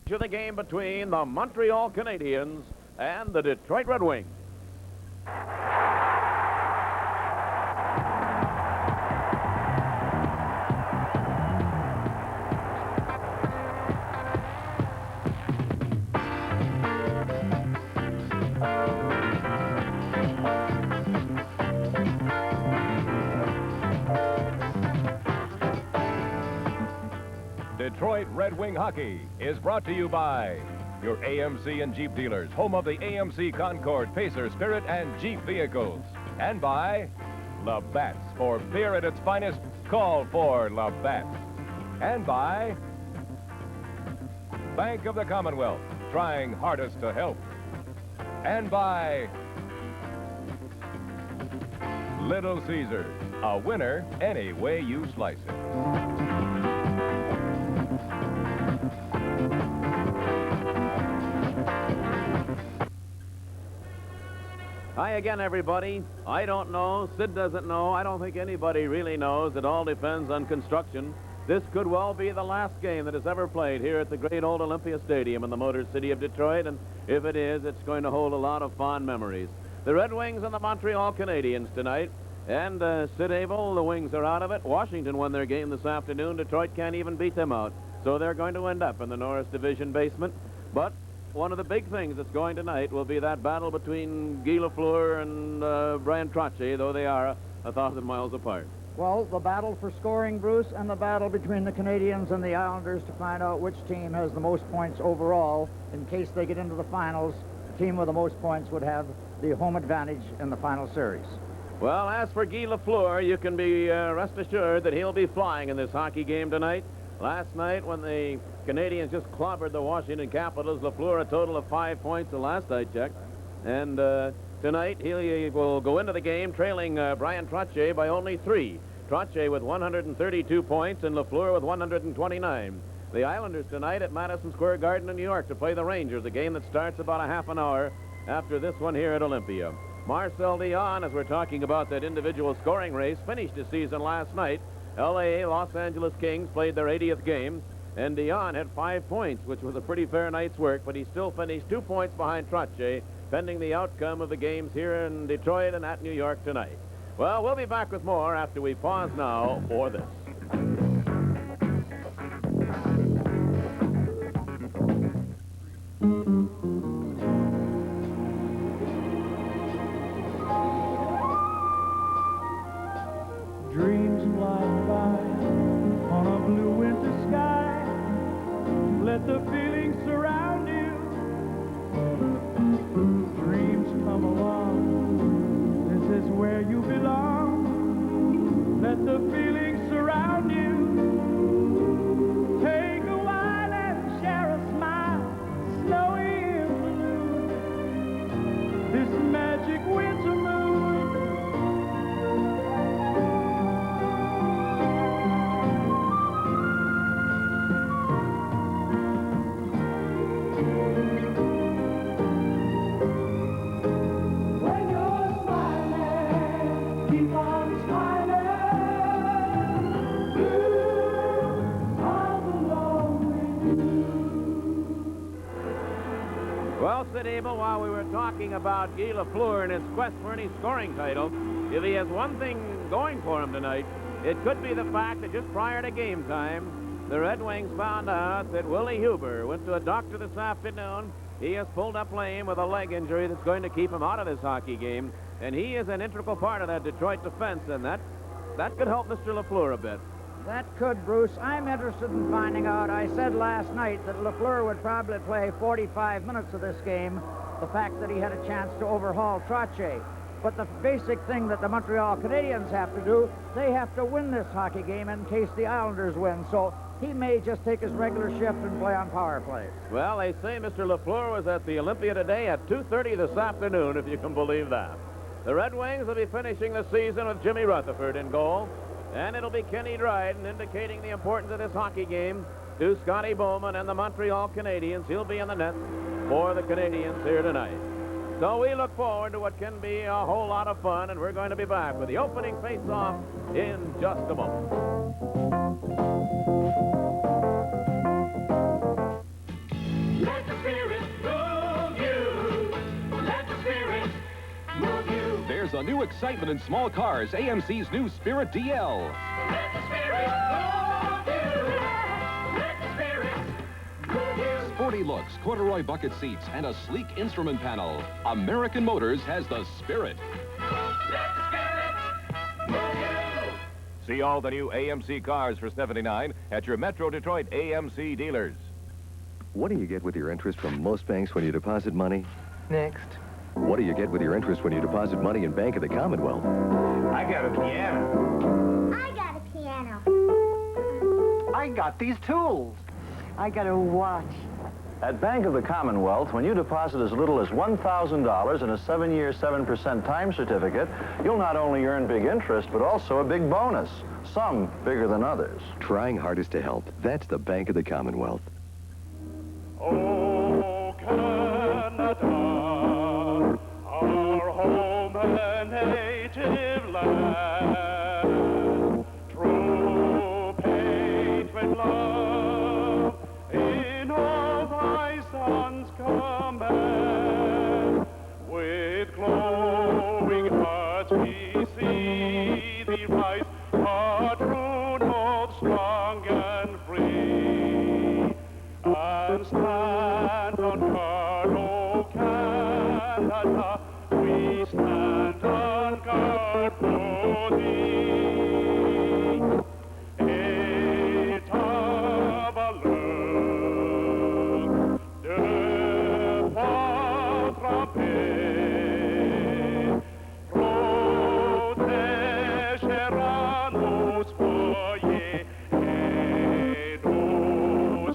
To the game between the Montreal Canadiens and the Detroit Red Wings. Detroit Red Wing Hockey is brought to you by your AMC and Jeep dealers, home of the AMC Concord, Pacer, Spirit, and Jeep vehicles. And by Labatt's. For beer at its finest, call for Labatt's. And by Bank of the Commonwealth, trying hardest to help. And by Little Caesars, a winner any way you slice it. Hi again, everybody. I don't know. Sid doesn't know. I don't think anybody really knows. It all depends on construction. This could well be the last game that is ever played here at the great old Olympia Stadium in the Motor City of Detroit, and if it is, it's going to hold a lot of fond memories. The Red Wings and the Montreal Canadiens tonight, and Sid Abel, the Wings are out of it. Washington won their game this afternoon. Detroit can't even beat them out, so they're going to end up in the Norris Division basement. But one of the big things that's going tonight will be that battle between Guy Lafleur and Brian Trottier, though they are 1,000 miles apart. Well, the battle for scoring, Bruce, and the battle between the Canadiens and the Islanders to find out which team has the most points overall. In case they get into the finals, the team with the most points would have the home advantage in the final series. Well, as for Guy Lafleur, you can be rest assured that he'll be flying in this hockey game tonight. Last night, when the Canadiens just clobbered the Washington Capitals, Lafleur a total of 5 points the last I checked. And tonight, he will go into the game trailing Brian Trottier by only 3. Trottier with 132 points and Lafleur with 129. The Islanders tonight at Madison Square Garden in New York to play the Rangers, a game that starts about a half an hour after this one here at Olympia. Marcel Dionne, as we're talking about that individual scoring race, finished his season last night. L.A. Los Angeles Kings played their 80th game, and Dionne had 5 points, which was a pretty fair night's work, but he still finished 2 points behind Trottier, pending the outcome of the games here in Detroit and at New York tonight. Well, we'll be back with more after we pause now for this. Dreams fly by on a blue winter sky. Let the feeling surround you. Dreams come along. This is where you belong. Let the feeling surround you. Take a while and share a smile. Snowy afternoon. This magic winter moon. Well, Sid Abel, while we were talking about Guy Lafleur and his quest for any scoring title, if he has one thing going for him tonight, it could be the fact that just prior to game time, the Red Wings found out that Willie Huber went to a doctor this afternoon. He has pulled up lame with a leg injury that's going to keep him out of this hockey game, and he is an integral part of that Detroit defense, and that could help Mr. Lafleur a bit. That could, Bruce. I'm interested in finding out. I said last night that Lafleur would probably play 45 minutes of this game, the fact that he had a chance to overhaul Trottier. But the basic thing that the Montreal Canadiens have to do, they have to win this hockey game in case the Islanders win. So he may just take his regular shift and play on power plays. Well, they say Mr. Lafleur was at the Olympia today at 2:30 this afternoon, if you can believe that. The Red Wings will be finishing the season with Jimmy Rutherford in goal. And it'll be Kenny Dryden indicating the importance of this hockey game to Scotty Bowman and the Montreal Canadiens. He'll be in the net for the Canadiens here tonight. So we look forward to what can be a whole lot of fun, and we're going to be back with the opening face-off in just a moment. new excitement in small cars, AMC's new Spirit DL. Let the spirit move you. Let the spirit move you. Sporty looks, corduroy bucket seats, and a sleek instrument panel. American Motors has the Spirit. Let the spirit move you. See all the new AMC cars for $79 at your Metro Detroit AMC dealers. What do you get with your interest from most banks when you deposit money? Next. What do you get with your interest when you deposit money in Bank of the Commonwealth? I got a piano. I got a piano. I got these tools. I got a watch. At Bank of the Commonwealth, when you deposit as little as $1,000 in a 7-year, 7% time certificate, you'll not only earn big interest, but also a big bonus, some bigger than others. Trying hardest to help. That's the Bank of the Commonwealth. Oh, Canada, our home and native land, true patriot love in all thy sons command. With glowing hearts we see thee rise, a true north, strong and free. And stand on guard, O Canada, we stand on guard for thee. Et a valeur de votre paix protégera nos foyers et nos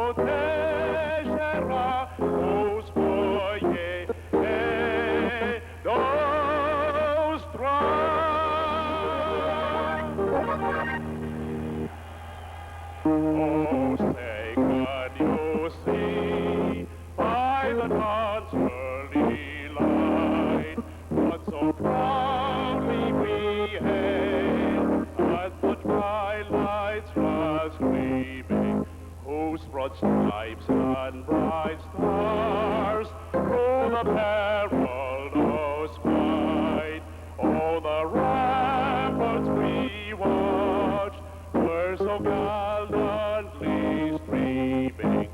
protégera nos foyers et nos Oh, say, could you see by the dawn's early light what so proudly we hailed at the twilight's last gleaming, whose broad stripes and bright stars through the perilous fight, oh, the ramparts we watched were so gallantly streaming,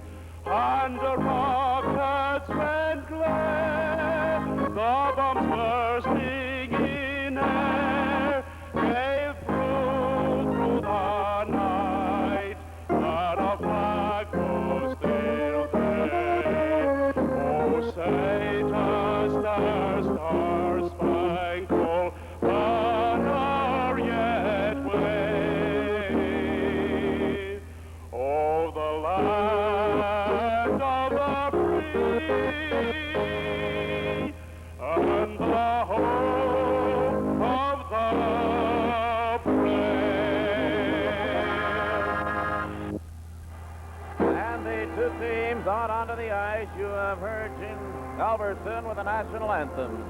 and the rockets went glare, the bombs bursting in air, gave through the night, and a flag was still there. Oh, say does the star-spangled banner yet wave? Oh, the land of the free and the home of the brave. And the two teams out onto the ice. You have heard Jim Albertson with the national anthem.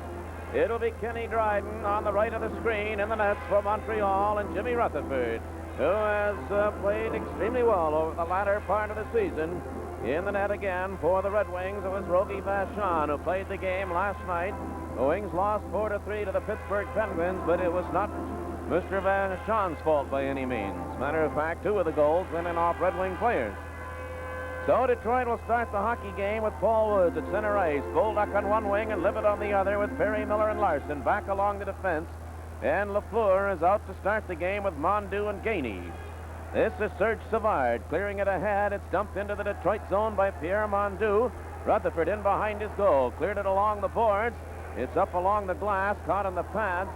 It'll be Kenny Dryden on the right of the screen in the nets for Montreal, and Jimmy Rutherford, who has played extremely well over the latter part of the season. In the net again for the Red Wings, it was Rogie Vachon who played the game last night. The Wings lost 4-3 to the Pittsburgh Penguins, but it was not Mr. Vachon's fault by any means. Matter of fact, 2 of the goals went in off Red Wing players. So Detroit will start the hockey game with Paul Woods at center ice, Golduck on one wing and Libet on the other, with Perry, Miller, and Larson back along the defense. And Lafleur is out to start the game with Mondeau and Gainey. This is Serge Savard clearing it ahead. It's dumped into the Detroit zone by Pierre Mondeau. Rutherford in behind his goal, cleared it along the boards. It's up along the glass, caught in the pads,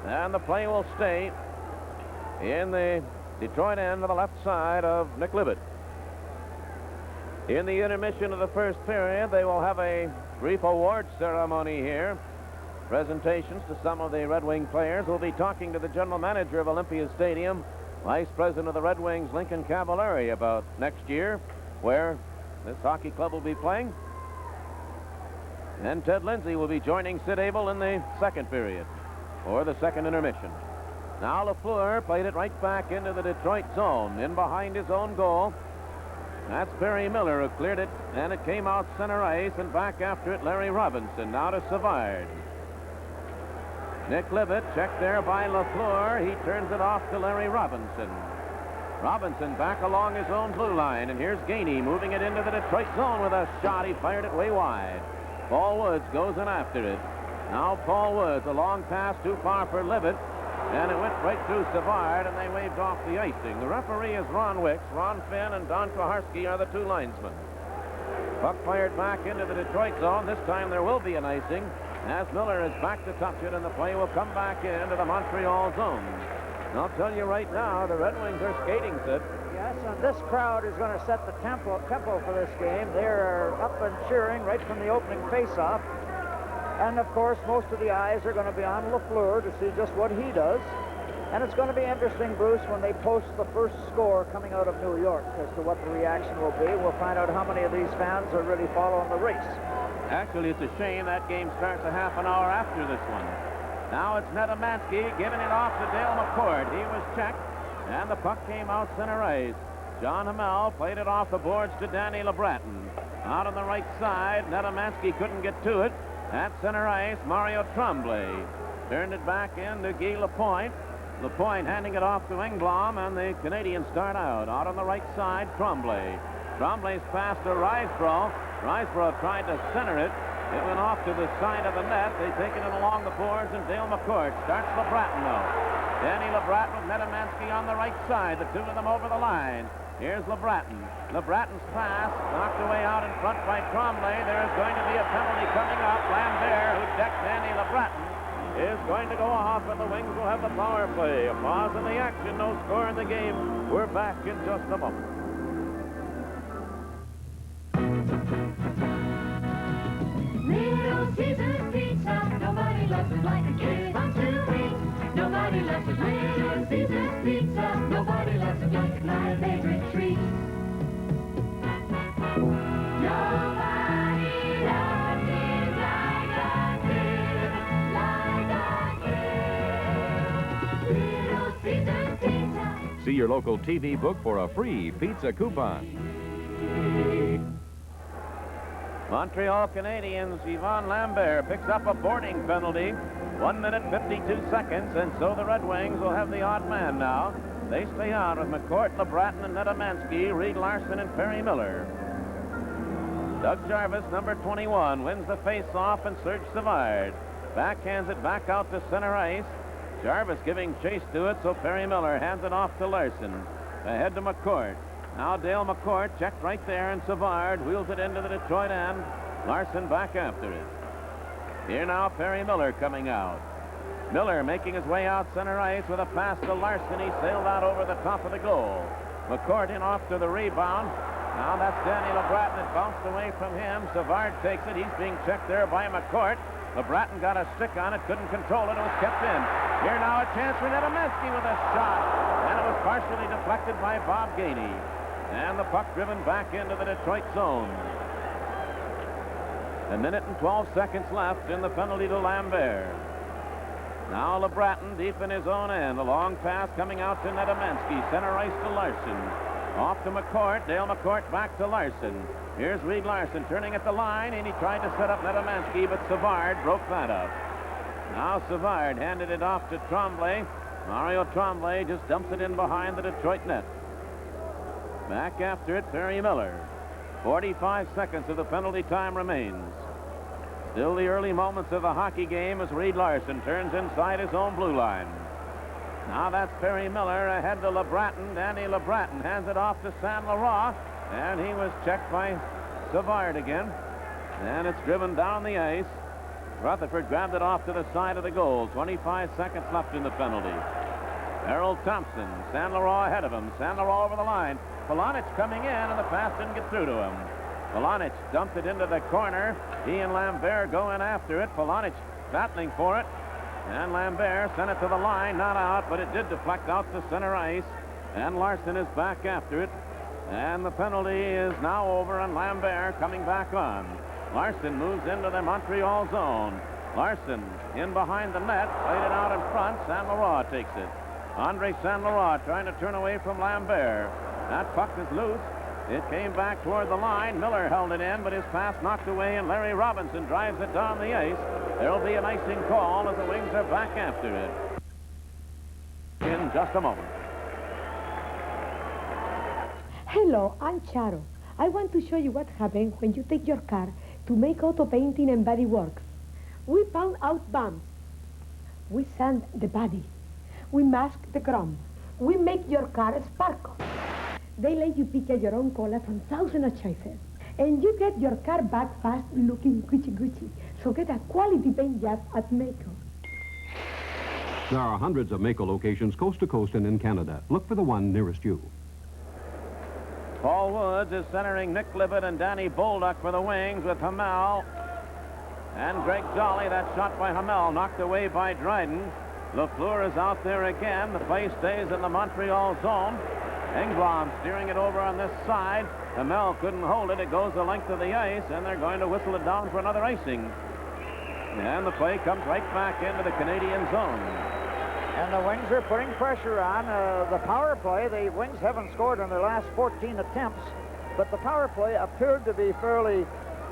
and the play will stay in the Detroit end to the left side of Nick Libet. In the intermission of the first period, they will have a brief awards ceremony here. Presentations to some of the Red Wing players. We'll be talking to the general manager of Olympia Stadium, vice president of the Red Wings, Lincoln Cavallari, about next year, where this hockey club will be playing. And Ted Lindsay will be joining Sid Abel in the second period, or the second intermission. Now Lafleur played it right back into the Detroit zone, in behind his own goal. That's Perry Miller who cleared it, and it came out center ice, and back after it, Larry Robinson. Now to Savard. Nick Libet checked there by LaFleur. He turns it off to Larry Robinson. Robinson back along his own blue line, and here's Gainey moving it into the Detroit zone with a shot. He fired it way wide. Paul Woods goes in after it. Now Paul Woods, a long pass too far for Libet, and it went right through Savard, and they waved off the icing. The referee is Ron Wicks. Ron Finn and Don Koharski are the two linesmen. Puck fired back into the Detroit zone. This time there will be an icing, as Miller is back to touch it, and the play will come back into the Montreal zone. And I'll tell you right now, the Red Wings are skating set. Yes, and this crowd is going to set the tempo for this game. They're up and cheering right from the opening faceoff. And, of course, most of the eyes are going to be on LaFleur to see just what he does. And it's going to be interesting, Bruce, when they post the first score coming out of New York as to what the reaction will be. We'll find out how many of these fans are really following the race. Actually, it's a shame that game starts a half an hour after this one. Now it's Netamansky giving it off to Dale McCord. He was checked, and the puck came out center ice. John Hamel played it off the boards to Danny LeBratton. Out on the right side, Netamansky couldn't get to it. At center ice, Mario Tremblay turned it back in to Guy Lapointe. Lapointe handing it off to Engblom, and the Canadians start out. Out on the right side, Tremblay. Tremblay's pass to Riseborough. Riseborough tried to center it. It went off to the side of the net. They've taken it along the boards, and Dale McCord starts LeBratton now. Danny LeBratton with Netamansky on the right side. The two of them over the line. Here's LeBratton. LeBratton's pass knocked away out in front by Tremblay. There is going to be a penalty coming up. Lambert, who decked Danny LeBratton, is going to go off, and the Wings will have the power play. A pause in the action. No score in the game. We're back in just a moment. Little Caesar's Pizza, nobody loves it like a kid. Fun to eat, nobody loves it like Little Caesar's Pizza. Nobody loves it like my favorite treat. Nobody loves it like a kid, Little Caesar's Pizza. See your local TV book for a free pizza coupon. Montreal Canadiens, Yvon Lambert picks up a boarding penalty. 1 minute, 52 seconds, and so the Red Wings will have the odd man now. They stay out with McCourt, LeBratton, and Netamansky, Reed Larson, and Perry Miller. Doug Jarvis, number 21, wins the face-off, and Serge Savard backhands it back out to center ice. Jarvis giving chase to it, so Perry Miller hands it off to Larson. Ahead to McCourt. Now Dale McCourt checked right there, and Savard wheels it into the Detroit end. Larson back after it. Here now Perry Miller coming out. Miller making his way out center ice with a pass to Larson. He sailed out over the top of the goal. McCourt in off to the rebound. Now that's Danny LeBratton. It bounced away from him. Savard takes it. He's being checked there by McCourt. LeBratton got a stick on it, couldn't control it. It was kept in. Here now a chance for Netamansky with a shot. And it was partially deflected by Bob Gainey. And the puck driven back into the Detroit zone. 1 minute and 12 seconds left in the penalty to Lambert. Now LeBratton deep in his own end. A long pass coming out to Netamansky. Center ice to Larson. Off to McCourt. Dale McCourt back to Larson. Here's Reed Larson turning at the line, and he tried to set up Netamansky, but Savard broke that up. Now Savard handed it off to Tremblay. Mario Tremblay just dumps it in behind the Detroit net. Back after it, Perry Miller. 45 seconds of the penalty time remains. Still the early moments of the hockey game as Reed Larson turns inside his own blue line. Now that's Perry Miller ahead to LeBratton. Danny LeBratton hands it off to Saint Laurent, and he was checked by Savard again. And it's driven down the ice. Rutherford grabbed it off to the side of the goal. 25 seconds left in the penalty. Harold Thompson, Saint Laurent ahead of him. Saint Laurent over the line. Polonich coming in, and the pass didn't get through to him. Polonich dumped it into the corner. He and Lambert go in after it. Polonich battling for it. And Lambert sent it to the line, not out, but it did deflect out to center ice. And Larson is back after it. And the penalty is now over, and Lambert coming back on. Larson moves into the Montreal zone. Larson in behind the net, played it out in front. Saint Laurent takes it. Andre Saint Laurent trying to turn away from Lambert. That puck is loose. It came back toward the line. Miller held it in, but his pass knocked away, and Larry Robinson drives it down the ice. There'll be an icing call as the Wings are back after it. In just a moment. Hello, I'm Charo. I want to show you what happens when you take your car to make auto painting and body works. We pound out bumps. We sand the body. We mask the chrome. We make your car sparkle. They let you pick out your own color from thousands of choices. And you get your car back fast looking Gucci. So get a quality paint job at Mako. There are hundreds of Mako locations coast to coast and in Canada. Look for the one nearest you. Paul Woods is centering Nick Libet and Danny Bolduc for the Wings with Hamel and Greg Jolly. That shot by Hamel knocked away by Dryden. Lafleur is out there again. The play stays in the Montreal zone. Engblom steering it over on this side. Hamel couldn't hold it. It goes the length of the ice, and they're going to whistle it down for another icing. And the play comes right back into the Canadian zone. And the Wings are putting pressure on. The power play, the Wings haven't scored in their last 14 attempts, but the power play appeared to be fairly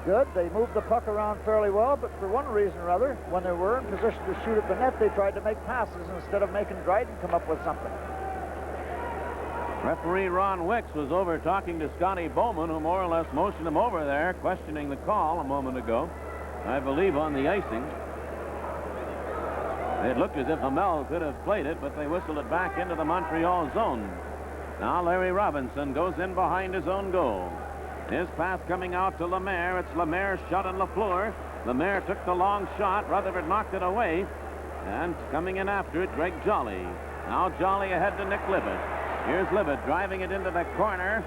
good. They moved the puck around fairly well, but for one reason or other, when they were in position to shoot at the net, they tried to make passes instead of making Dryden come up with something. Referee Ron Wicks was over talking to Scotty Bowman, who more or less motioned him over there, questioning the call a moment ago, I believe on the icing. It looked as if Hamel could have played it, but they whistled it back into the Montreal zone. Now Larry Robinson goes in behind his own goal. His pass coming out to Lemaire. It's Lemaire's shot on Lafleur. Lemaire took the long shot. Rutherford knocked it away. And coming in after it, Greg Jolly. Now Jolly ahead to Nick Libet. Here's Libet driving it into the corner.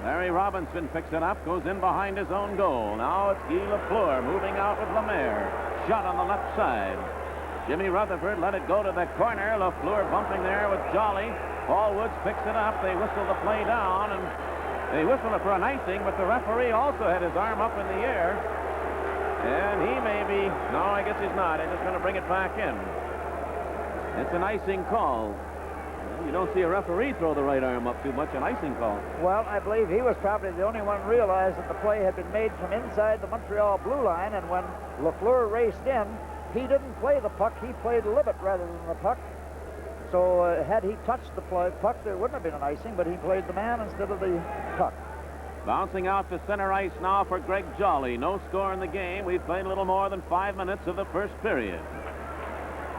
Larry Robinson picks it up, goes in behind his own goal. Now it's Guy Lafleur moving out with Lemaire. Shot on the left side. Jimmy Rutherford let it go to the corner. Lafleur bumping there with Jolly. Paul Woods picks it up. They whistle the play down, and they whistle it for an icing, but the referee also had his arm up in the air. And he may be, no, I guess he's not. He's just going to bring it back in. It's an icing call. You don't see a referee throw the right arm up too much, an icing call. Well, I believe he was probably the only one who realized that the play had been made from inside the Montreal blue line, and when Lafleur raced in, he didn't play the puck, he played Libet rather than the puck. So had he touched the puck, there wouldn't have been an icing, but he played the man instead of the puck. Bouncing out to center ice now for Greg Jolly. No score in the game. We've played a little more than 5 minutes of the first period.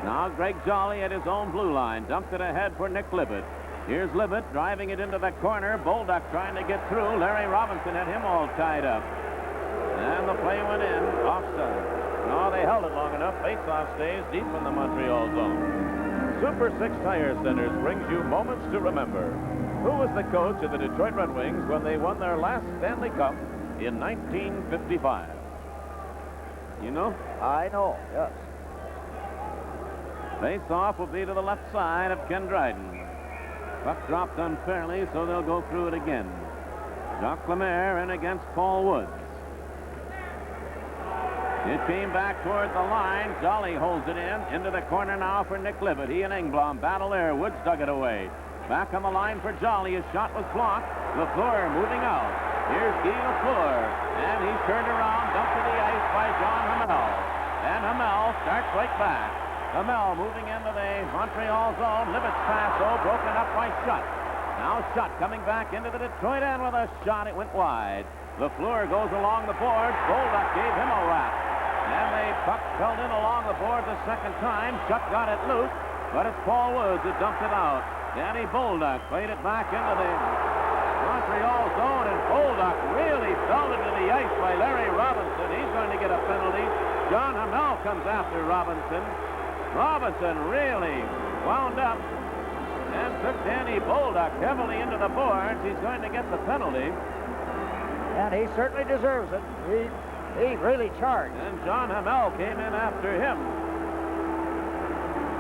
Now Greg Jolly at his own blue line. Dumped it ahead for Nick Libet. Here's Libet driving it into the corner. Bolduc trying to get through. Larry Robinson had him all tied up. And the play went in. Offside. No, they held it long enough. Faceoff stays deep in the Montreal zone. Super 6 Tire Centers brings you moments to remember. Who was the coach of the Detroit Red Wings when they won their last Stanley Cup in 1955? You know? I know, yes. Face-off will be to the left side of Ken Dryden. Puck dropped unfairly, so they'll go through it again. Jacques Lemaire in against Paul Woods. It came back toward the line. Jolly holds it in. Into the corner now for Nick Libet. He and Engblom battle there. Woods dug it away. Back on the line for Jolly. His shot was blocked. Lafleur moving out. Here's Guy Lafleur. And he's turned around, dumped to the ice by John Hamel. And Hamel starts right back. Hamel moving into the Montreal zone. Libet's pass, though, broken up by Schutt. Now Schutt coming back into the Detroit end with a shot. It went wide. Lafleur goes along the boards. Bolduc gave him a whack. And the puck fell in along the boards a second time. Schutt got it loose, but it's Paul Woods who dumped it out. Danny Bolduc played it back into the Montreal zone, and Bolduc really belted to the ice by Larry Robinson. He's going to get a penalty. John Hamel comes after Robinson. Robinson really wound up and took Danny Bolduc heavily into the boards. He's going to get the penalty. And he certainly deserves it. He really charged. And John Hamel came in after him.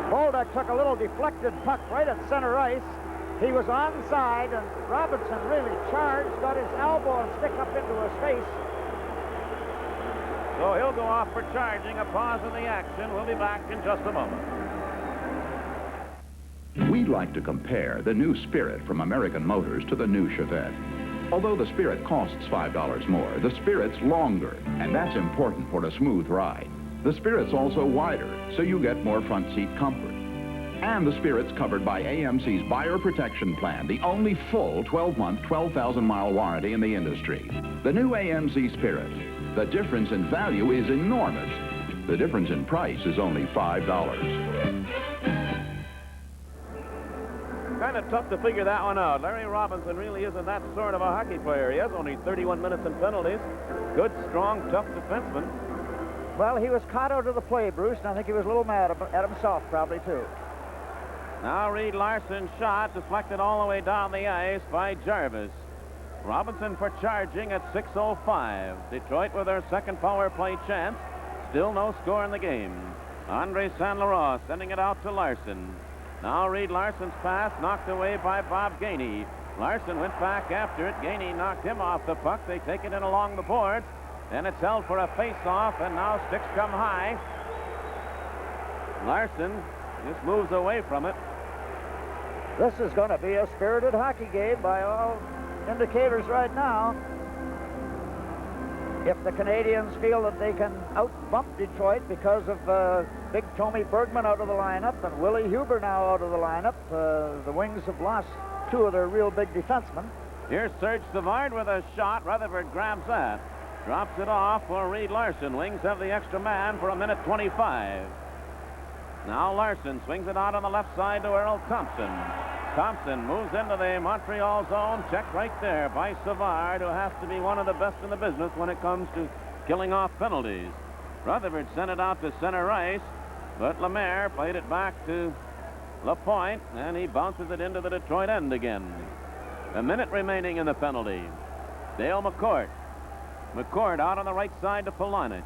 Bolduc took a little deflected puck right at center ice. He was onside, and Robinson really charged, got his elbow and stick up into his face. So he'll go off for charging. A pause in the action. We'll be back in just a moment. We'd like to compare the new Spirit from American Motors to the new Chevette. Although the Spirit costs $5 more, the Spirit's longer, and that's important for a smooth ride. The Spirit's also wider, so you get more front seat comfort. And the Spirit's covered by AMC's Buyer Protection Plan, the only full 12-month, 12,000-mile warranty in the industry. The new AMC Spirit. The difference in value is enormous. The difference in price is only $5. Kind of tough to figure that one out. Larry Robinson really isn't that sort of a hockey player. He has only 31 minutes in penalties. Good, strong, tough defenseman. Well, he was caught out of the play, Bruce, and I think he was a little mad at himself, probably, too. Now Reed Larson's shot deflected all the way down the ice by Jarvis. Robinson for charging at 6:05. Detroit with their second power play chance. Still no score in the game. Andre Saint Laurent sending it out to Larson. Now Reed Larson's pass knocked away by Bob Gainey. Larson went back after it. Gainey knocked him off the puck. They take it in along the boards. And it's held for a face-off, and now sticks come high. Larson just moves away from it. This is going to be a spirited hockey game by all indicators right now. If the Canadiens feel that they can out-bump Detroit because of big Tommy Bergman out of the lineup and Willie Huber now out of the lineup, the Wings have lost two of their real big defensemen. Here's Serge Savard with a shot. Rutherford grabs that. Drops it off for Reed Larson. Wings have the extra man for 1:25. Now Larson swings it out on the left side to Earl Thompson. Thompson moves into the Montreal zone. Checked right there by Savard, who has to be one of the best in the business when it comes to killing off penalties. Rutherford sent it out to center ice, but Lemaire played it back to Lapointe, and he bounces it into the Detroit end again. A minute remaining in the penalty. Dale McCourt. McCourt out on the right side to Polonich.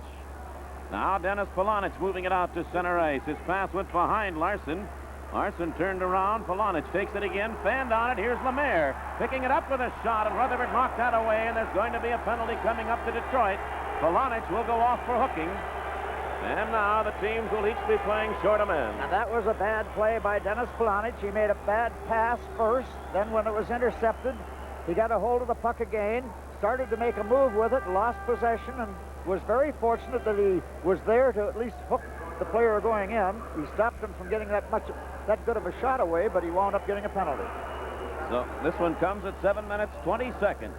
Now Dennis Polonich moving it out to center ice. His pass went behind Larson. Larson turned around. Polonich takes it again. Fanned on it. Here's Lemaire picking it up with a shot, and Rutherford knocked that away, and there's going to be a penalty coming up to Detroit. Polonich will go off for hooking. And now the teams will each be playing short a man. And that was a bad play by Dennis Polonich. He made a bad pass first. Then when it was intercepted, he got a hold of the puck again, started to make a move with it, lost possession, and was very fortunate that he was there to at least hook the player going in. He stopped him from getting that good of a shot away, but he wound up getting a penalty. So this one comes at 7 minutes, 20 seconds.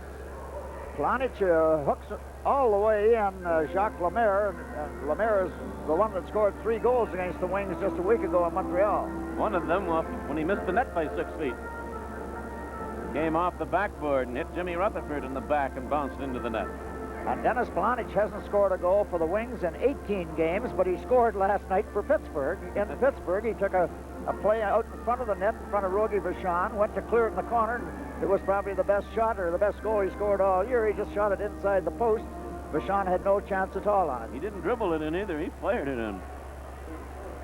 Polonich hooks it all the way in, Jacques Lemaire, and Lemaire is the one that scored 3 goals against the Wings just a week ago in Montreal. One of them when he missed the net by 6 feet. Came off the backboard and hit Jimmy Rutherford in the back and bounced into the net. And Dennis Polonich hasn't scored a goal for the Wings in 18 games, but he scored last night for Pittsburgh. In Pittsburgh, he took a play out in front of the net, in front of Rogie Vachon, went to clear it in the corner, and it was probably the best shot or the best goal he scored all year. He just shot it inside the post. Vachon had no chance at all on it. He didn't dribble it in either. He fired it in.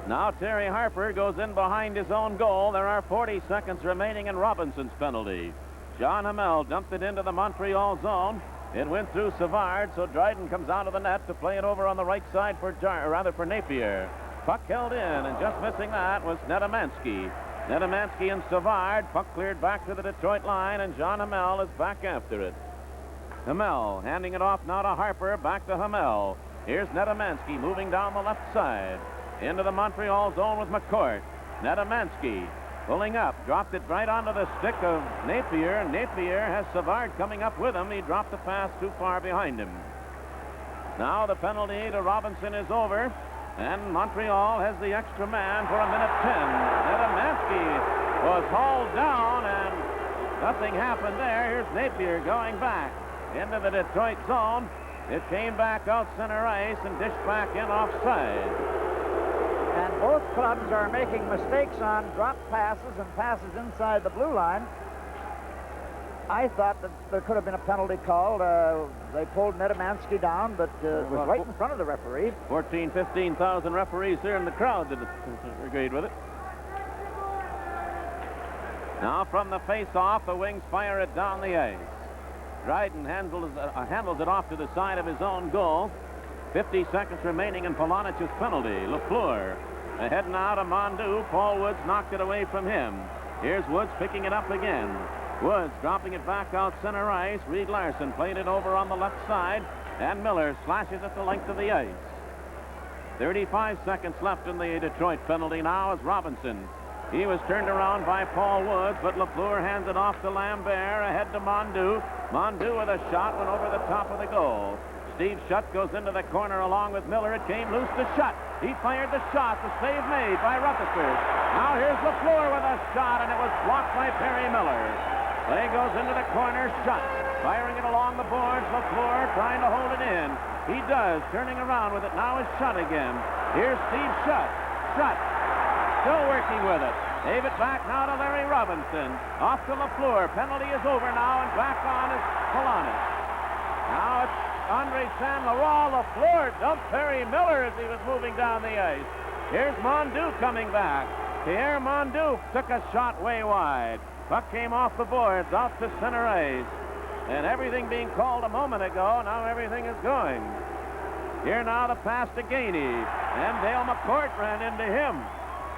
Now Terry Harper goes in behind his own goal. There are 40 seconds remaining in Robinson's penalty. John Hamel dumped it into the Montreal zone. It went through Savard, so Dryden comes out of the net to play it over on the right side for Napier. Puck held in, and just missing that was Nedemansky. Nedemansky and Savard. Puck cleared back to the Detroit line, and John Hamel is back after it. Hamel handing it off now to Harper, back to Hamel. Here's Nedemansky moving down the left side. Into the Montreal zone with McCourt. Nedemansky pulling up, dropped it right onto the stick of Napier. Napier has Savard coming up with him. He dropped the pass too far behind him. Now the penalty to Robinson is over, and Montreal has the extra man for 1:10. Nedemansky was hauled down, and nothing happened there. Here's Napier going back into the Detroit zone. It came back out center ice and dished back in offside. And both clubs are making mistakes on drop passes and passes inside the blue line. I thought that there could have been a penalty called. They pulled Nedemansky down, but it was right in front of the referee. 15,000 referees here in the crowd that agreed with it. Now from the face-off, the Wings fire it down the ice. Dryden handles it off to the side of his own goal. 50 seconds remaining in Polonich's penalty. Lafleur ahead now to Mondu. Paul Woods knocked it away from him. Here's Woods picking it up again. Woods dropping it back out center ice. Reed Larson played it over on the left side, and Miller slashes it the length of the ice. 35 seconds left in the Detroit penalty now as Robinson. He was turned around by Paul Woods, but Lafleur hands it off to Lambert, ahead to Mondu. Mondu with a shot went over the top of the goal. Steve Shutt goes into the corner along with Miller. It came loose to Shutt. He fired the shot. The save made by Rutherford. Now here's Lafleur with a shot, and it was blocked by Perry Miller. Play goes into the corner. Shutt firing it along the boards. Lafleur trying to hold it in. He does, turning around with it. Now is Shutt again. Here's Steve Shutt. Shutt still working with it. Gave it back now to Larry Robinson. Off to Lafleur. Penalty is over now, and back on is Polonic. Now it's Andre San Laurent. Lafleur dumped Perry Miller as he was moving down the ice. Here's Mondu coming back. Pierre Mondu took a shot way wide. Puck came off the boards, out to center ice. And everything being called a moment ago, now everything is going. Here now the pass to Gainey. And Dale McCourt ran into him.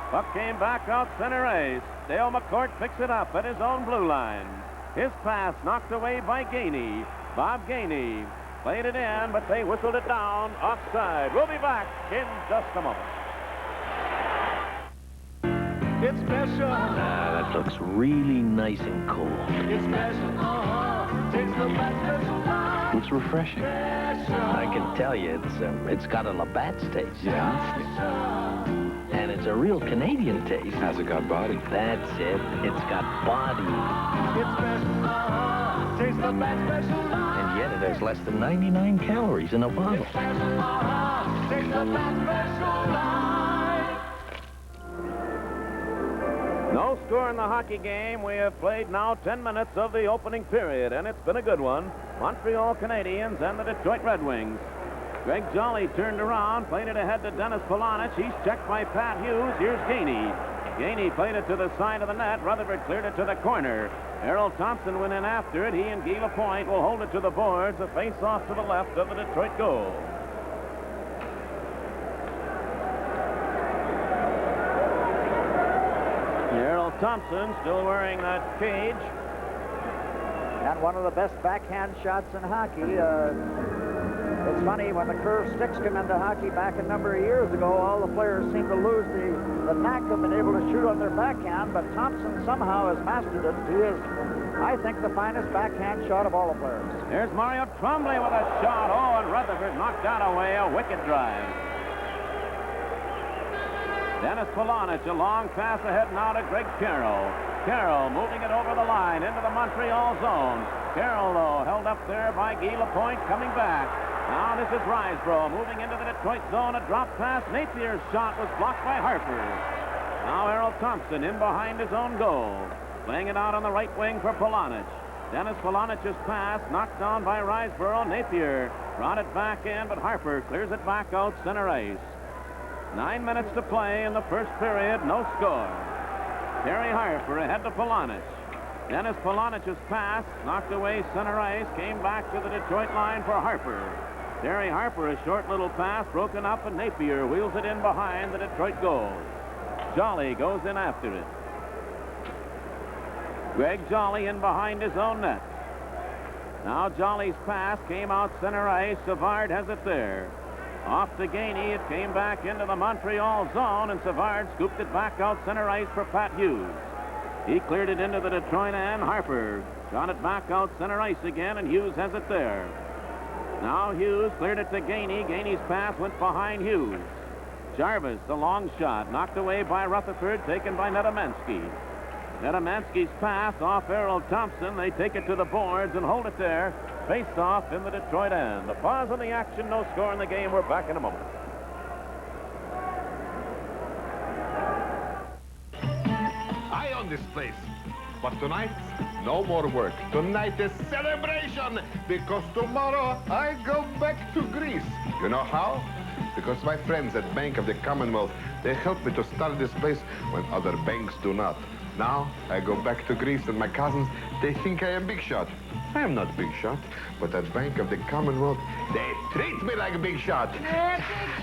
Puck came back out center ice. Dale McCourt picks it up at his own blue line. His pass knocked away by Gainey. Bob Gainey played it in, but they whistled it down offside. We'll be back in just a moment. It's special. That looks really nice and cool. It's special. Tastes the best special time. Looks refreshing. I can tell you, it's got a Labatt's taste. Yeah? And it's a real Canadian taste. Has it got body? That's it. It's got body. It's special. Tastes the best special time. And yet it has less than 99 calories in a bottle. It's special. Tastes the best special time. No score in the hockey game. We have played now 10 minutes of the opening period, and it's been a good one. Montreal Canadiens and the Detroit Red Wings. Greg Jolly turned around, played it ahead to Dennis Polonic. He's checked by Pat Hughes. Here's Gainey. Gainey played it to the side of the net. Rutherford cleared it to the corner. Errol Thompson went in after it. He and Guy Lapointe will hold it to the boards. A face-off to the left of the Detroit goal. Errol Thompson still wearing that cage. And one of the best backhand shots in hockey. It's funny, when the curved sticks come into hockey back a number of years ago, all the players seem to lose the knack of being able to shoot on their backhand, but Thompson somehow has mastered it. He is, I think, the finest backhand shot of all the players. There's Mario Tremblay with a shot. Oh, and Rutherford knocked that away. A wicked drive. Dennis Polonic, a long pass ahead now to Greg Carroll. Carroll moving it over the line into the Montreal zone. Carroll, though, held up there by Guy Lapointe, coming back. Now this is Risebrough moving into the Detroit zone. A drop pass. Napier's shot was blocked by Harper. Now Errol Thompson in behind his own goal. Playing it out on the right wing for Polonic. Dennis Polonic's pass knocked down by Risebrough. Napier brought it back in, but Harper clears it back out center ice. 9 minutes to play in the first period. No score. Terry Harper ahead to Polonic. Dennis Polonic's pass knocked away center ice. Came back to the Detroit line for Harper. Terry Harper, a short little pass broken up, and Napier wheels it in behind the Detroit goal. Jolly goes in after it. Greg Jolly in behind his own net. Now Jolly's pass came out center ice. Savard has it there. Off to Gainey. It came back into the Montreal zone, and Savard scooped it back out center ice for Pat Hughes. He cleared it into the Detroit end. Harper got it back out center ice again, and Hughes has it there. Now Hughes cleared it to Gainey. Gainey's pass went behind Hughes. Jarvis, the long shot, knocked away by Rutherford, taken by Nedomansky. Nedomansky's pass off Errol Thompson. They take it to the boards and hold it there. Face off in the Detroit end. The pause in the action, no score in the game. We're back in a moment. I own this place. But tonight, no more work. Tonight is celebration, because tomorrow I go back to Greece. You know how? Because my friends at Bank of the Commonwealth, they helped me to start this place when other banks do not. Now, I go back to Greece, and my cousins, they think I am big shot. I am not big shot, but at Bank of the Commonwealth, they treat me like a big shot. Big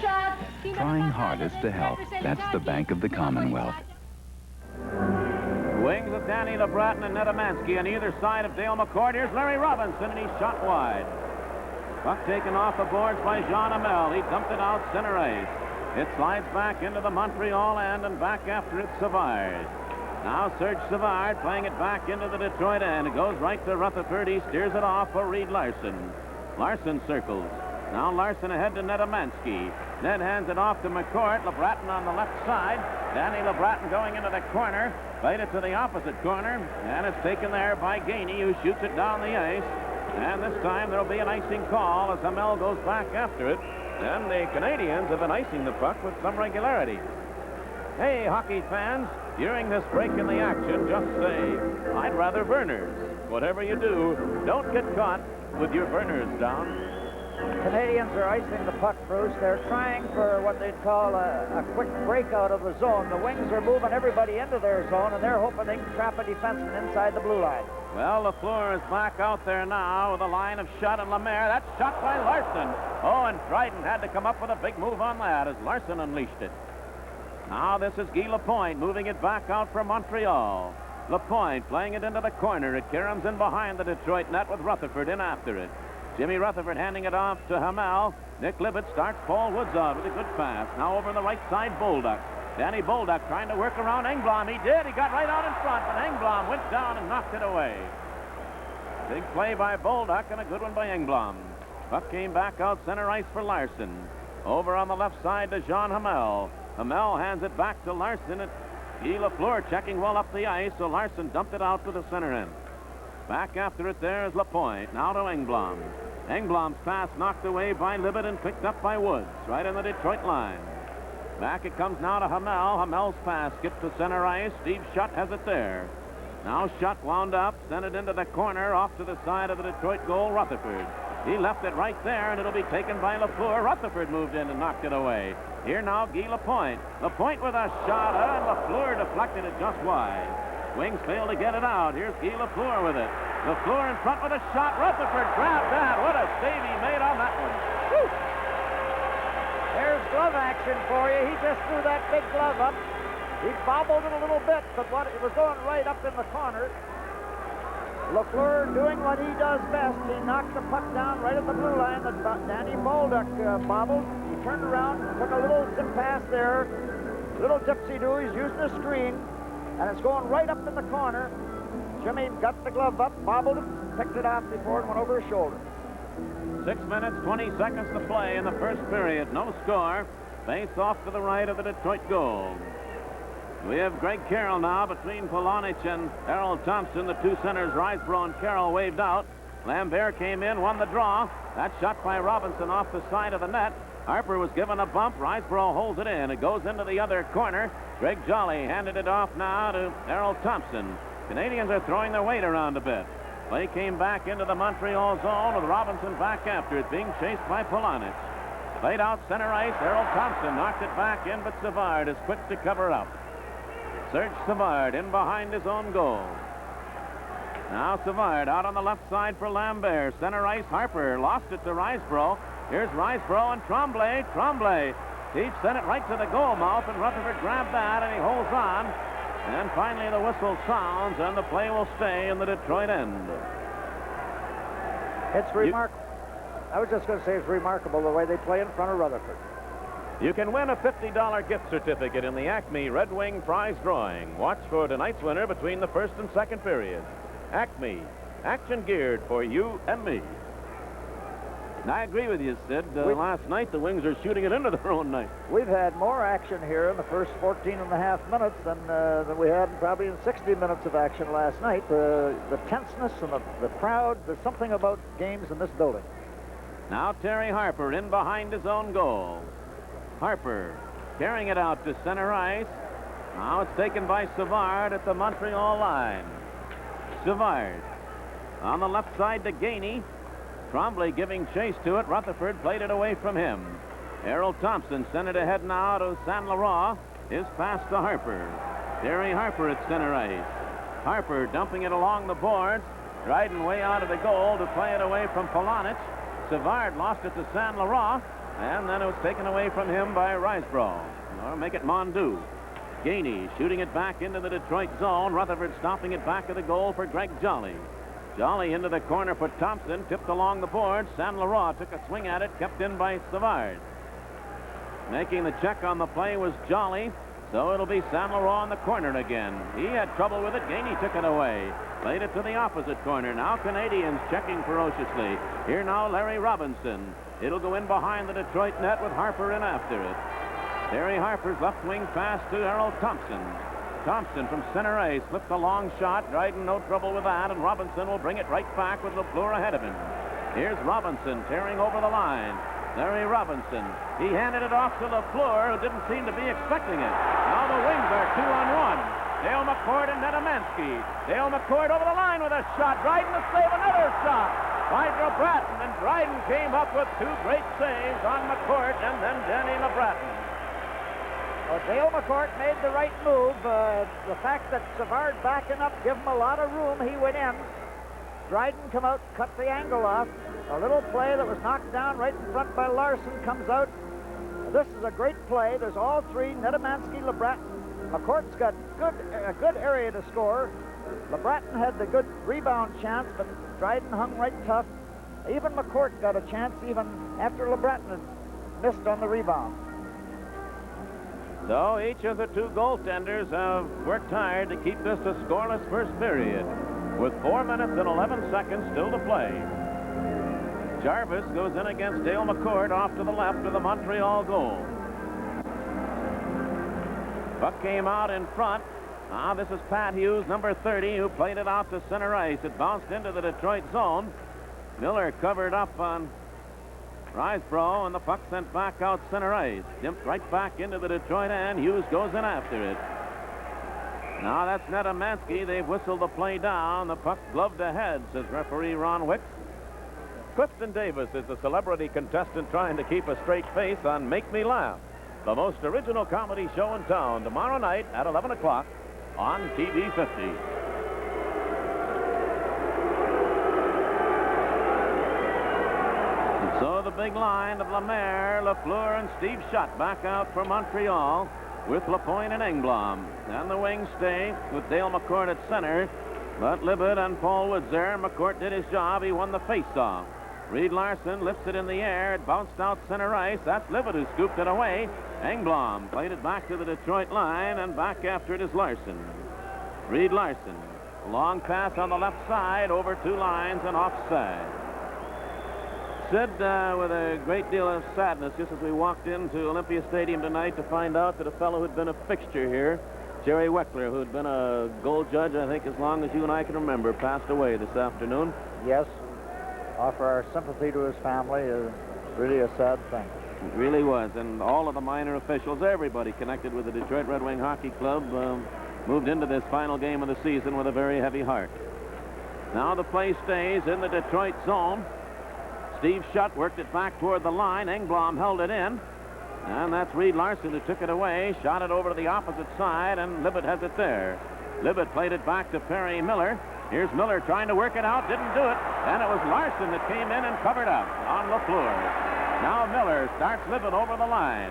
shot. Trying hardest to help. That's the Bank of the Commonwealth. Wings with Danny LeBratton and Nedemansky on either side of Dale McCord. Here's Larry Robinson, and he's shot wide. Puck taken off the boards by Jean Hamel. He dumped it out center ice. It slides back into the Montreal end, and back after it, Savard. Now Serge Savard playing it back into the Detroit end. It goes right to Rutherford. He steers it off for Reed Larson. Larson circles. Now Larson ahead to Nedemansky. Ned hands it off to McCourt. LeBratton on the left side. Danny LeBratton going into the corner. Played it to the opposite corner. And it's taken there by Gainey, who shoots it down the ice. And this time there'll be an icing call as Hamel goes back after it. And the Canadiens have been icing the puck with some regularity. Hey, hockey fans, during this break in the action, just say, I'd rather burners. Whatever you do, don't get caught with your burners down. Canadians are icing the puck, Bruce. They're trying for what they'd call a quick breakout of the zone. The Wings are moving everybody into their zone, and they're hoping they can trap a defenseman inside the blue line. Well, LaFleur is back out there now with a line of shot and Lemaire. That's shot by Larson. Oh, and Dryden had to come up with a big move on that as Larson unleashed it. Now this is Guy Lapointe moving it back out for Montreal. Lapointe playing it into the corner. It caroms in behind the Detroit net with Rutherford in after it. Jimmy Rutherford handing it off to Hamel. Nick Libet starts Paul Woods out with a good pass. Now over on the right side, Bolduc. Danny Bolduc trying to work around Engblom. He did. He got right out in front, but Engblom went down and knocked it away. Big play by Bolduc and a good one by Engblom. Puck came back out center ice for Larson. Over on the left side to Jean Hamel. Hamel hands it back to Larson. Guy Lafleur checking well up the ice, so Larson dumped it out to the center end. Back after it there is Lapointe. Now to Engblom. Engblom's pass knocked away by Libet and picked up by Woods, right in the Detroit line. Back it comes now to Hamel. Hamel's pass gets to center ice. Steve Schutt has it there. Now Schutt wound up, sent it into the corner, off to the side of the Detroit goal, Rutherford. He left it right there, and it'll be taken by Lafleur. Rutherford moved in and knocked it away. Here now, Guy Lapointe. Lapointe with a shot, and Lafleur deflected it just wide. Wings fail to get it out. Here's Guy Lafleur with it. Lafleur in front with a shot. Rutherford grabbed that. What a save he made on that one. Woo! There's glove action for you. He just threw that big glove up. He bobbled it a little bit, but it was going right up in the corner. Lafleur doing what he does best. He knocked the puck down right at the blue line that Danny Bolduc bobbled. He turned around, took a little zip pass there. Little dipsy-do. He's using a screen, and it's going right up in the corner. Jimmy got the glove up, bobbled it, picked it off before it went over his shoulder. 6 minutes, 20 seconds to play in the first period. No score. Face off to the right of the Detroit goal. We have Greg Carroll now between Polonich and Errol Thompson. The two centers, Risebrough and Carroll, waved out. Lambert came in, won the draw. That shot by Robinson off the side of the net. Harper was given a bump. Risebrough holds it in. It goes into the other corner. Greg Jolly handed it off now to Errol Thompson. Canadians are throwing their weight around a bit. Play came back into the Montreal zone with Robinson back after it, being chased by Polonich. Played out center ice. Errol Thompson knocked it back in, but Savard is quick to cover up. Serge Savard in behind his own goal. Now Savard out on the left side for Lambert. Center ice, Harper lost it to Risebrough. Here's Risebrough and Tremblay. Tremblay. He sent it right to the goal mouth, and Rutherford grabbed that, and he holds on. And finally the whistle sounds, and the play will stay in the Detroit end. It's remarkable. I was just going to say it's remarkable the way they play in front of Rutherford. You can win a $50 gift certificate in the Acme Red Wing prize drawing. Watch for tonight's winner between the first and second periods. Acme, action geared for you and me. And I agree with you, Sid. Last night, the Wings are shooting it into their own net. We've had more action here in the first 14 and a half minutes than we had probably in 60 minutes of action last night. The tenseness and the crowd, there's something about games in this building. Now Terry Harper in behind his own goal. Harper carrying it out to center ice. Now it's taken by Savard at the Montreal line. Savard on the left side to Gainey. Tremblay giving chase to it. Rutherford played it away from him. Errol Thompson sent it ahead now to Saint Laurent. His pass to Harper. Terry Harper at center ice. Harper dumping it along the boards. Dryden way out of the goal to play it away from Polonich. Savard lost it to Saint Laurent, and then it was taken away from him by Risebrough. Or make it Mondu. Gainey shooting it back into the Detroit zone. Rutherford stopping it back of the goal for Greg Jolly. Jolly into the corner for Thompson, tipped along the boards. San Laurent took a swing at it, kept in by Savard. Making the check on the play was Jolly, so it'll be San Laurent in the corner again. He had trouble with it. Gainey took it away. Played it to the opposite corner. Now Canadians checking ferociously. Here now Larry Robinson. It'll go in behind the Detroit net with Harper in after it. Terry Harper's left wing pass to Harold Thompson. Thompson from center ice slipped a long shot. Dryden no trouble with that, and Robinson will bring it right back with LaFleur ahead of him. Here's Robinson tearing over the line. Larry Robinson. He handed it off to LaFleur, who didn't seem to be expecting it. Now the Wings are 2-on-1. Dale McCord and Nedemansky. Dale McCord over the line with a shot. Dryden to save another shot by LeBratton, and Dryden came up with two great saves on McCord and then Danny LeBratton. Well, Dale McCourt made the right move. The fact that Savard backing up gave him a lot of room, he went in. Dryden come out, cut the angle off. A little play that was knocked down right in front by Larson comes out. This is a great play. There's all three, Nedemansky, LeBratton. McCourt's got a good area to score. LeBratton had the good rebound chance, but Dryden hung right tough. Even McCourt got a chance even after LeBratton had missed on the rebound. So each of the two goaltenders have worked hard to keep this a scoreless first period, with 4 minutes and 11 seconds still to play. Jarvis goes in against Dale McCord off to the left of the Montreal goal. Puck came out in front. Now this is Pat Hughes, number 30, who played it out to center ice. It bounced into the Detroit zone. Miller covered up on Risebrough, and the puck sent back out center ice. Dimped right back into the Detroit end. Hughes goes in after it. Now that's Nedemansky. They've whistled the play down. The puck gloved ahead, says referee Ron Wicks. Clifton Davis is the celebrity contestant trying to keep a straight face on Make Me Laugh, the most original comedy show in town, tomorrow night at 11 o'clock on TV 50. So the big line of Lemaire, LaFleur, and Steve Schutt back out for Montreal with Lapointe and Engblom. And the Wings stay with Dale McCourt at center, but Libet and Paul Woods there. McCourt did his job. He won the face-off. Reed Larson lifts it in the air. It bounced out center ice. That's Libet who scooped it away. Engblom played it back to the Detroit line, and back after it is Larson. Reed Larson. Long pass on the left side over two lines and offside. Sid, with a great deal of sadness, just as we walked into Olympia Stadium tonight to find out that a fellow who'd been a fixture here, Jerry Weckler, who'd been a goal judge, I think, as long as you and I can remember, passed away this afternoon. Yes. Offer our sympathy to his family. Is really a sad thing. It really was. And all of the minor officials, everybody connected with the Detroit Red Wing Hockey Club, moved into this final game of the season with a very heavy heart. Now the play stays in the Detroit zone. Steve Schutt worked it back toward the line. Engblom held it in. And that's Reed Larson who took it away, shot it over to the opposite side, and Libet has it there. Libet played it back to Perry Miller. Here's Miller trying to work it out, didn't do it. And it was Larson that came in and covered up on LaFleur. Now Miller starts Libet over the line.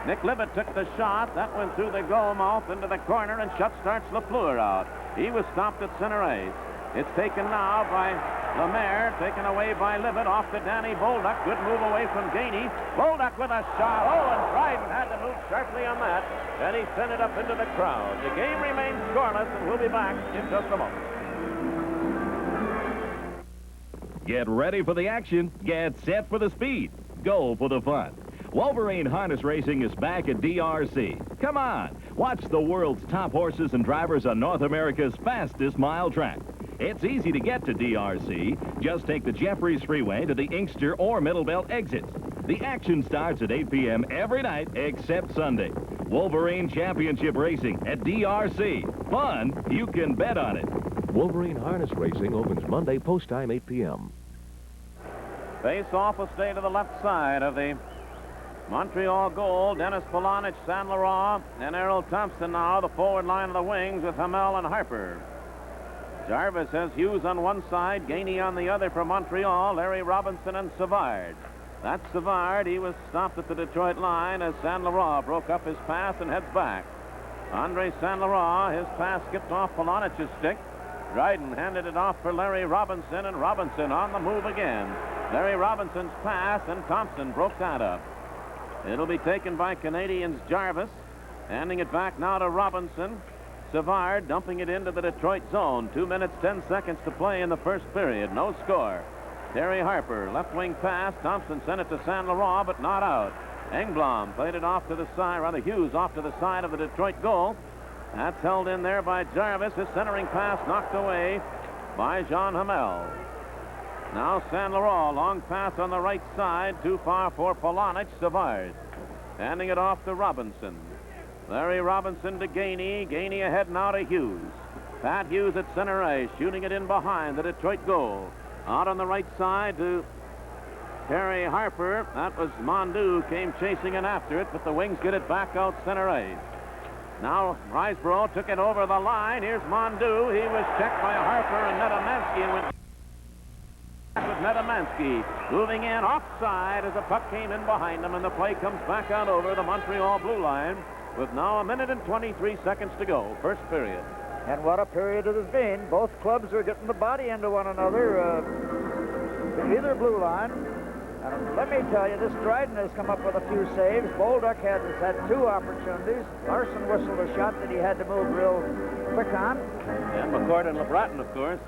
Nick Libet took the shot. That went through the goal mouth into the corner, and Schutt starts LaFleur out. He was stopped at center ice. It's taken now by Lemaire, taken away by Libet, off to Danny Bolduc. Good move away from Gainey. Bolduc with a shot. Oh, and Dryden had to move sharply on that, and he sent it up into the crowd. The game remains scoreless, and we'll be back in just a moment. Get ready for the action. Get set for the speed. Go for the fun. Wolverine Harness Racing is back at DRC. Come on, watch the world's top horses and drivers on North America's fastest mile track. It's easy to get to DRC. Just take the Jeffries Freeway to the Inkster or Middle Belt exits. The action starts at 8 p.m. every night except Sunday. Wolverine Championship Racing at DRC. Fun, you can bet on it. Wolverine Harness Racing opens Monday post time 8 p.m. Face-off will stay to the left side of the Montreal goal. Dennis Polonich, San Laurent, and Errol Thompson now the forward line of the Wings with Hamel and Harper. Jarvis has Hughes on one side, Gainey on the other for Montreal, Larry Robinson and Savard. That's Savard. He was stopped at the Detroit line as San Laurent broke up his pass and heads back. Andre Saint Laurent, his pass skipped off Polonich's stick. Dryden handed it off for Larry Robinson, and Robinson on the move again. Larry Robinson's pass, and Thompson broke that up. It'll be taken by Canadiens Jarvis. Handing it back now to Robinson. Savard dumping it into the Detroit zone. 2 minutes, 10 seconds to play in the first period. No score. Terry Harper, left wing pass. Thompson sent it to Saint Laurent, but not out. Engblom played it off to the side, rather Hughes off to the side of the Detroit goal. That's held in there by Jarvis. His centering pass knocked away by Jean Hamel. Now Saint Laurent, long pass on the right side, too far for Polonich. Savard handing it off to Robinson. Larry Robinson to Gainey. Gainey ahead now to Hughes. Pat Hughes at center ice, shooting it in behind the Detroit goal. Out on the right side to Terry Harper. That was Mondu, came chasing in after it, but the Wings get it back out center ice. Now Riseborough took it over the line. Here's Mondu. He was checked by Harper and Nedemansky and went with Nedemansky moving in offside as the puck came in behind him, and the play comes back out over the Montreal blue line with now 1 minute and 23 seconds to go, first period. And what a period it has been. Both clubs are getting the body into one another, either blue line. And let me tell you, this Dryden has come up with a few saves. Bolduc has had 2 opportunities. Larson whistled a shot that he had to move real quick on. And McCord and LeBratton, of course.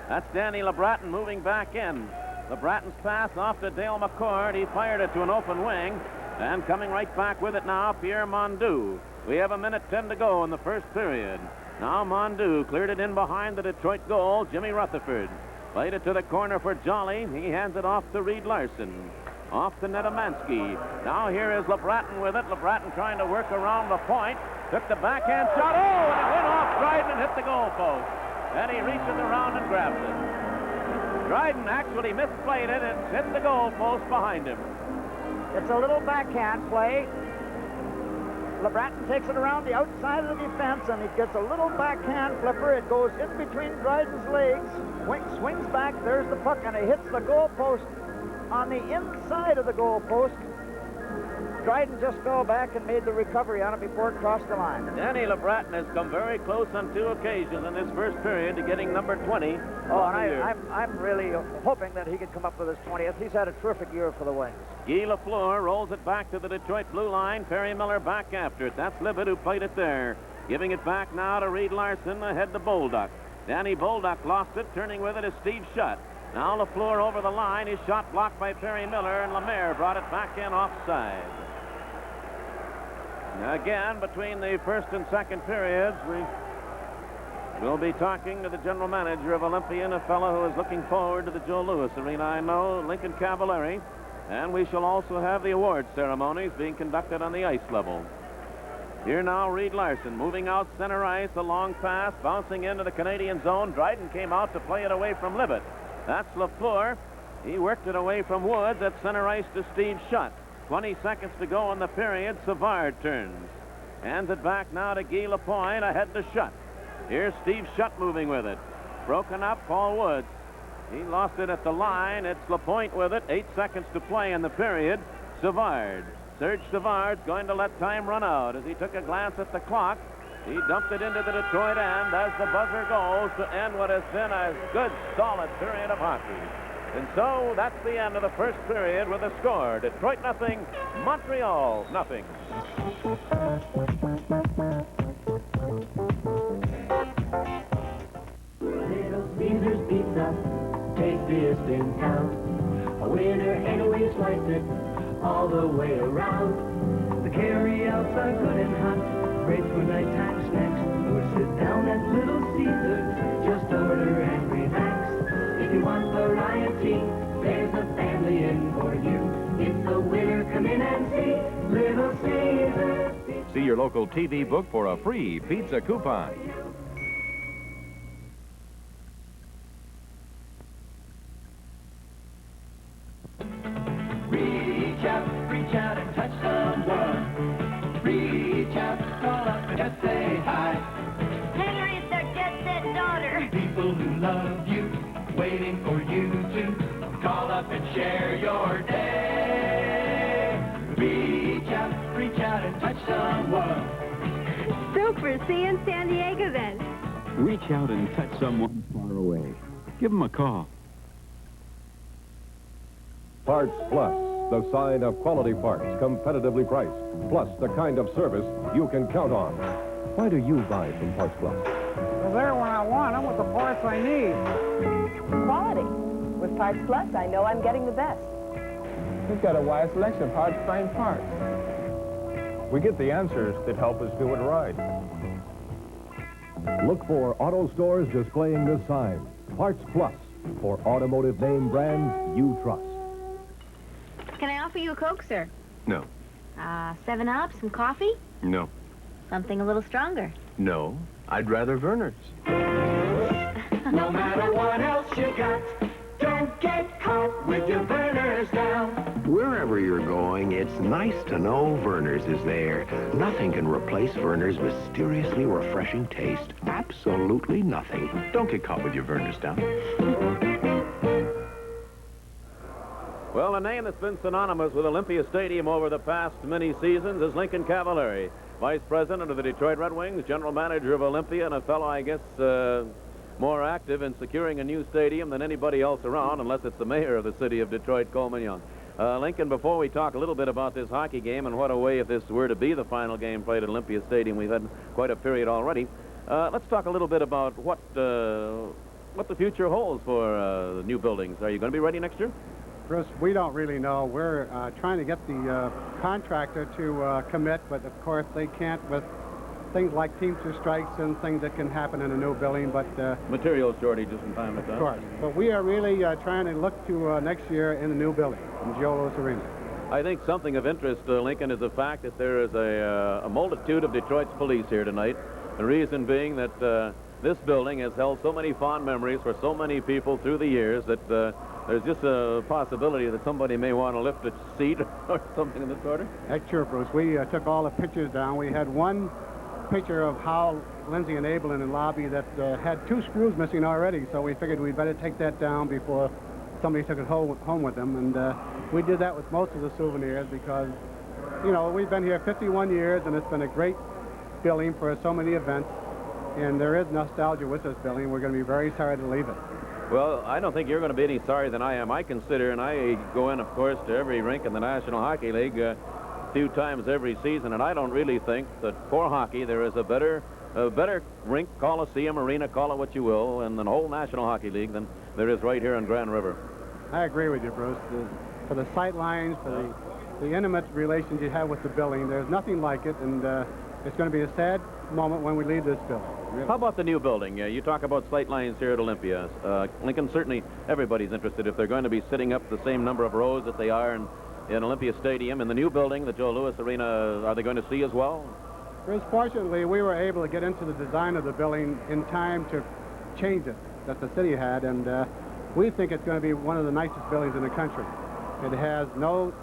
That's Danny LeBratton moving back in. LeBratton's pass off to Dale McCord. He fired it to an open wing. And coming right back with it now, Pierre Mondu. We have 1 minute 10 to go in the first period. Now Mondu cleared it in behind the Detroit goal. Jimmy Rutherford played it to the corner for Jolly. He hands it off to Reed Larson. Off to Nedemansky. Now here is LeBratton with it. LeBratton trying to work around the point. Took the backhand shot. Oh, and it went off Dryden and hit the goal post. And he reaches around and grabs it. Dryden actually misplayed it and hit the goal post behind him. It's a little backhand play. LeBratton takes it around the outside of the defense, and he gets a little backhand flipper. It goes in between Dryden's legs, swings back, there's the puck, and it hits the goal post on the inside of the goal post. Dryden just fell back and made the recovery on it before it crossed the line. Danny LeBratton has come very close on 2 occasions in this first period to getting number 20. Oh, and I'm really hoping that he could come up with his 20th. He's had a terrific year for the Wings. Guy Lafleur rolls it back to the Detroit blue line. Perry Miller back after it. That's Libet who played it there. Giving it back now to Reed Larson, ahead to Bolduc. Danny Bolduc lost it. Turning with it is Steve Shutt. Now Lafleur over the line. His shot blocked by Perry Miller, and Lemaire brought it back in offside. Again, between the first and second periods, we'll be talking to the general manager of Olympian, a fellow who is looking forward to the Joe Louis Arena, I know, Lincoln Cavallari. And we shall also have the award ceremonies being conducted on the ice level. Here now, Reed Larson moving out center ice, a long pass, bouncing into the Canadian zone. Dryden came out to play it away from Libet. That's Lafleur. He worked it away from Woods at center ice to Steve Shutt. 20 seconds to go in the period. Savard turns. Hands it back now to Guy Lapointe, ahead to Shutt. Here's Steve Shutt moving with it. Broken up, Paul Woods. He lost it at the line. It's Lapointe with it. 8 seconds to play in the period. Savard. Serge Savard's going to let time run out. As he took a glance at the clock, he dumped it into the Detroit end as the buzzer goes to end what has been a good, solid period of hockey. And so that's the end of the first period with a score. Detroit nothing, Montreal nothing. Little Caesar's Pizza, tastiest in town. A winner anyways likes it all the way around. The carry-outs are good and hot, great for nighttime snacks. Or sit down at Little Caesar's, just order and relax. If you want variety, there's a family in for you. It's a winner, come in and see Little Caesar's. See your local TV book for a free pizza coupon. Reach out and touch someone. Reach out, call up and just say hi. Henry's their jet-set daughter. People who love you, waiting for you to call up and share your day. Reach out and touch someone. hope for a see you in San Diego then. Reach out and touch someone far away. Give them a call. Parts Plus, the sign of quality parts, competitively priced, plus the kind of service you can count on. Why do you buy from Parts Plus? They're there when I want them with the parts I need. Quality. With Parts Plus, I know I'm getting the best. We've got a wide selection of hard-to-find parts. We get the answers that help us do it right. Look for auto stores displaying this sign. Parts Plus, for automotive name brands you trust. Can I offer you a Coke, sir? No. 7-Up, some coffee? No. Something a little stronger. No. I'd rather Werner's. No matter what else you got, don't get caught with your burners down. Wherever you're going, it's nice to know Werner's is there. Nothing can replace Werner's mysteriously refreshing taste. Absolutely nothing. Don't get caught with your Werner's down. Well, a name that's been synonymous with Olympia Stadium over the past many seasons is Lincoln Cavallari, Vice President of the Detroit Red Wings, General Manager of Olympia, and a fellow, I guess, more active in securing a new stadium than anybody else around, unless it's the mayor of the city of Detroit, Coleman Young. Lincoln, before we talk a little bit about this hockey game and what a way if this were to be the final game played at Olympia Stadium, we've had quite a period already. Let's talk a little bit about what the future holds for the new buildings. Are you going to be ready next year? Bruce, we don't really know. We're trying to get the contractor to commit, but of course they can't with things like Teamster strikes and things that can happen in a new building. But material shortages from time to time. Of course. But we are really trying to look to next year in the new building, in Joe Louis Arena. I think something of interest, Lincoln, is the fact that there is a multitude of Detroit's police here tonight. The reason being that this building has held so many fond memories for so many people through the years that there's just a possibility that somebody may want to lift a seat or something of the sort. That's true, Bruce. We took all the pictures down. We had one picture of Hal, Lindsay, and Abel in the lobby that had 2 screws missing already, so we figured we'd better take that down before somebody took it home with them. And we did that with most of the souvenirs because, you know, we've been here 51 years, and it's been a great building for so many events. And there is nostalgia with this building. We're going to be very sorry to leave it. Well, I don't think you're going to be any sorry than I am. I consider, and I go in, of course, to every rink in the National Hockey League a few times every season, and I don't really think that for hockey there is a better rink, Coliseum, arena, call it what you will, in the whole National Hockey League than there is right here in Grand River. I agree with you, Bruce. For the sight lines, for the intimate relations you have with the building, there's nothing like it, and it's going to be a sad moment when we leave this building. Really. How about the new building? You talk about sight lines here at Olympia. Lincoln, certainly everybody's interested if they're going to be sitting up the same number of rows that they are in Olympia Stadium. In the new building, the Joe Louis Arena, are they going to see as well? Bruce, fortunately, we were able to get into the design of the building in time to change it that the city had, and we think it's going to be one of the nicest buildings in the country. It has no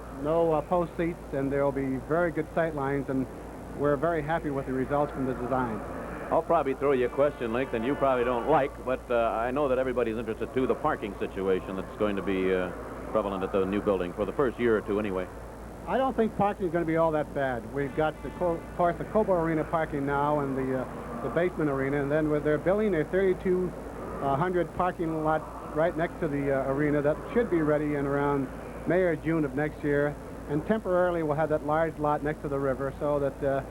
post seats, and there will be very good sight lines, and we're very happy with the results from the design. I'll probably throw you a question, Lincoln, you probably don't like, but I know that everybody's interested, too, the parking situation that's going to be prevalent at the new building for the first year or two anyway. I don't think parking is going to be all that bad. We've got, of course, the Cobo Arena parking now and the basement arena, and then they're building a 3,200 parking lot right next to the arena that should be ready in around May or June of next year. And temporarily we'll have that large lot next to the river so that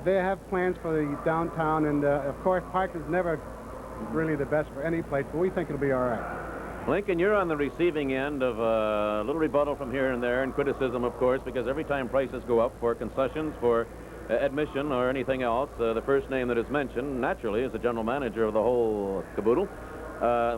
they have plans for the downtown. And, of course, parking is never really the best for any place, but we think it'll be all right. Lincoln, you're on the receiving end of a little rebuttal from here and there and criticism, of course, because every time prices go up for concessions, for admission or anything else, the first name that is mentioned, naturally, is the general manager of the whole caboodle.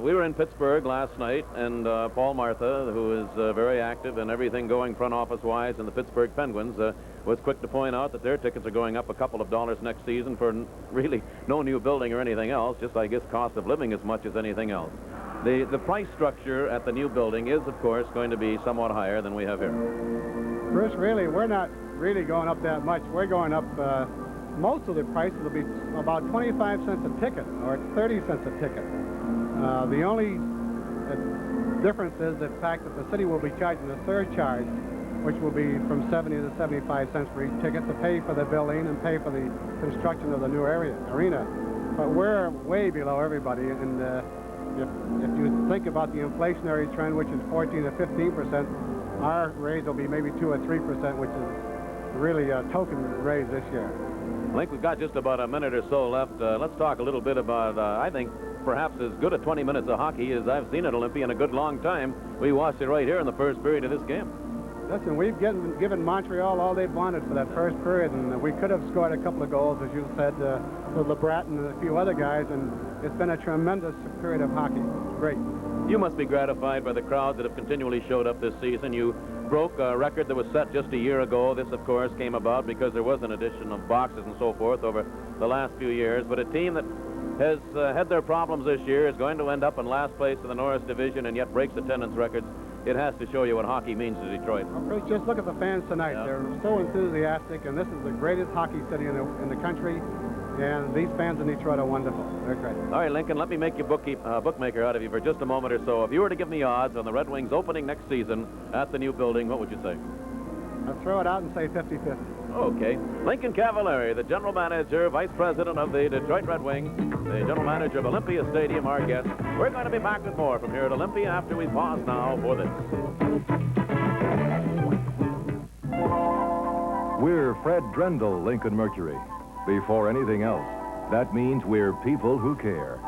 We were in Pittsburgh last night, and Paul Martha, who is very active in everything going front office-wise in the Pittsburgh Penguins, was quick to point out that their tickets are going up a couple of dollars next season for really no new building or anything else, just, I guess, cost of living as much as anything else. The price structure at the new building is, of course, going to be somewhat higher than we have here. Bruce, really, we're not really going up that much. We're going up, most of the prices will be about 25 cents a ticket, or 30 cents a ticket. The only difference is the fact that the city will be charging a surcharge which will be from 70 to 75 cents for each ticket to pay for the building and pay for the construction of the new arena. But we're way below everybody, and if you think about the inflationary trend, which is 14 to 15%, our raise will be maybe 2 or 3%, which is really a token raise this year. Link, we've got just about a minute or so left. Let's talk a little bit about, I think, perhaps as good a 20 minutes of hockey as I've seen at Olympia in a good long time. We watched it right here in the first period of this game. Listen, we've given Montreal all they've wanted for that first period, and we could have scored a couple of goals, as you said, with LeBrat and a few other guys, and it's been a tremendous period of hockey. Great. You must be gratified by the crowds that have continually showed up this season. You broke a record that was set just a year ago. This, of course, came about because there was an addition of boxes and so forth over the last few years. But a team that has had their problems this year is going to end up in last place in the Norris Division and yet breaks attendance records. It has to show you what hockey means to Detroit. Well, Chris, just look at the fans tonight. Yeah. They're so enthusiastic, and this is the greatest hockey city in the country. And these fans in Detroit are wonderful. They're great. All right, Lincoln, let me make you bookmaker out of you for just a moment or so. If you were to give me odds on the Red Wings opening next season at the new building, what would you say? I'd throw it out and say 50-50. Okay. Lincoln Cavallari, the general manager, vice president of the Detroit Red Wings, the general manager of Olympia Stadium, our guest. We're going to be back with more from here at Olympia after we pause now for this. We're Fred Drendel, Lincoln Mercury. Before anything else, that means we're people who care.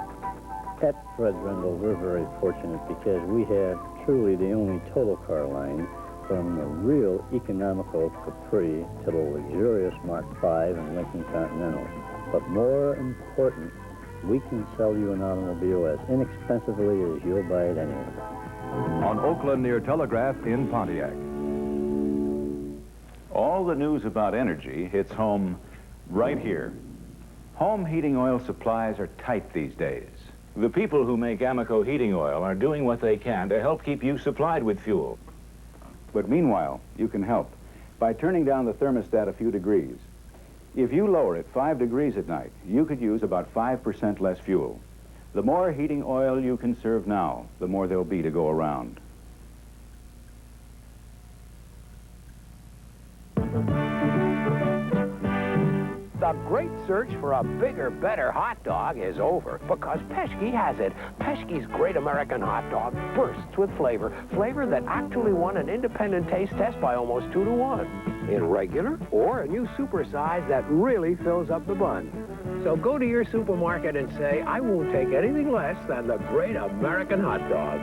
At Fred Drendel, we're very fortunate because we have truly the only total car line from the real economical Capri to the luxurious Mark V and Lincoln Continental. But more important, we can sell you an automobile as inexpensively as you'll buy it anywhere. On Oakland near Telegraph in Pontiac. All the news about energy hits home right here. Home heating oil supplies are tight these days. The people who make Amoco heating oil are doing what they can to help keep you supplied with fuel. But meanwhile, you can help by turning down the thermostat a few degrees. If you lower it 5 degrees at night, you could use about 5% less fuel. The more heating oil you conserve now, the more there'll be to go around. The great search for a bigger, better hot dog is over because Pesky has it. Pesky's Great American Hot Dog bursts with flavor. Flavor that actually won an independent taste test by almost 2 to 1. In regular or a new super size that really fills up the bun. So go to your supermarket and say, I won't take anything less than the Great American Hot Dog.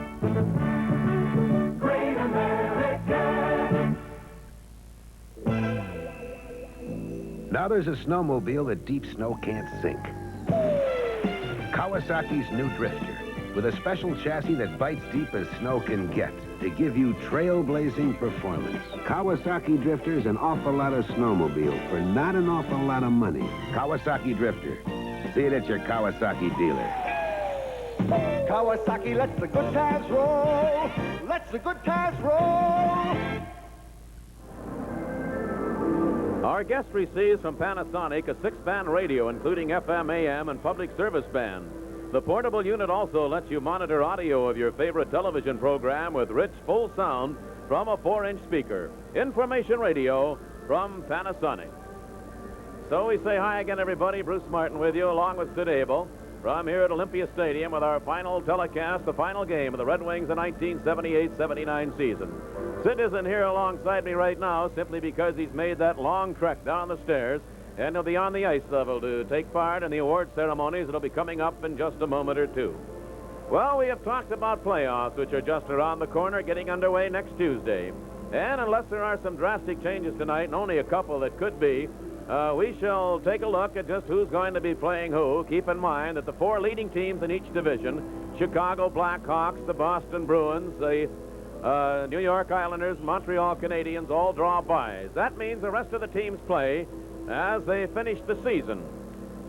Great American. Now there's a snowmobile that deep snow can't sink. Kawasaki's new Drifter, with a special chassis that bites deep as snow can get to give you trailblazing performance. Kawasaki Drifter's an awful lot of snowmobile for not an awful lot of money. Kawasaki Drifter. See it at your Kawasaki dealer. Kawasaki lets the good times roll. Let's the good times roll. Our guest receives from Panasonic a 6-band radio, including FM, AM, and public service band. The portable unit also lets you monitor audio of your favorite television program with rich, full sound from a 4-inch speaker. Information radio from Panasonic. So we say hi again, everybody. Bruce Martin with you, along with Sid Abel, from here at Olympia Stadium with our final telecast, the final game of the Red Wings' 1978-79 season. Sid isn't here alongside me right now simply because he's made that long trek down the stairs, and he'll be on the ice level to take part in the award ceremonies that'll be coming up in just a moment or two. Well, we have talked about playoffs, which are just around the corner, getting underway next Tuesday. And unless there are some drastic changes tonight, and only a couple that could be, we shall take a look at just who's going to be playing who. Keep in mind that the 4 leading teams in each division, Chicago Blackhawks, the Boston Bruins, the New York Islanders, Montreal Canadiens, all draw byes. That means the rest of the teams play as they finish the season.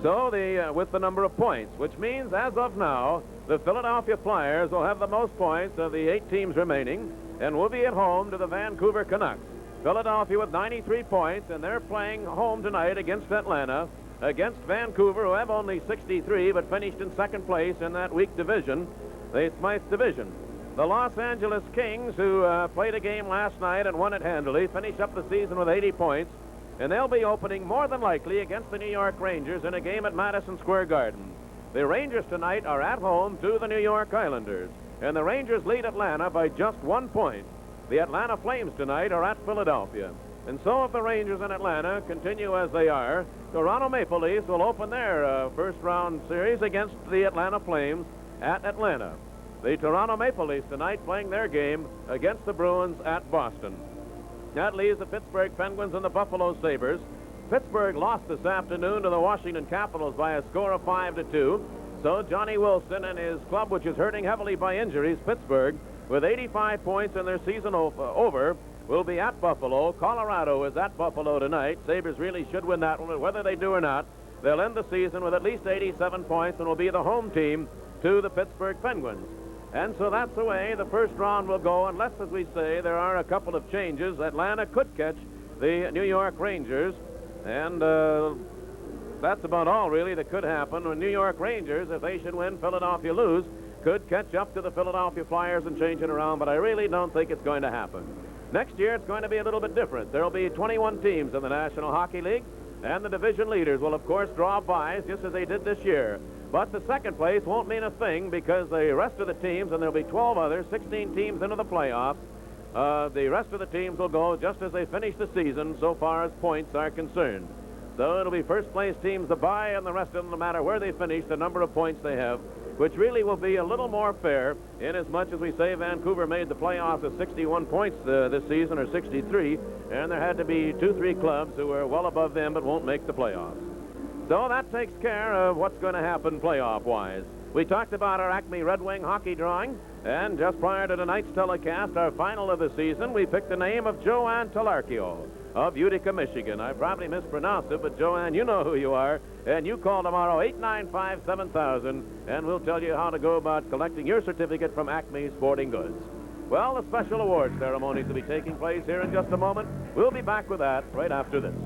So with the number of points, which means as of now, the Philadelphia Flyers will have the most points of the 8 teams remaining and will be at home to the Vancouver Canucks. Philadelphia with 93 points, and they're playing home tonight against Atlanta, against Vancouver, who have only 63 but finished in second place in that weak division, the Smythe division. The Los Angeles Kings, who played a game last night and won it handily, finish up the season with 80 points, and they'll be opening more than likely against the New York Rangers in a game at Madison Square Garden. The Rangers tonight are at home to the New York Islanders, and the Rangers lead Atlanta by just 1 point. The Atlanta Flames tonight are at Philadelphia. And so if the Rangers in Atlanta continue as they are, Toronto Maple Leafs will open their first-round series against the Atlanta Flames at Atlanta. The Toronto Maple Leafs tonight playing their game against the Bruins at Boston. That leaves the Pittsburgh Penguins and the Buffalo Sabres. Pittsburgh lost this afternoon to the Washington Capitals by a score of 5-2. So Johnny Wilson and his club, which is hurting heavily by injuries, Pittsburgh, with 85 points in their season over, will be at Buffalo. Colorado is at Buffalo tonight. Sabres really should win that one. Whether they do or not, they'll end the season with at least 87 points and will be the home team to the Pittsburgh Penguins. And so that's the way the first round will go, unless, as we say, there are a couple of changes. Atlanta could catch the New York Rangers, and that's about all, really, that could happen. The New York Rangers, if they should win, Philadelphia lose, could catch up to the Philadelphia Flyers and change it around, but I really don't think it's going to happen. Next year, it's going to be a little bit different. There will be 21 teams in the National Hockey League, and the division leaders will, of course, draw buys, just as they did this year. But the second place won't mean a thing because the rest of the teams, and there'll be 12 others, 16 teams into the playoffs, the rest of the teams will go just as they finish the season so far as points are concerned. So it'll be first-place teams to buy, and the rest of them, no matter where they finish, the number of points they have, which really will be a little more fair in as much as we say Vancouver made the playoffs with 61 points this season, or 63, and there had to be 2-3 clubs who were well above them but won't make the playoffs. So that takes care of what's going to happen playoff-wise. We talked about our Acme Red Wing hockey drawing, and just prior to tonight's telecast, our final of the season, we picked the name of Joanne Talarchio of Utica, Michigan. I probably mispronounced it, but Joanne, you know who you are, and you call tomorrow 895-7000, and we'll tell you how to go about collecting your certificate from Acme Sporting Goods. Well, the special awards ceremonies will be taking place here in just a moment. We'll be back with that right after this.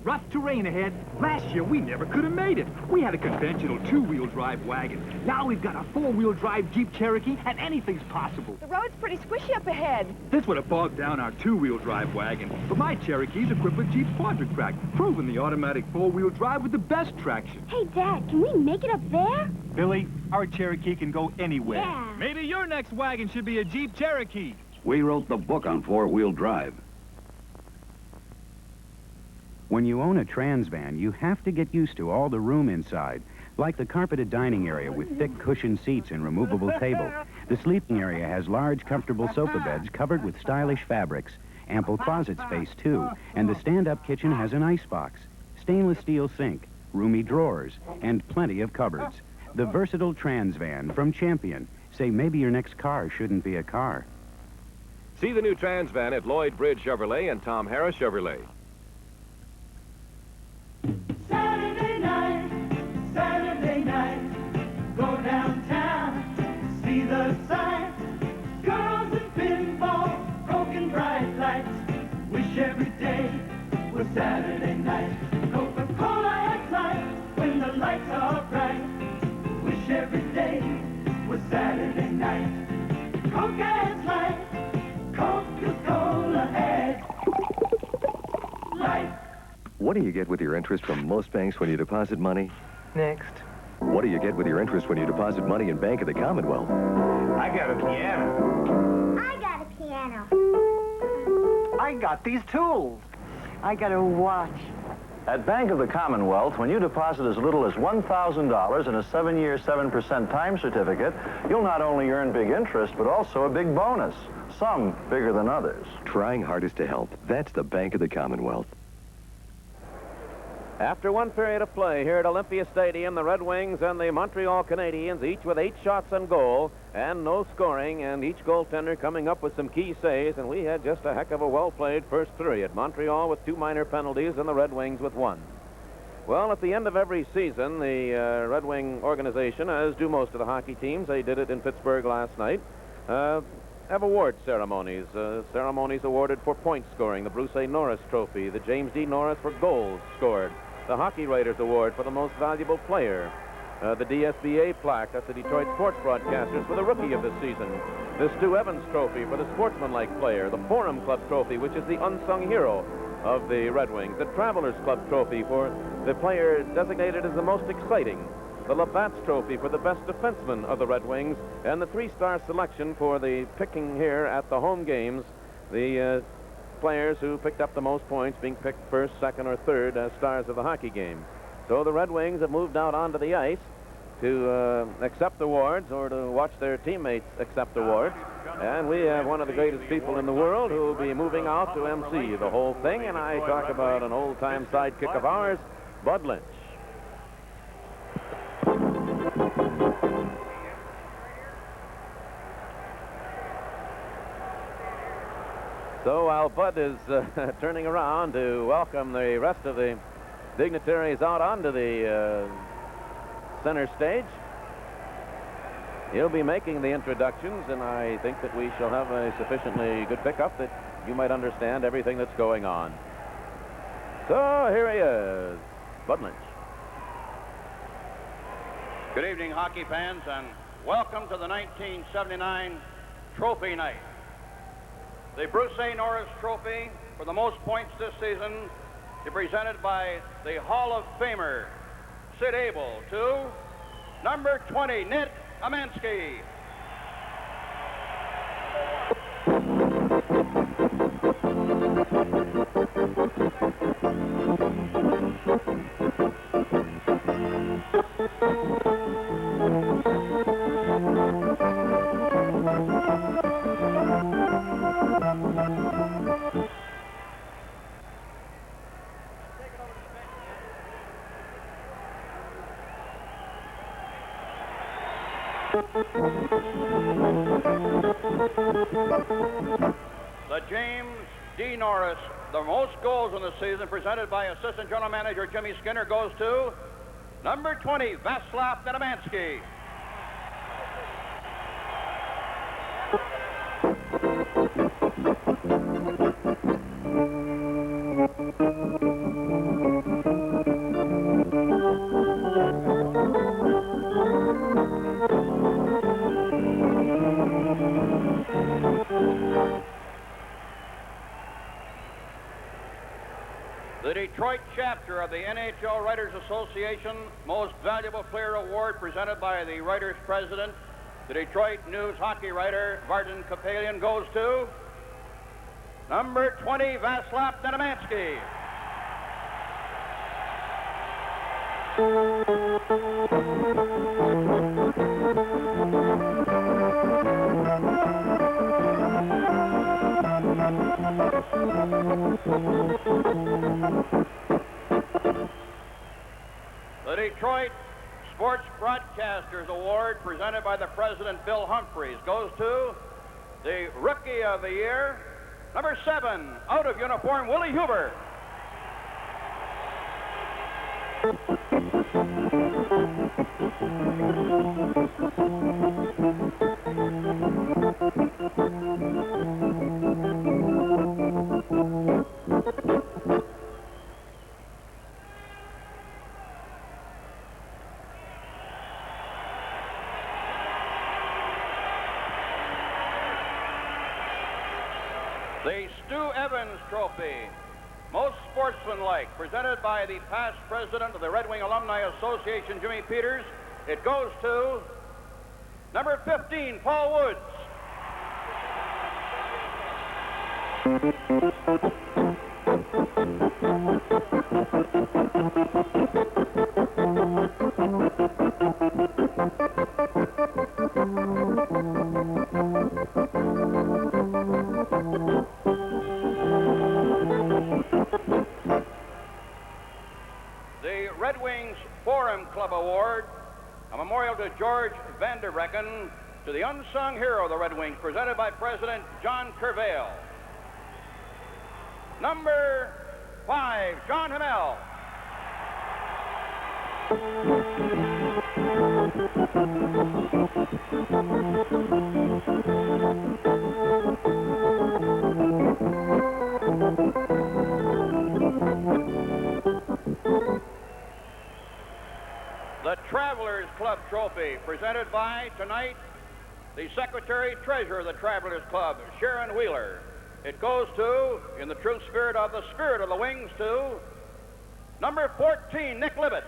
Rough terrain ahead. Last year, we never could have made it. We had a conventional two-wheel drive wagon. Now we've got a four-wheel drive Jeep Cherokee, and anything's possible. The road's pretty squishy up ahead. This would have bogged down our two-wheel drive wagon. But my Cherokee's equipped with Jeep's quadric track, proving the automatic four-wheel drive with the best traction. Hey, Dad, can we make it up there? Billy, our Cherokee can go anywhere. Yeah. Maybe your next wagon should be a Jeep Cherokee. We wrote the book on four-wheel drive. When you own a Trans van, you have to get used to all the room inside, like the carpeted dining area with thick cushioned seats and removable table. The sleeping area has large, comfortable sofa beds covered with stylish fabrics, ample closet space, too, and the stand-up kitchen has an icebox, stainless steel sink, roomy drawers, and plenty of cupboards. The versatile Trans van from Champion. Say maybe your next car shouldn't be a car. See the new Trans van at Lloyd Bridge Chevrolet and Tom Harris Chevrolet. Saturday night, go downtown, see the sights, girls and pinball, broken bright lights. Wish every day was Saturday night. Coca-Cola at lights when the lights are bright. Wish every day was Saturday night. Coke at lights, Coca-Cola at lights. What do you get with your interest from most banks when you deposit money? Next. What do you get with your interest when you deposit money in Bank of the Commonwealth? I got a piano. I got a piano. I got these tools. I got a watch. At Bank of the Commonwealth, when you deposit as little as $1,000 in a 7-year, 7% time certificate, you'll not only earn big interest, but also a big bonus, some bigger than others. Trying hardest to help. That's the Bank of the Commonwealth. After one period of play here at Olympia Stadium, the Red Wings and the Montreal Canadiens, each with 8 shots on goal and no scoring, and each goaltender coming up with some key saves, and we had just a heck of a well-played first period. Montreal with 2 minor penalties and the Red Wings with 1. Well, at the end of every season, the Red Wing organization, as do most of the hockey teams, they did it in Pittsburgh last night, have award ceremonies. Ceremonies awarded for point scoring, the Bruce A. Norris Trophy, the James D. Norris for goals scored, the Hockey Writers Award for the most valuable player, the DSBA plaque, that's the Detroit Sports Broadcasters, for the Rookie of the Season. The Stu Evans Trophy for the Sportsmanlike Player. The Forum Club Trophy, which is the unsung hero of the Red Wings. The Travelers Club Trophy for the player designated as the most exciting. The Labatt's Trophy for the best defenseman of the Red Wings. And the 3-star selection for the picking here at the home games. The players who picked up the most points being picked first, second, or third as stars of the hockey game. So the Red Wings have moved out onto the ice to accept awards or to watch their teammates accept awards. And we have one of the greatest people in the world who will be moving out to MC the whole thing. And I talk about an old-time sidekick of ours, Bud Lynch. So while Bud is turning around to welcome the rest of the dignitaries out onto the center stage, he'll be making the introductions, and I think that we shall have a sufficiently good pickup that you might understand everything that's going on. So here he is, Bud Lynch. Good evening, hockey fans, and welcome to the 1979 Trophy Night. The Bruce A. Norris Trophy for the most points this season is presented by the Hall of Famer, Sid Abel, to number 20, Ned Amansky. The James D. Norris, the most goals in the season, presented by Assistant General Manager Jimmy Skinner, goes to number 20, Václav Nedemansky. The Detroit chapter of the NHL Writers Association Most Valuable Player Award, presented by the Writers President, the Detroit News hockey writer Vardan Kapelian, goes to number 20, Václav Nedemansky. The Detroit Sports Broadcasters Award, presented by the President Bill Humphreys, goes to the Rookie of the Year, number 7, out of uniform, Willie Huber. The Stu Evans Trophy, most sportsmanlike, presented by the past president of the Red Wing Alumni Association, Jimmy Peters. It goes to number 15, Paul Woods. The Red Wings Forum Club Award, a memorial to George Vanderrecken, to the unsung hero of the Red Wings, presented by President John Curvale. Number 5, John Hamel. The Travelers Club trophy presented by, tonight, the Secretary-Treasurer of the Travelers Club, Sharon Wheeler. It goes to, in the true spirit of the Wings, to number 14, Nick Libet.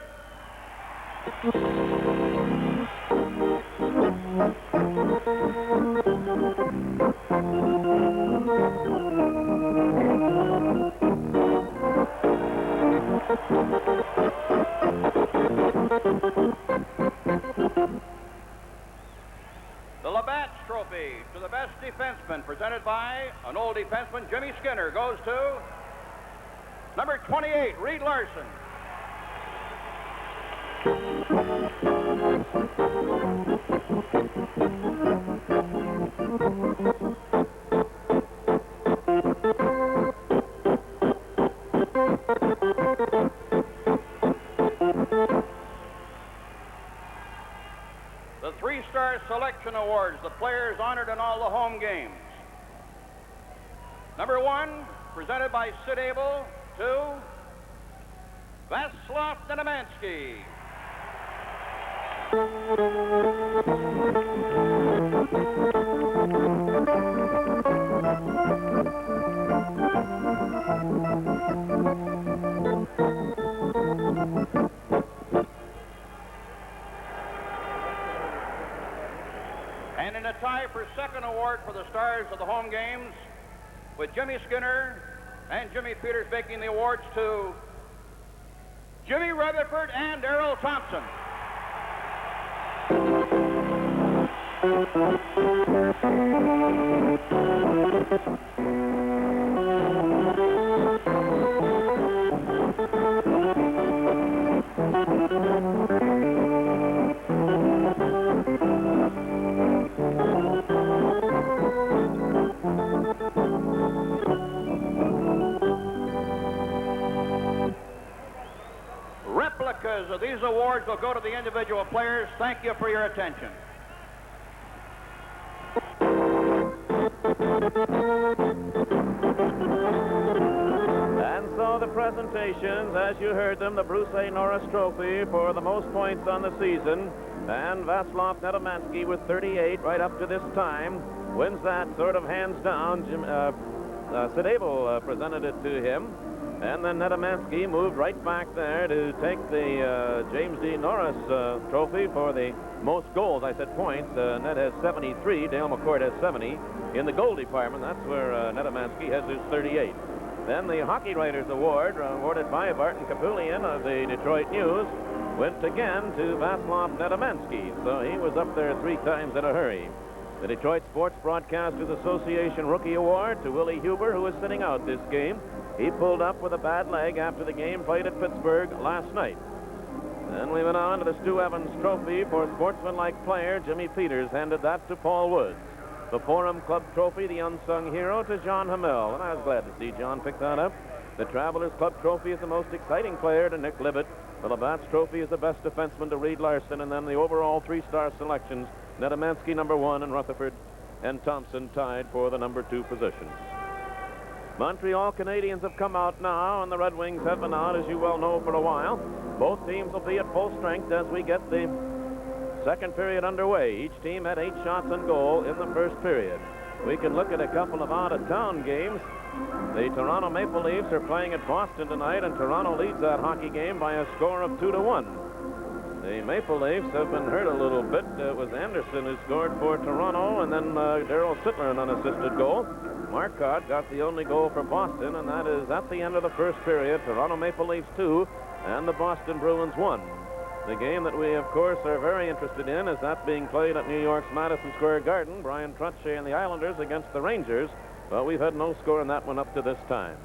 The Labatt's Trophy to the best defenseman, presented by an old defenseman, Jimmy Skinner, goes to number 28, Reed Larson. The three-star selection awards, the players honored in all the home games. Number 1, presented by Sid Abel, to Václav Nedemansky. And in a tie for second award for the stars of the home games, with Jimmy Skinner and Jimmy Peters making the awards to Jimmy Rutherford and Errol Thompson. Replicas of these awards will go to the individual players. Thank you for your attention. And so the presentations, as you heard them, the Bruce A. Norris Trophy for the most points on the season, and Václav Nedemansky with 38 right up to this time wins that sort of hands down. Sid Abel presented it to him, and then Nedemansky moved right back there to take the James D. Norris Trophy for the most goals. I said points. Ned has 73. Dale McCord has 70. In the goal department, that's where Nedemansky has his 38. Then the Hockey Writers Award, awarded by Barton Kapulian of the Detroit News, went again to Václav Nedemansky. So he was up there 3 times in a hurry. The Detroit Sports Broadcasters Association Rookie Award to Willie Huber, who was sitting out this game. He pulled up with a bad leg after the game played at Pittsburgh last night. Then we went on to the Stu Evans Trophy for sportsmanlike player. Jimmy Peters handed that to Paul Woods. The Forum Club Trophy, the unsung hero, to John Hamel, and I was glad to see John pick that up. The Travelers Club Trophy is the most exciting player to Nick Libet. The Labatt's Trophy is the best defenseman to Reed Larson, and then the overall 3-star selections, Nedemansky number 1 and Rutherford and Thompson tied for the number 2 position. Montreal Canadiens have come out now, and the Red Wings have been out, as you well know, for a while. Both teams will be at full strength as we get the second period underway. Each team had 8 shots on goal in the first period. We can look at a couple of out-of-town games. The Toronto Maple Leafs are playing at Boston tonight, and Toronto leads that hockey game by a score of 2-1. The Maple Leafs have been hurt a little bit. It was Anderson who scored for Toronto, and then Darryl Sittler, an unassisted goal. Marcotte got the only goal for Boston, and that is at the end of the first period. Toronto Maple Leafs 2 and the Boston Bruins 1. The game that we, of course, are very interested in is that being played at New York's Madison Square Garden. Brian Trottier and the Islanders against the Rangers. But we've had no score in that one up to this time.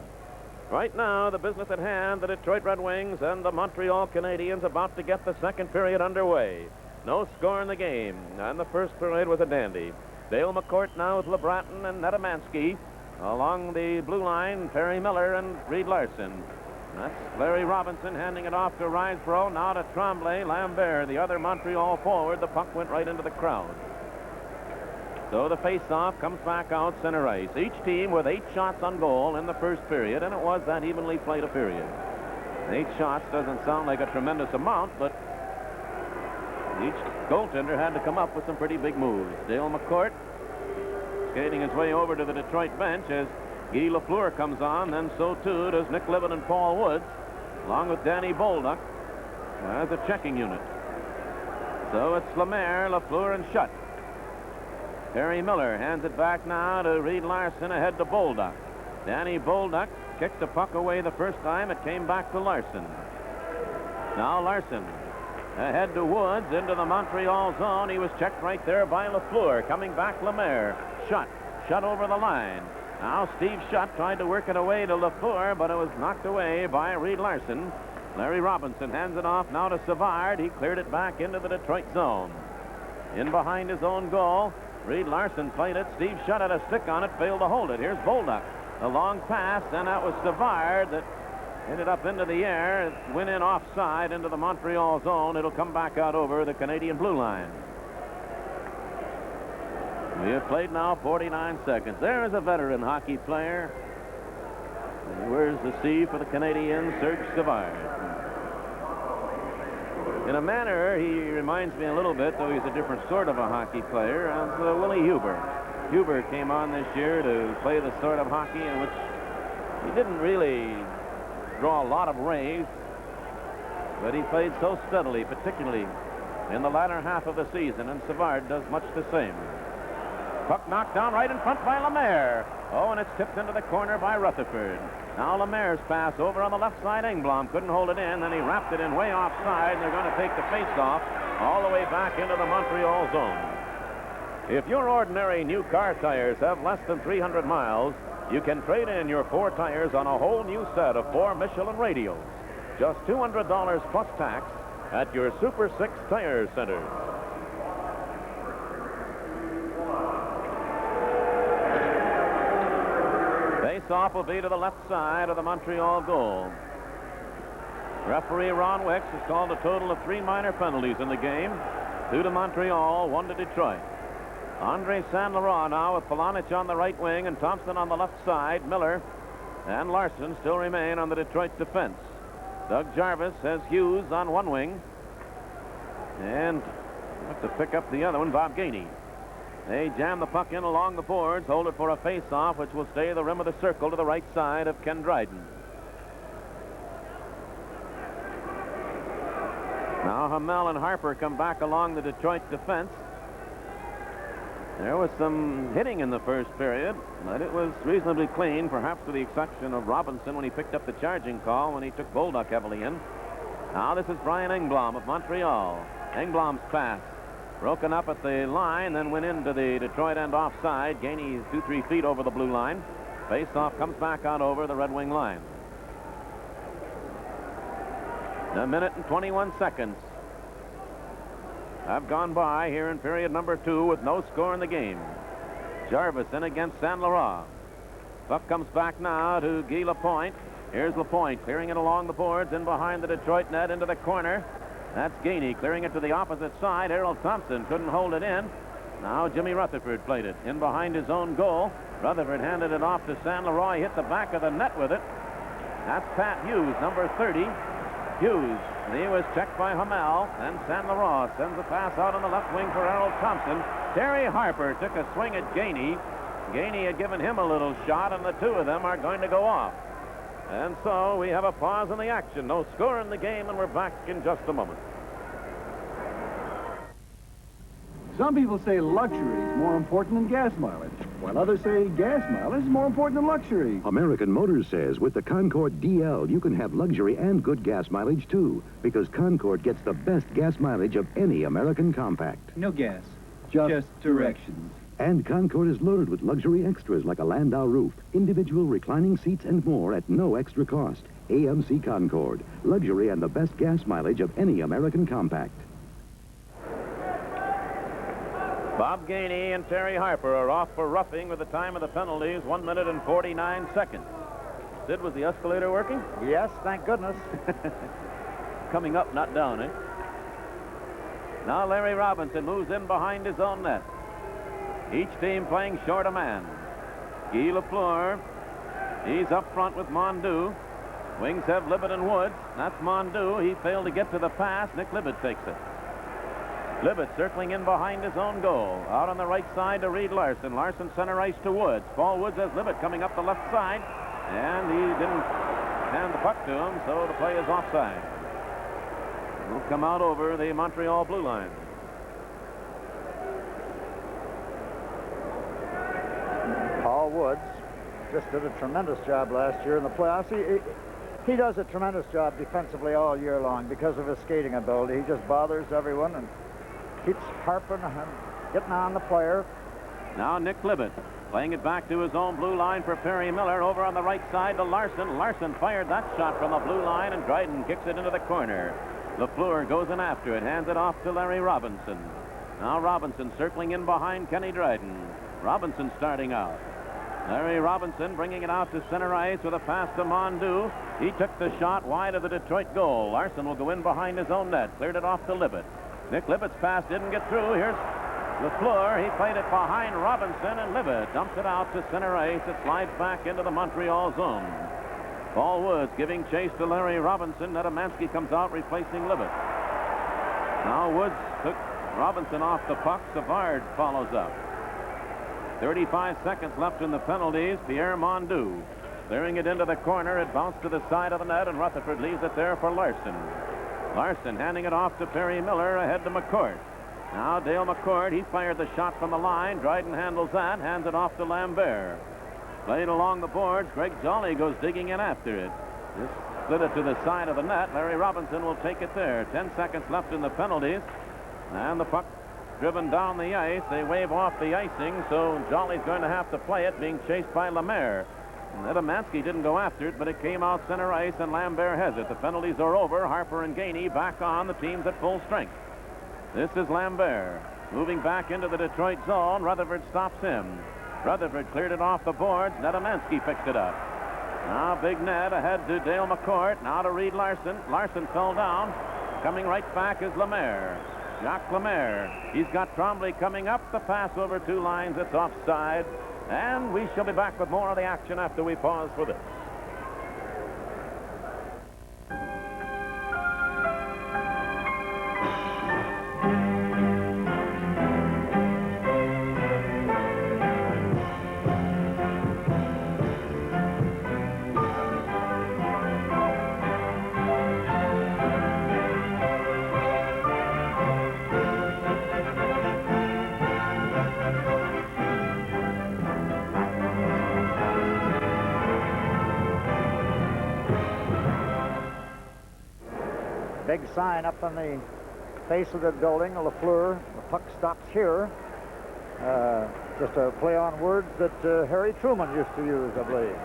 Right now, the business at hand, the Detroit Red Wings and the Montreal Canadiens about to get the second period underway. No score in the game, and the first period was a dandy. Dale McCourt now with LeBratton and Nedemansky. Along the blue line, Perry Miller and Reed Larson. That's Larry Robinson handing it off to Riseborough. Now to Tremblay, Lambert, the other Montreal forward. The puck went right into the crowd. So the face-off comes back out center ice. Each team with 8 shots on goal in the first period, and it was that evenly played a period. 8 shots doesn't sound like a tremendous amount, but each goaltender had to come up with some pretty big moves. Dale McCourt skating his way over to the Detroit bench as Guy Lafleur comes on, then so too does Nick Libet and Paul Woods, along with Danny Bolduc as a checking unit. So it's Lemaire, Lafleur, and Schutt. Terry Miller hands it back now to Reed Larson, ahead to Bolduc. Danny Bolduc kicked the puck away the first time. It came back to Larson. Now Larson ahead to Woods into the Montreal zone. He was checked right there by Lafleur. Coming back, Lemaire. Schutt over the line. Now Steve Schutt tried to work it away to Lafleur, but it was knocked away by Reed Larson. Larry Robinson hands it off now to Savard. He cleared it back into the Detroit zone. In behind his own goal, Reed Larson played it. Steve Schutt had a stick on it, failed to hold it. Here's Bolduc. A long pass, and that was Savard that ended up into the air. It went in offside into the Montreal zone. It'll come back out over the Canadian blue line. We have played now 49 seconds. There is a veteran hockey player. He wears the C for the Canadiens, Serge Savard. In a manner, he reminds me a little bit, though he's a different sort of a hockey player, of Willie Huber. Huber came on this year to play the sort of hockey in which he didn't really draw a lot of rays, but he played so steadily, particularly in the latter half of the season, and Savard does much the same. Puck knocked down right in front by Lemaire. Oh, and it's tipped into the corner by Rutherford. Now Lemaire's pass over on the left side. Engblom couldn't hold it in. Then he wrapped it in way offside, and they're going to take the face-off all the way back into the Montreal zone. If your ordinary new car tires have less than 300 miles, you can trade in your 4 tires on a whole new set of 4 Michelin radials. Just $200 plus tax at your Super 6 Tire Center. Face-off will be to the left side of the Montreal goal. Referee Ron Wicks has called a total of 3 minor penalties in the game. 2 to Montreal, 1 to Detroit. Andre Saint-Laurent now with Polonich on the right wing and Thompson on the left side. Miller and Larson still remain on the Detroit defense. Doug Jarvis has Hughes on one wing. And have to pick up the other one, Bob Gainey. They jam the puck in along the boards, hold it for a face-off, which will stay the rim of the circle to the right side of Ken Dryden. Now Hamel and Harper come back along the Detroit defense. There was some hitting in the first period, but it was reasonably clean, perhaps with the exception of Robinson when he picked up the charging call when he took Bolduc heavily in. Now this is Brian Engblom of Montreal. Engblom's pass broken up at the line, then went into the Detroit end offside. Gainey 2-3 feet over the blue line. Face-off comes back out over the Red Wing line. A minute and 21 seconds have gone by here in period number 2 with no score in the game. Jarvis in against Saint-Laurent. Puck comes back now to Guy Lapointe. Here's Lapointe clearing it along the boards in behind the Detroit net into the corner. That's Gainey clearing it to the opposite side. Harold Thompson couldn't hold it in. Now Jimmy Rutherford played it in behind his own goal. Rutherford handed it off to Saint-Laurent. He hit the back of the net with it. That's Pat Hughes, number 30. Hughes, he was checked by Hamel, and Saint-Laurent sends a pass out on the left wing for Harold Thompson. Terry Harper took a swing at Gainey. Gainey had given him a little shot, and the two of them are going to go off. And so we have a pause in the action. No score in the game, and we're back in just a moment. Some people say luxury is more important than gas mileage, while others say gas mileage is more important than luxury. American Motors says with the Concord DL, you can have luxury and good gas mileage, too, because Concord gets the best gas mileage of any American compact. No gas, just directions. And Concord is loaded with luxury extras like a Landau roof, individual reclining seats, and more at no extra cost. AMC Concord, luxury and the best gas mileage of any American compact. Bob Gainey and Terry Harper are off for roughing with the time of the penalties, 1 minute and 49 seconds. Sid, was the escalator working? Yes, thank goodness. Coming up, not down, eh? Now Larry Robinson moves in behind his own net. Each team playing short a man. Guy Lafleur, he's up front with Mondeau. Wings have Libet and Woods. That's Mondeau. He failed to get to the pass. Nick Libet takes it. Libet circling in behind his own goal. Out on the right side to Reed Larson. Larson center ice to Woods. Paul Woods has Libet coming up the left side. And he didn't hand the puck to him, so the play is offside. Will come out over the Montreal blue line. Paul Woods just did a tremendous job last year in the playoffs. He does a tremendous job defensively all year long because of his skating ability. He just bothers everyone and keeps harping and getting on the player. Now Nick Libet playing it back to his own blue line for Perry Miller. Over on the right side to Larson. Larson fired that shot from the blue line, and Dryden kicks it into the corner. Lafleur goes in after it, hands it off to Larry Robinson. Now Robinson circling in behind Kenny Dryden. Robinson starting out. Larry Robinson bringing it out to center ice with a pass to Mondu. He took the shot wide of the Detroit goal. Larson will go in behind his own net. Cleared it off to Libet. Nick Libet's pass didn't get through. Here's Lafleur. He played it behind Robinson, and Libet dumps it out to center ice. It slides back into the Montreal zone. Paul Woods giving chase to Larry Robinson. Nedemansky comes out replacing Libet. Now Woods took Robinson off the puck. Savard follows up. 35 seconds left in the penalties. Pierre Mondu clearing it into the corner. It bounced to the side of the net, and Rutherford leaves it there for Larson. Larson handing it off to Perry Miller, ahead to McCourt. Now Dale McCourt, he fired the shot from the line. Dryden handles that, hands it off to Lambert. Played along the boards. Greg Jolly goes digging in after it. Just slid it to the side of the net. Larry Robinson will take it there. 10 seconds left in the penalties. And the puck driven down the ice. They wave off the icing, so Jolly's going to have to play it, being chased by Lemaire. Nedemansky didn't go after it, but it came out center ice, and Lambert has it. The penalties are over. Harper and Gainey back on. The team's at full strength. This is Lambert moving back into the Detroit zone. Rutherford stops him. Rutherford cleared it off the boards. Nedemansky picked it up. Now big Ned ahead to Dale McCourt. Now to Reed Larson. Larson fell down. Coming right back is Lemaire. Jacques Lemaire. He's got Trombley coming up. The pass over 2 lines. It's offside. And we shall be back with more of the action after we pause for this. Big sign up on the face of the building, Lafleur. The puck stops here. Just a play on words that Harry Truman used to use, I believe.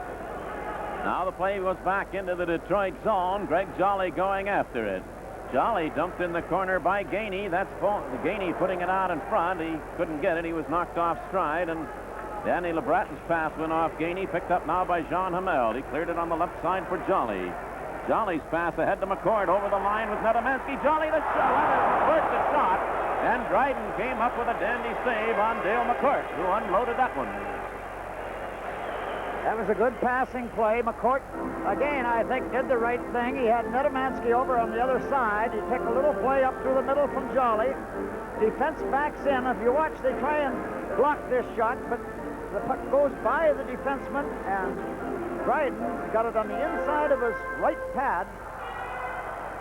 Now the play goes back into the Detroit zone. Greg Jolly going after it. Jolly dumped in the corner by Gainey. That's Gainey putting it out in front. He couldn't get it. He was knocked off stride, and Danny LeBratton's pass went off Gainey, picked up now by Jean Hamel. He cleared it on the left side for Jolly. Jolly's pass ahead to McCourt over the line with Nedemansky. Jolly the shot, McCourt the shot, and Dryden came up with a dandy save on Dale McCourt, who unloaded that one. That was a good passing play. McCourt, again, I think, did the right thing. He had Nedemansky over on the other side. He took a little play up through the middle from Jolly. Defense backs in. If you watch, they try and block this shot, but the puck goes by the defenseman, and Dryden got it on the inside of his right pad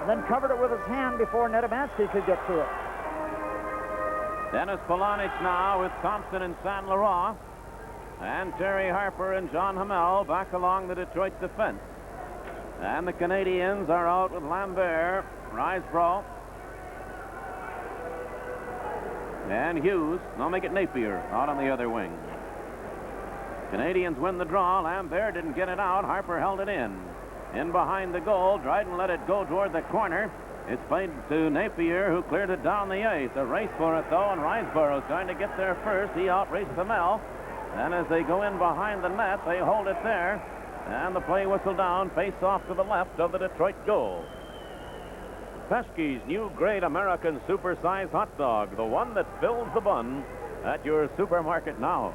and then covered it with his hand before Nedemansky could get to it. Dennis Polonich now with Thompson and San Laurent, and Terry Harper and John Hamel back along the Detroit defense. And the Canadiens are out with Lambert, Riseborough, and Hughes. They'll make it Napier out on the other wing. Canadiens win the draw. Lambert didn't get it out. Harper held it in. In behind the goal. Dryden let it go toward the corner. It's played to Napier, who cleared it down the ice. A race for it, though, and Riseborough's trying to get there first. He outraced Hamel. And as they go in behind the net, they hold it there. And the play whistle down. Face off to the left of the Detroit goal. Pesky's new great American super-size hot dog. The one that fills the bun at your supermarket now.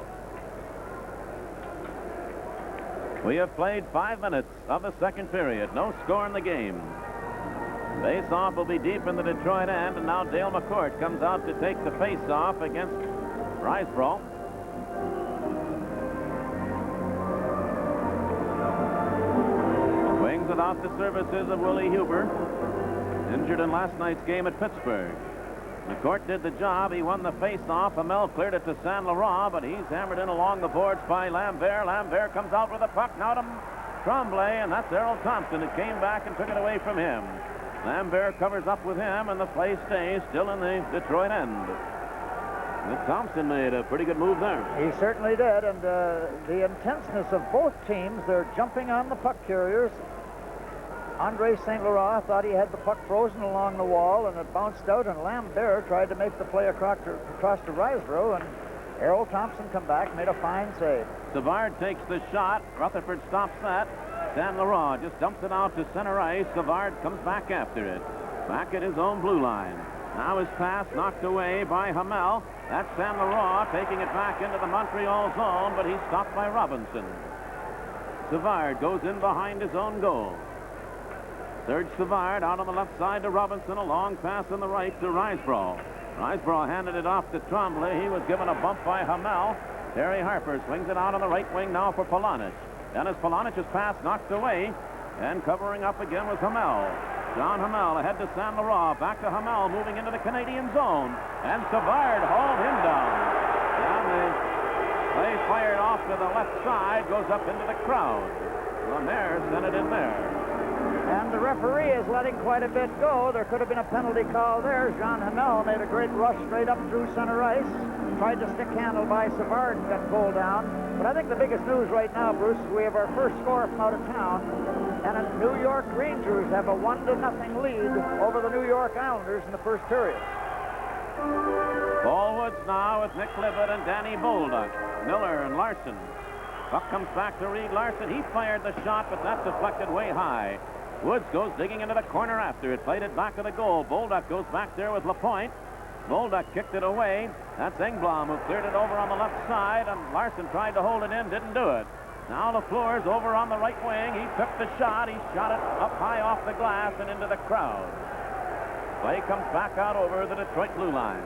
We have played 5 minutes of the second period. No score in the game. Face-off will be deep in the Detroit end, and now Dale McCourt comes out to take the face-off against Riseborough. Wings without the services of Willie Huber, injured in last night's game at Pittsburgh. McCourt did the job. He won the face-off. Hamel cleared it to Saint Laurent, but he's hammered in along the boards by Lambert. Lambert comes out with a puck now to Tremblay, and that's Errol Thompson who came back and took it away from him. Lambert covers up with him, and the play stays still in the Detroit end. But Thompson made a pretty good move there. He certainly did, and the intenseness of both teams, they're jumping on the puck carriers. Andre St. Laurent thought he had the puck frozen along the wall, and it bounced out, and Lambert tried to make the play across to Riseborough, and Errol Thompson come back, made a fine save. Savard takes the shot. Rutherford stops that. Saint Laurent just dumps it out to center ice. Savard comes back after it. Back at his own blue line. Now his pass knocked away by Hamel. That's Saint Laurent taking it back into the Montreal zone, but he's stopped by Robinson. Savard goes in behind his own goal. Serge Savard out on the left side to Robinson. A long pass on the right to Riseborough. Riseborough handed it off to Tremblay. He was given a bump by Hamel. Terry Harper swings it out on the right wing now for Polonich. Dennis Polonich's pass knocked away, and covering up again was Hamel. John Hamel ahead to Saint Laurent. Back to Hamel, moving into the Canadian zone. And Savard hauled him down. And the play fired off to the left side, goes up into the crowd. Lemaire sent it in there. And the referee is letting quite a bit go. There could have been a penalty call there. Jean Hamel made a great rush straight up through center ice. Tried to stick handle by Savard and got pulled down. But I think the biggest news right now, Bruce, is we have our first score from out of town. And the New York Rangers have a 1-0 lead over the New York Islanders in the first period. Paul Woods now with Nick Libet and Danny Bolduc. Miller and Larson. Puck comes back to Reed Larson. He fired the shot, but that's deflected way high. Woods goes digging into the corner after it. Played it back to the goal. Bolduc goes back there with Lapointe. Bolduc kicked it away. That's Engblom who cleared it over on the left side, and Larson tried to hold it in, didn't do it. Now LaFleur's over on the right wing. He took the shot. He shot it up high off the glass and into the crowd. Play comes back out over the Detroit blue line.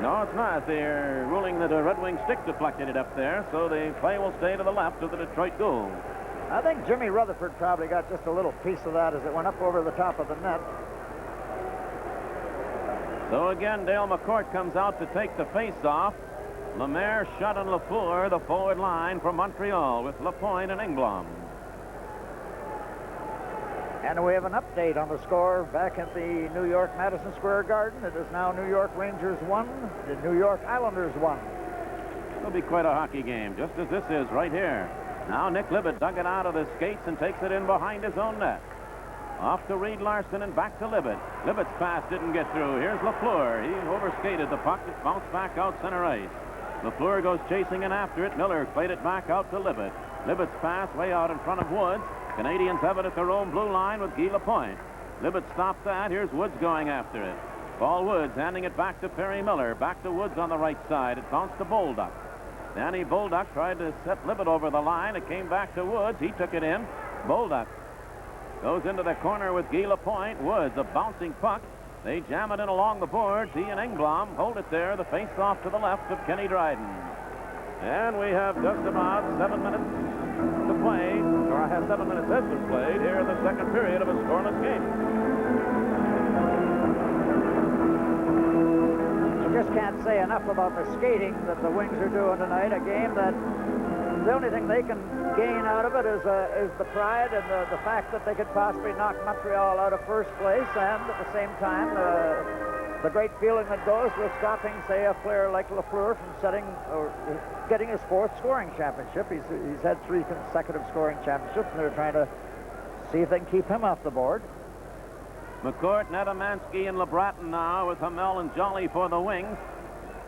No, it's not. They're ruling that a Red Wing stick deflected it up there, so the play will stay to the left of the Detroit goal. I think Jimmy Rutherford probably got just a little piece of that as it went up over the top of the net. So again, Dale McCourt comes out to take the face-off. Lemaire, Shutt, and Lafleur, the forward line from Montreal with Lapointe and Engblom. And we have an update on the score back at the New York Madison Square Garden. It is now New York Rangers 1, the New York Islanders 1. It'll be quite a hockey game, just as this is right here. Now Nick Libet dug it out of the skates and takes it in behind his own net. Off to Reed Larson and back to Libet. Libet's pass didn't get through. Here's Lafleur. He overskated the puck. It bounced back out center ice. Lafleur goes chasing in after it. Miller played it back out to Libet. Libet's pass way out in front of Woods. Canadians have it at their own blue line with Guy Lapointe. Libet stopped that. Here's Woods going after it. Paul Woods handing it back to Perry Miller. Back to Woods on the right side. It bounced to Bolduc. Danny Bolduc tried to set Libet over the line. It came back to Woods. He took it in. Bolduc goes into the corner with Guy Lapointe. Woods, a bouncing puck. They jam it in along the boards. He and Engblom hold it there. The face-off to the left of Kenny Dryden. And we have just about 7 minutes to play, or I have 7 minutes has been played here in the second period of a scoreless game. You just can't say enough about the skating that the Wings are doing tonight. A game that the only thing they can gain out of it is the pride and the fact that they could possibly knock Montreal out of first place, and at the same time the great feeling that goes with stopping, say, a player like Lafleur from setting or getting his fourth scoring championship. He's had 3 consecutive scoring championships, and they're trying to see if they can keep him off the board. McCourt, Nedemansky, and LeBratton now with Hamel and Jolly for the Wings.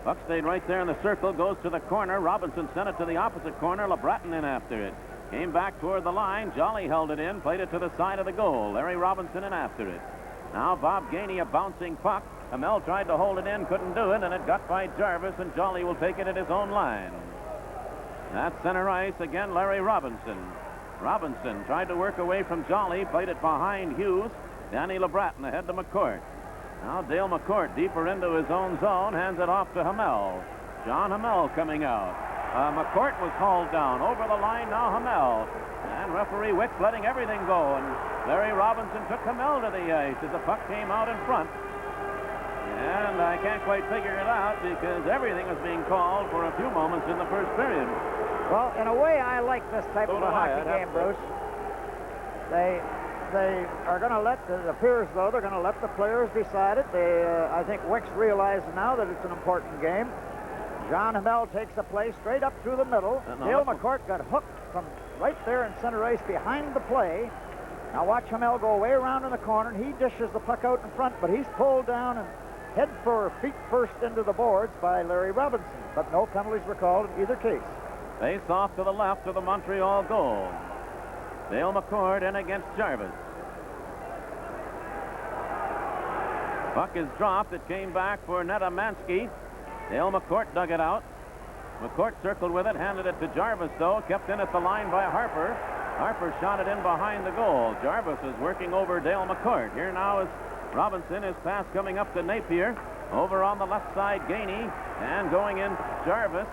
Puck stayed right there in the circle, goes to the corner. Robinson sent it to the opposite corner. LeBratton in after it. Came back toward the line. Jolly held it in, played it to the side of the goal. Larry Robinson in after it. Now Bob Gainey, a bouncing puck. Hamel tried to hold it in, couldn't do it, and it got by Jarvis, and Jolly will take it at his own line. That's center ice again, Larry Robinson. Robinson tried to work away from Jolly, played it behind Hughes. Danny LeBratton ahead to McCourt. Now Dale McCourt deeper into his own zone, hands it off to Hamel. John Hamel coming out. McCourt was hauled down. Over the line now, Hamel. And referee Wicks letting everything go. And Larry Robinson took Hamel to the ice as the puck came out in front. And I can't quite figure it out because everything was being called for a few moments in the first period. Well, in a way, I like this type of a hockey game, Bruce. They are going to let, it appears though, they're going to let the players decide it. I think Wicks realizes now that it's an important game. John Hamel takes a play straight up through the middle. Dale McCourt got hooked from right there in center ice behind the play. Now watch Hamel go way around in the corner, and he dishes the puck out in front, but he's pulled down and head for feet first into the boards by Larry Robinson, but no penalties were called in either case. Face off to the left of the Montreal goal. Dale McCourt in against Jarvis. Puck is dropped. It came back for Netamansky. Dale McCourt dug it out. McCourt circled with it, handed it to Jarvis, though. Kept in at the line by Harper. Harper shot it in behind the goal. Jarvis is working over Dale McCourt. Here now is Robinson. His pass coming up to Napier. Over on the left side, Gainey. And going in, Jarvis.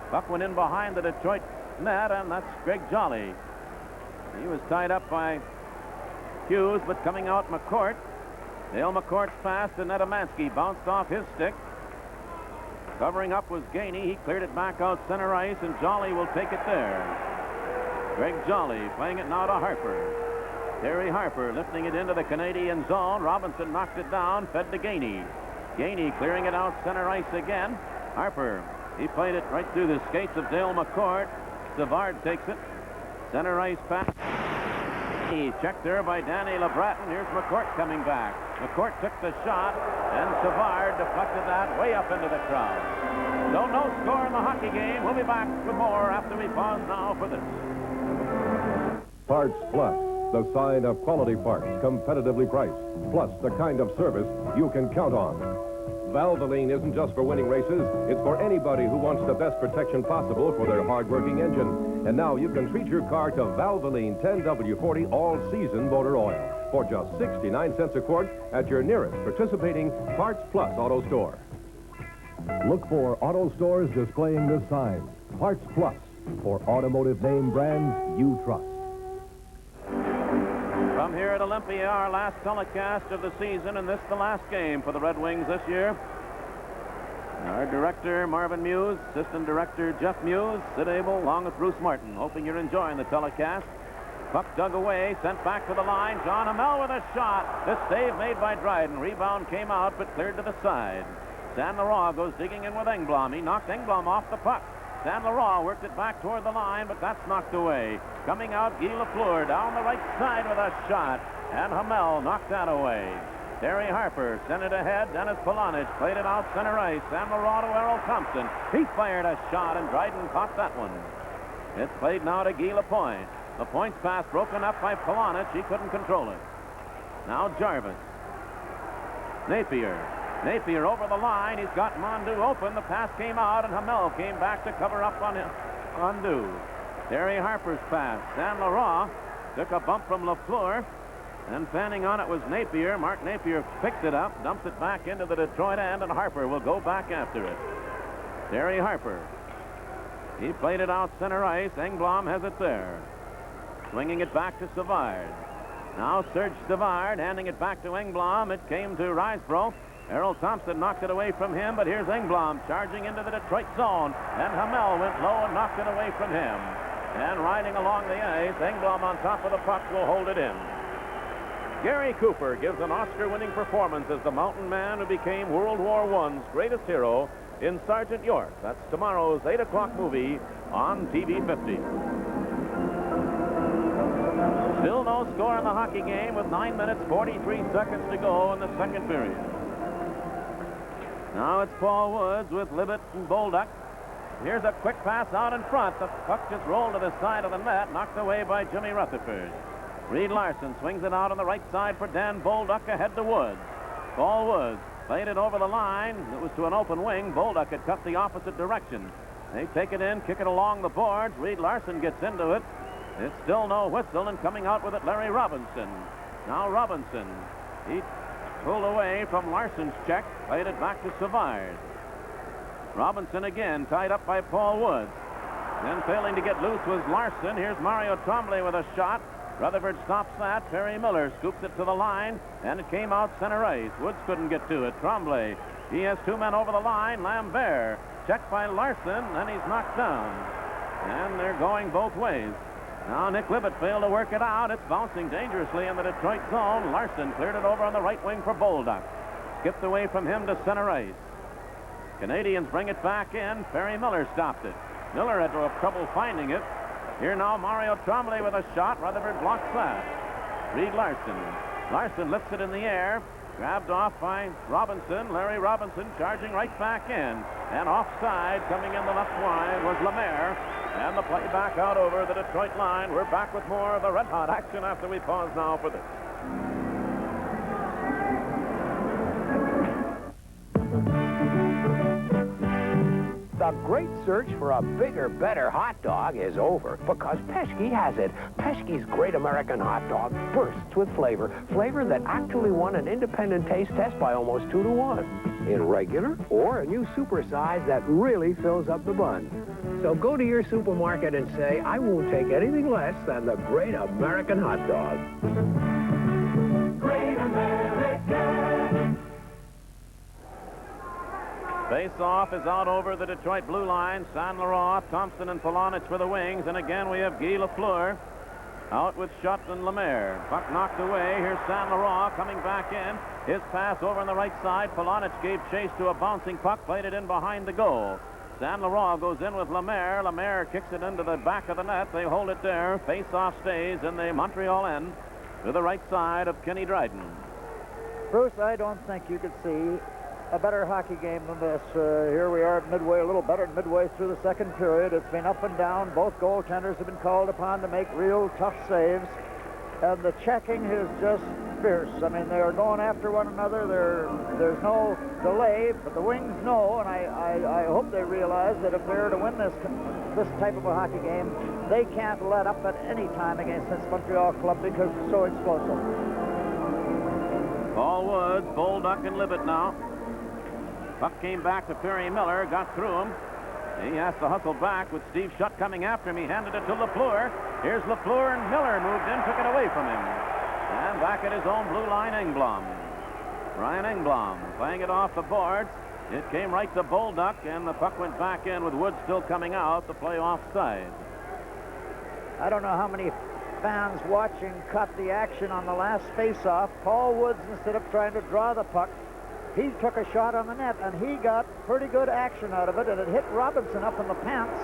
Puck went in behind the Detroit net, and that's Greg Jolly. He was tied up by Hughes, but coming out McCourt. Dale McCourt's pass to Netamansky. Bounced off his stick. Covering up was Gainey. He cleared it back out center ice, and Jolly will take it there. Greg Jolly playing it now to Harper. Terry Harper lifting it into the Canadian zone. Robinson knocked it down, fed to Gainey. Gainey clearing it out center ice again. Harper, he played it right through the skates of Dale McCourt. Savard takes it. Center ice pass. He checked there by Danny LeBratton. Here's McCourt coming back. McCourt took the shot, and Savard deflected that way up into the crowd. So no score in the hockey game. We'll be back with more after we pause now for this. Parts Plus, the sign of quality parts, competitively priced, plus the kind of service you can count on. Valvoline isn't just for winning races, it's for anybody who wants the best protection possible for their hard-working engine. And now you can treat your car to Valvoline 10W40 all-season motor oil for just 69 cents a quart at your nearest participating Parts Plus auto store. Look for auto stores displaying this sign, Parts Plus, for automotive name brands you trust. From here at Olympia, our last telecast of the season, and this the last game for the Red Wings this year. Our director, Marvin Muse, assistant director, Jeff Muse, Sid Abel, along with Bruce Martin. Hoping you're enjoying the telecast. Puck dug away, sent back to the line. John Hamel with a shot. The save made by Dryden. Rebound came out, but cleared to the side. San Laurent goes digging in with Engblom. He knocked Engblom off the puck. San Laurent worked it back toward the line, but that's knocked away. Coming out, Guy Lafleur down the right side with a shot, and Hamel knocked that away. Terry Harper sent it ahead. Dennis Polonich played it out center ice. San Laurent to Errol Thompson. He fired a shot, and Dryden caught that one. It's played now to Guy Lapointe. Lapointe's pass broken up by Polonich. He couldn't control it. Now Jarvis. Napier over the line. He's got Mondu open. The pass came out, and Hamel came back to cover up on him. Mondu. Terry Harper's pass. San Laurent took a bump from Lafleur, and fanning on it was Napier. Mark Napier picked it up, dumped it back into the Detroit end, and Harper will go back after it. Terry Harper. He played it out center ice. Engblom has it there. Swinging it back to Savard. Now Serge Savard handing it back to Engblom. It came to Risebrough. Errol Thompson knocked it away from him, but here's Engblom charging into the Detroit zone, and Hamel went low and knocked it away from him. And riding along the ice, Engblom on top of the puck will hold it in. Gary Cooper gives an Oscar-winning performance as the mountain man who became World War I's greatest hero in Sergeant York. That's tomorrow's 8 o'clock movie on TV 50. Still no score in the hockey game with 9 minutes, 43 seconds to go in the second period. Now it's Paul Woods with Libet and Bolduc. Here's a quick pass out in front. The puck just rolled to the side of the net, knocked away by Jimmy Rutherford. Reed Larson swings it out on the right side for Dan Bolduc ahead to Woods. Paul Woods played it over the line. It was to an open wing. Bolduc had cut the opposite direction. They take it in, kick it along the boards. Reed Larson gets into it. It's still no whistle, and coming out with it, Larry Robinson. Now Robinson, he pulled away from Larson's check, played it back to Savard. Robinson again tied up by Paul Woods. Then failing to get loose was Larson. Here's Mario Tremblay with a shot. Rutherford stops that. Perry Miller scoops it to the line, and it came out center ice. Woods couldn't get to it. Tremblay, he has two men over the line. Lambert, checked by Larson, and he's knocked down. And they're going both ways. Now Nick Libet failed to work it out. It's bouncing dangerously in the Detroit zone. Larson cleared it over on the right wing for Bolduc. Skipped away from him to center ice. Canadians bring it back in. Perry Miller stopped it. Miller had trouble finding it. Here now Mario Tremblay with a shot. Rutherford blocks that. Reed Larson. Larson lifts it in the air. Grabbed off by Robinson. Larry Robinson charging right back in. And offside coming in the left wide was Lemaire. And the play back out over the Detroit line. We're back with more of the red-hot action after we pause now for this. The great search for a bigger, better hot dog is over because Peschke has it. Peschke's Great American Hot Dog bursts with flavor. Flavor that actually won an independent taste test by almost 2-to-1. In regular or a new super size that really fills up the bun. So go to your supermarket and say, I won't take anything less than the Great American Hot Dog. Great American. Face-off is out over the Detroit blue line. Saint Laurent, Thompson, and Polonich for the Wings. And again, we have Guy Lafleur out with Schutt and Lemaire. Puck knocked away. Here's Saint Laurent coming back in. His pass over on the right side. Polonich gave chase to a bouncing puck, played it in behind the goal. Saint Laurent goes in with Lemaire. Lemaire kicks it into the back of the net. They hold it there. Face-off stays in the Montreal end to the right side of Kenny Dryden. Bruce, I don't think you could see a better hockey game than this. Here we are at midway, a little better than midway through the second period. It's been up and down. Both goaltenders have been called upon to make real tough saves. And the checking is just fierce. I mean, they're going after one another. There's no delay, but the Wings know, and I hope they realize that if they're to win this type of a hockey game, they can't let up at any time against this Montreal club because it's so explosive. Paul Woods, Bolduc, and Libet now. Puck came back to Perry Miller, got through him. He has to hustle back with Steve Schutt coming after him. He handed it to Lafleur. Here's Lafleur, and Miller moved in, took it away from him. And back at his own blue line, Engblom. Ryan Engblom playing it off the boards. It came right to Bolduc, and the puck went back in with Woods still coming out to play offside. I don't know how many fans watching caught the action on the last face-off. Paul Woods, instead of trying to draw the puck, he took a shot on the net, and he got pretty good action out of it, and it hit Robinson up in the pants.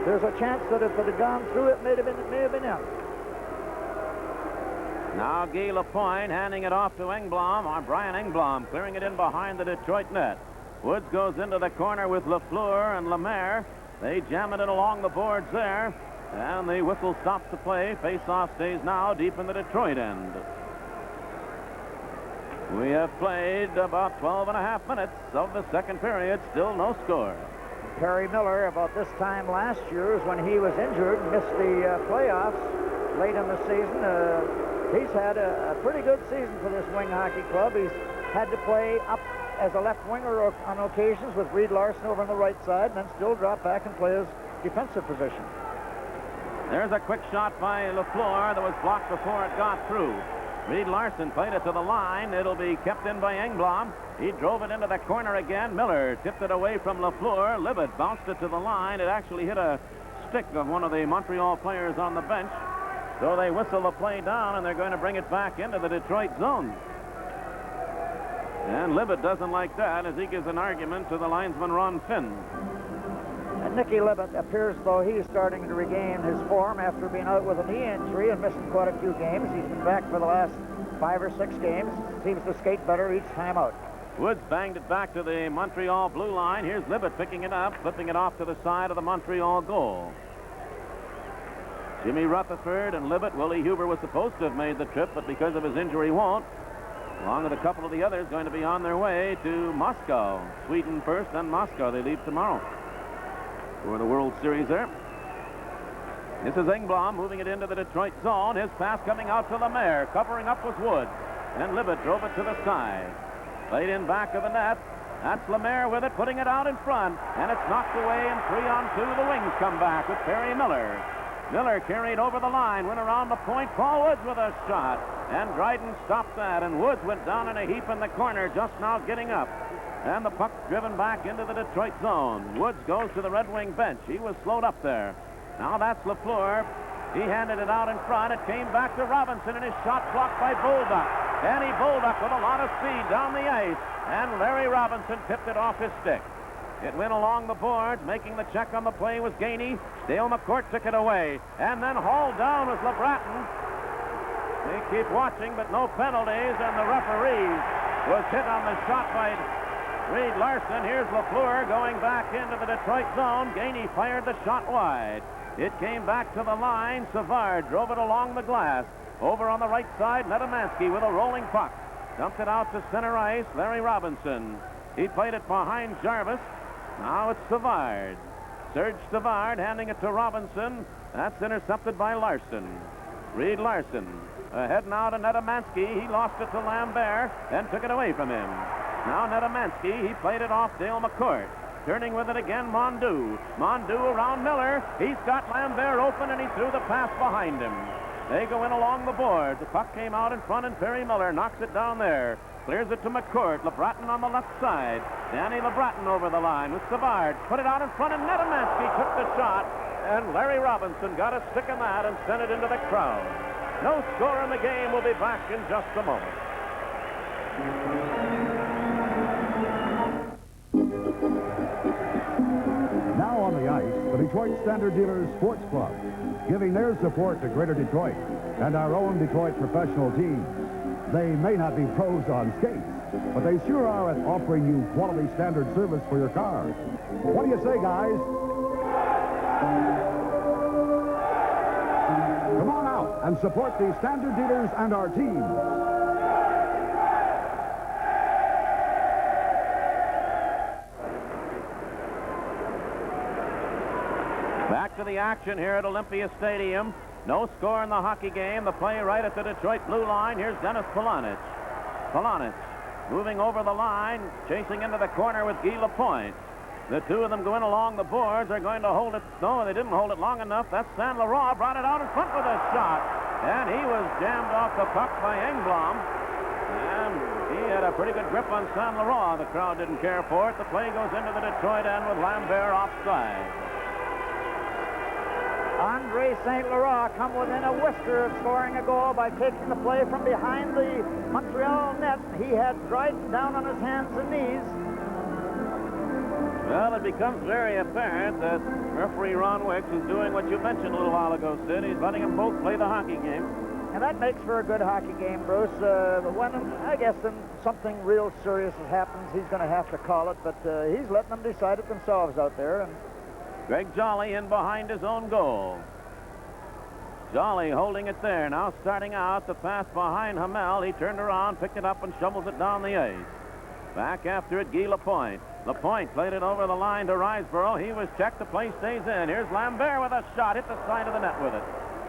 There's a chance that if it had gone through, it may have been in. Now Guy Lapointe handing it off to Engblom, or Brian Engblom, clearing it in behind the Detroit net. Woods goes into the corner with Lafleur and Lemaire. They jam it in along the boards there, and the whistle stops the play. Face-off stays now deep in the Detroit end. We have played about 12.5 minutes of the second period. Still no score. Perry Miller, about this time last year, is when he was injured, missed the playoffs late in the season. He's had a pretty good season for this Wing Hockey Club. He's had to play up as a left winger on occasions with Reed Larson over on the right side, and then still drop back and play his defensive position. There's a quick shot by Lafleur that was blocked before it got through. Reed Larson played it to the line. It'll be kept in by Engblom. He drove it into the corner again. Miller tipped it away from Lafleur. Libet bounced it to the line. It actually hit a stick of one of the Montreal players on the bench. So they whistle the play down, and they're going to bring it back into the Detroit zone. And Libet doesn't like that as he gives an argument to the linesman Ron Finn. And Nicky Libet appears though he's starting to regain his form after being out with a knee injury and missing quite a few games. He's been back for the last 5 or 6 games. Seems to skate better each time out. Woods banged it back to the Montreal blue line. Here's Libet picking it up, flipping it off to the side of the Montreal goal. Jimmy Rutherford and Libet. Willie Huber was supposed to have made the trip, but because of his injury won't. Along with a couple of the others going to be on their way to Moscow. Sweden first, then Moscow. They leave tomorrow for the World Series there. This is Engblom moving it into the Detroit zone. His pass coming out to Lemaire. Covering up was Woods. And Libet drove it to the side. Played in back of the net. That's Lemaire with it, putting it out in front. And it's knocked away, and 3-on-2. The Wings come back with Perry Miller. Miller carried over the line, went around the point. Paul Woods with a shot. And Dryden stopped that, and Woods went down in a heap in the corner, just now getting up. And the puck driven back into the Detroit zone. Woods goes to the Red Wing bench. He was slowed up there. Now that's Lafleur. He handed it out in front. It came back to Robinson, and his shot blocked by Bolduc. Danny Bolduc with a lot of speed down the ice. And Larry Robinson tipped it off his stick. It went along the boards. Making the check on the play was Gainey. Dale McCourt took it away. And then hauled down was LeBratton. They keep watching, but no penalties, and the referee was hit on the shot by Reed Larson. Here's Lafleur going back into the Detroit zone. Gainey fired the shot wide. It came back to the line. Savard drove it along the glass. Over on the right side, Nedemansky with a rolling puck. Dumped it out to center ice. Larry Robinson. He played it behind Jarvis. Now it's Savard. Serge Savard handing it to Robinson. That's intercepted by Larson. Reed Larson. Heading out to Nedemansky. He lost it to Lambert and took it away from him. Now Nedemansky. He played it off Dale McCourt. Turning with it again, Mondu. Mondu around Miller. He's got Lambert open, and he threw the pass behind him. They go in along the board. The puck came out in front, and Perry Miller knocks it down there. Clears it to McCourt. LeBratton on the left side. Danny LeBratton over the line with Savard. Put it out in front, and Nedemansky took the shot. And Larry Robinson got a stick in that and sent it into the crowd. No score in the game. We'll be back in just a moment. Now on the ice, the Detroit Standard Dealers Sports Club, giving their support to Greater Detroit and our own Detroit professional teams. They may not be pros on skates, but they sure are at offering you quality standard service for your car. What do you say, guys? Come on out and support the Standard Dealers and our team. Back to the action here at Olympia Stadium. No score in the hockey game. The play right at the Detroit blue line. Here's Dennis Polonich. Polonich moving over the line, chasing into the corner with Guy Lapointe. The two of them going along the boards. They're going to hold it. No, they didn't hold it long enough. That's Saint Laurent. Brought it out in front with a shot. And he was jammed off the puck by Engblom. And he had a pretty good grip on Saint Laurent. The crowd didn't care for it. The play goes into the Detroit end with Lambert offside. Andre St. Laurent come within a whisker of scoring a goal by taking the play from behind the Montreal net. He had Dryden down on his hands and knees. Well, it becomes very apparent that referee Ron Wicks is doing what you mentioned a little while ago, Sid. He's letting them both play the hockey game. And that makes for a good hockey game, Bruce. When, I guess, something real serious happens, he's going to have to call it, but he's letting them decide it themselves out there. And Greg Jolly in behind his own goal. Jolly holding it there. Now starting out, the pass behind Hamel. He turned around, picked it up, and shovels it down the ice. Back after it, Guy Lapointe. Lapointe played it over the line to Riseborough. He was checked. The play stays in. Here's Lambert with a shot. Hit the side of the net with it.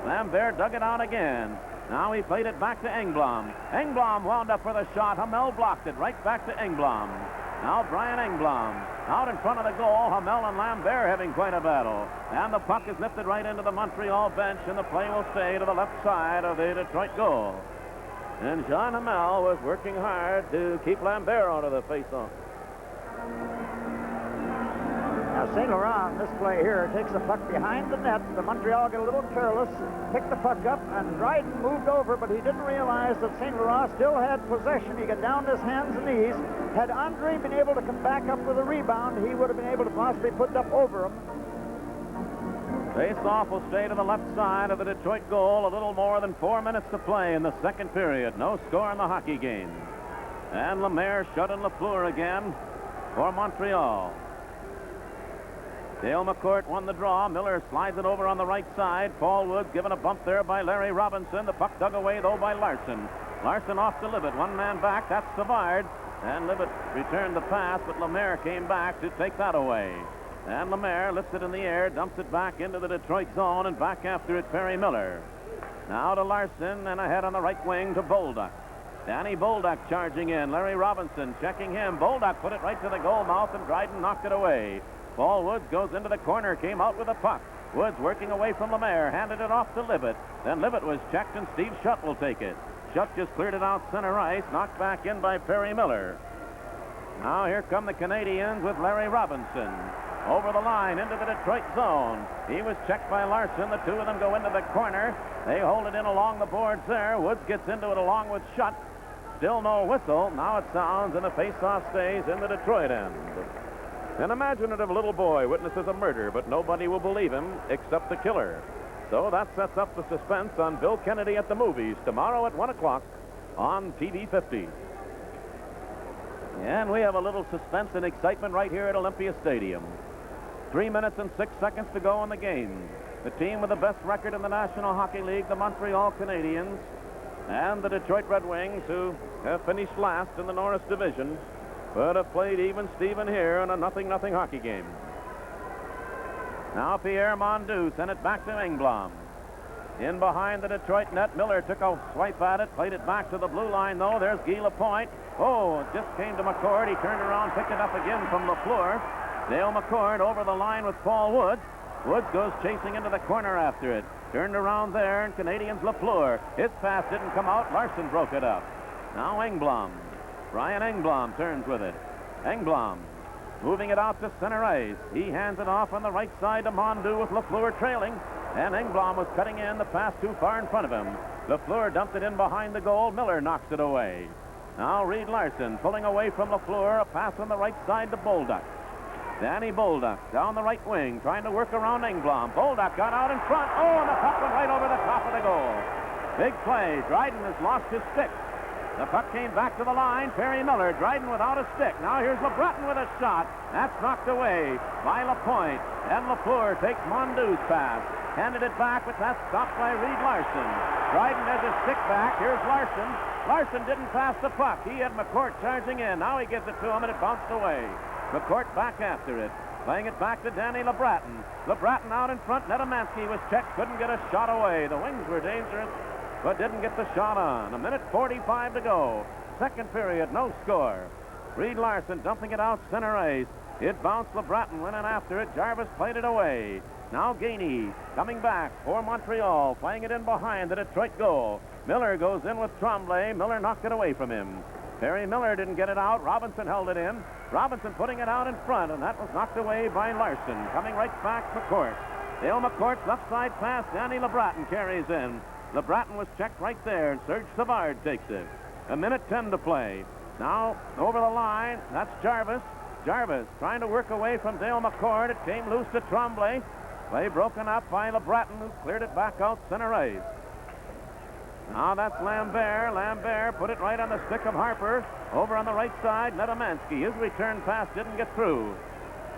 Lambert dug it out again. Now he played it back to Engblom. Engblom wound up with a shot. Hamel blocked it. Right back to Engblom. Now Brian Engblom. Out in front of the goal, Hamel and Lambert having quite a battle. And the puck is lifted right into the Montreal bench, and the play will stay to the left side of the Detroit goal. And Jean Hamel was working hard to keep Lambert out of the face-off. Now St. Laurent, this play here, takes the puck behind the net. The Montreal get a little careless, picked the puck up, and Dryden moved over, but he didn't realize that St. Laurent still had possession. He got down to his hands and knees. Had Andre been able to come back up with a rebound, he would have been able to possibly put it up over him. Face-off will stay to the left side of the Detroit goal. A little more than 4 minutes to play in the second period. No score in the hockey game. And Lemaire shut in Lafleur again for Montreal. Dale McCourt won the draw. Miller slides it over on the right side. Paul Woods given a bump there by Larry Robinson. The puck dug away, though, by Larson. Larson off to Libet. One man back. That's Savard. And Libet returned the pass, but Lemaire came back to take that away. And Lemaire lifts it in the air, dumps it back into the Detroit zone, and back after it, Perry Miller. Now to Larson, and ahead on the right wing to Bolduc. Danny Bolduc charging in. Larry Robinson checking him. Bolduc put it right to the goal mouth, and Dryden knocked it away. Paul Woods goes into the corner, came out with the puck. Woods working away from Lemaire, handed it off to Libet. Then Libet was checked, and Steve Schutt will take it. Schutt just cleared it out center ice, knocked back in by Perry Miller. Now here come the Canadiens with Larry Robinson. Over the line into the Detroit zone. He was checked by Larson. The two of them go into the corner. They hold it in along the boards there. Woods gets into it along with Schutt. Still no whistle. Now it sounds, and the face-off stays in the Detroit end. An imaginative little boy witnesses a murder, but nobody will believe him except the killer. So that sets up the suspense on Bill Kennedy at the movies tomorrow at 1 o'clock on TV 50. And we have a little suspense and excitement right here at Olympia Stadium. 3 minutes and 6 seconds to go in the game. The team with the best record in the National Hockey League, the Montreal Canadiens, and the Detroit Red Wings, who have finished last in the Norris Division, but have played even Steven here in a 0-0 hockey game. Now Pierre Mondu sent it back to Engblom. In behind the Detroit net, Miller took a swipe at it, played it back to the blue line, though. There's Guy Lapointe. Oh, it just came to McCord. He turned around, picked it up again from Lafleur. Dale McCord over the line with Paul Woods. Woods goes chasing into the corner after it. Turned around there, and Canadiens Lafleur. His pass didn't come out. Larson broke it up. Now Engblom. Brian Engblom turns with it. Engblom moving it out to center ice. He hands it off on the right side to Mondu with Lafleur trailing. And Engblom was cutting in. The pass too far in front of him. Lafleur dumped it in behind the goal. Miller knocks it away. Now Reed Larson pulling away from Lafleur. A pass on the right side to Bolduc. Danny Bolduc down the right wing, trying to work around Engblom. Bolduc got out in front. Oh, and the puck went right over the top of the goal. Big play. Dryden has lost his stick. The puck came back to the line. Perry Miller, Dryden without a stick. Now here's LeBreton with a shot. That's knocked away by Lapointe. And Lafleur takes Mondu's pass. Handed it back, but that's stopped by Reed Larson. Dryden has his stick back. Here's Larson. Larson didn't pass the puck. He had McCourt charging in. Now he gives it to him, and it bounced away. McCourt back after it. Playing it back to Danny LeBreton. LeBreton out in front. Netamansky was checked. Couldn't get a shot away. The Wings were dangerous, but didn't get the shot on. 1:45 to go. Second period, no score. Reed Larson dumping it out center ice. It bounced. LeBreton went in after it. Jarvis played it away. Now Gainey coming back for Montreal, playing it in behind the Detroit goal. Miller goes in with Tremblay. Miller knocked it away from him. Perry Miller didn't get it out. Robinson held it in. Robinson putting it out in front, and that was knocked away by Larson. Coming right back, McCourt. Dale McCourt's left side pass. Danny LeBreton carries in. LeBreton was checked right there, and Serge Savard takes it. 1:10 to play. Now, over the line, that's Jarvis. Jarvis trying to work away from Dale McCord. It came loose to Tremblay. Play broken up by LeBreton, who cleared it back out center ice. Now that's Lambert. Lambert put it right on the stick of Harper. Over on the right side, Netamansky. His return pass didn't get through.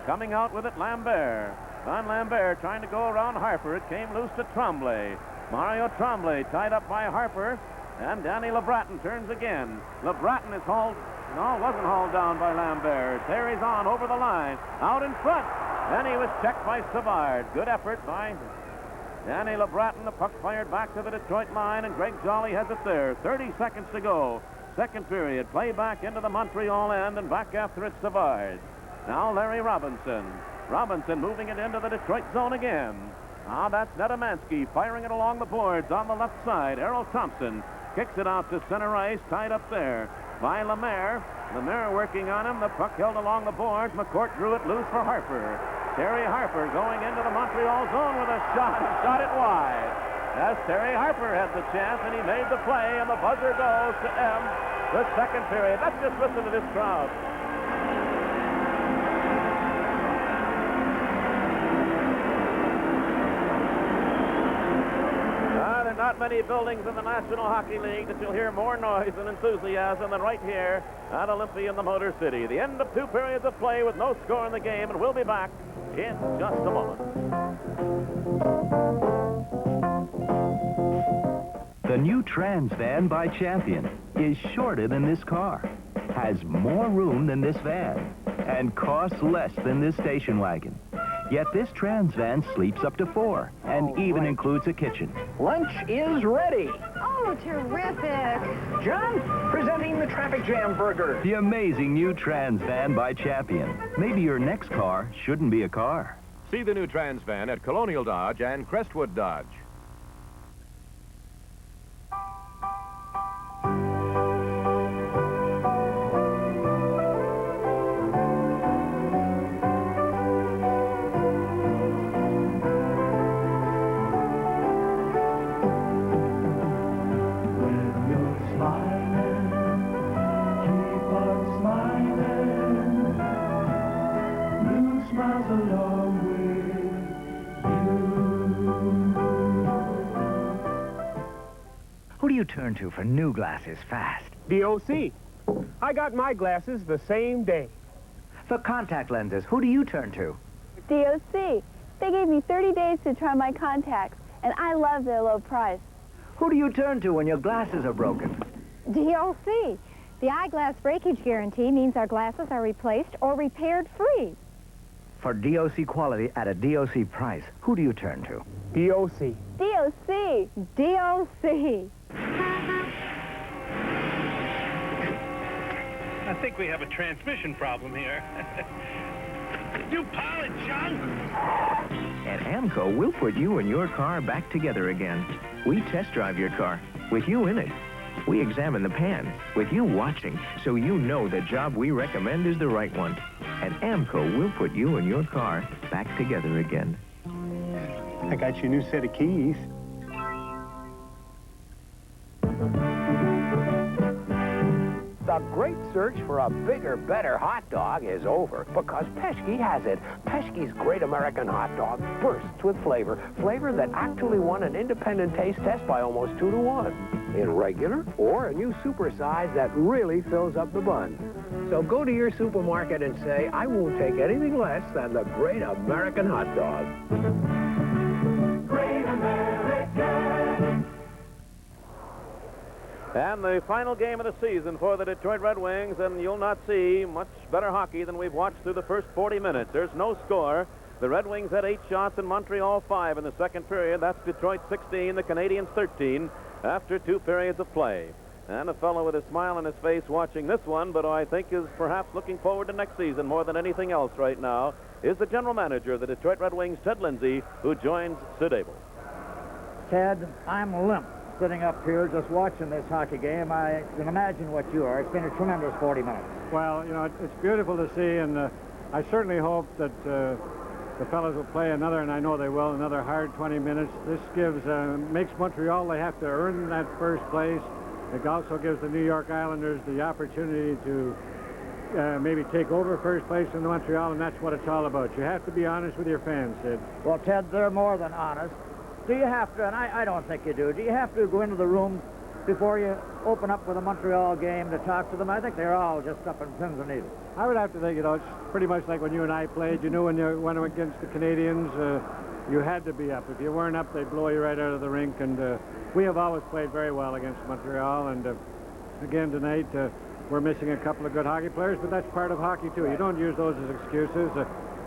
Coming out with it, Lambert. Don Lambert trying to go around Harper. It came loose to Tremblay. Mario Tremblay tied up by Harper. And Danny LeBreton turns again. LeBreton is hauled. No, wasn't hauled down by Lambert. There he's on over the line. Out in front. Then he was checked by Savard. Good effort by Danny LeBreton. The puck fired back to the Detroit line, and Greg Jolly has it there. 30 seconds to go. Second period. Play back into the Montreal end, and back after it, Savard. Now Larry Robinson. Robinson moving it into the Detroit zone again. Now that's Netamansky firing it along the boards on the left side. Errol Thompson kicks it out to center ice, tied up there by Lemaire. Lemaire working on him. The puck held along the boards. McCourt drew it loose for Harper. Terry Harper going into the Montreal zone with a shot and shot it wide. As Terry Harper had the chance, and he made the play, and the buzzer goes to end the second period. Let's just listen to this crowd. There are not many buildings in the National Hockey League that you'll hear more noise and enthusiasm than right here at Olympia in the Motor City. The end of 2 periods of play with no score in the game, and we'll be back in just a moment. The new Trans van by Champion is shorter than this car, has more room than this van, and costs less than this station wagon. Yet this trans van sleeps up to 4 and even includes a kitchen. Lunch is ready. Oh, terrific. John, presenting the traffic jam burger. The amazing new trans van by Champion. Maybe your next car shouldn't be a car. See the new Trans Van at Colonial Dodge and Crestwood Dodge. Who do you turn to for new glasses fast? DOC. I got my glasses the same day. For contact lenses, who do you turn to? DOC. They gave me 30 days to try my contacts, and I love their low price. Who do you turn to when your glasses are broken? DOC. The eyeglass breakage guarantee means our glasses are replaced or repaired free. For DOC quality at a DOC price, who do you turn to? DOC. DOC. DOC. I think we have a transmission problem here. New pilot, John! At AMCO, we'll put you and your car back together again. We test drive your car with you in it. We examine the pan with you watching, so you know the job we recommend is the right one. At AMCO, we'll put you and your car back together again. I got you a new set of keys. The great search for a bigger, better hot dog is over because Pesky has it. Pesky's Great American Hot Dog bursts with flavor. Flavor that actually won an independent taste test by almost 2 to 1. In regular or a new super size that really fills up the bun. So go to your supermarket and say, I won't take anything less than the Great American Hot Dog. Great American. And the final game of the season for the Detroit Red Wings, and you'll not see much better hockey than we've watched through the first 40 minutes. There's no score. The Red Wings had 8 shots and Montreal 5 in the second period. That's Detroit 16, the Canadiens 13, after 2 periods of play. And a fellow with a smile on his face watching this one, but I think is perhaps looking forward to next season more than anything else right now, is the general manager of the Detroit Red Wings, Ted Lindsay, who joins Sid Abel. Ted, I'm limp sitting up here just watching this hockey game. I can imagine what you are. It's been a tremendous 40 minutes. Well, you know, it's beautiful to see, and I certainly hope that the fellas will play another, and I know they will, another hard 20 minutes. This gives, makes Montreal, they have to earn that first place. It also gives the New York Islanders the opportunity to maybe take over first place in Montreal, and that's what it's all about. You have to be honest with your fans, Sid. Well, Ted, they're more than honest. Do you have to, and I don't think you do you have to go into the room before you open up with a Montreal game to talk to them? I think they're all just up in pins and needles. I would have to think, you know, it's pretty much like when you and I played. You knew when you went against the Canadiens, you had to be up. If you weren't up, they'd blow you right out of the rink, and we have always played very well against Montreal, and again tonight, we're missing a couple of good hockey players, but that's part of hockey, too. You don't use those as excuses,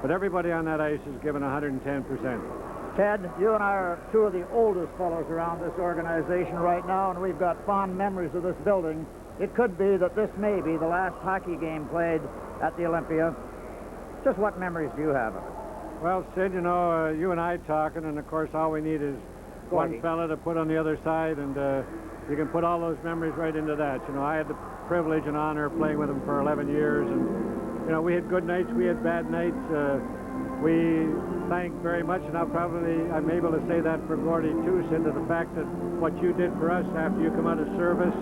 but everybody on that ice is given 110%. Ted, you and I are 2 of the oldest fellows around this organization right now, and we've got fond memories of this building. It could be that this may be the last hockey game played at the Olympia. Just what memories do you have of it? Well, Sid, you know, you and I talking, and of course all we need is one fella to put on the other side, and you can put all those memories right into that. You know, I had the privilege and honor of playing with him for 11 years, and, you know, we had good nights, we had bad nights. We thank very much, and I'm able to say that for Gordy too, Sid, to the fact that what you did for us after you come out of service,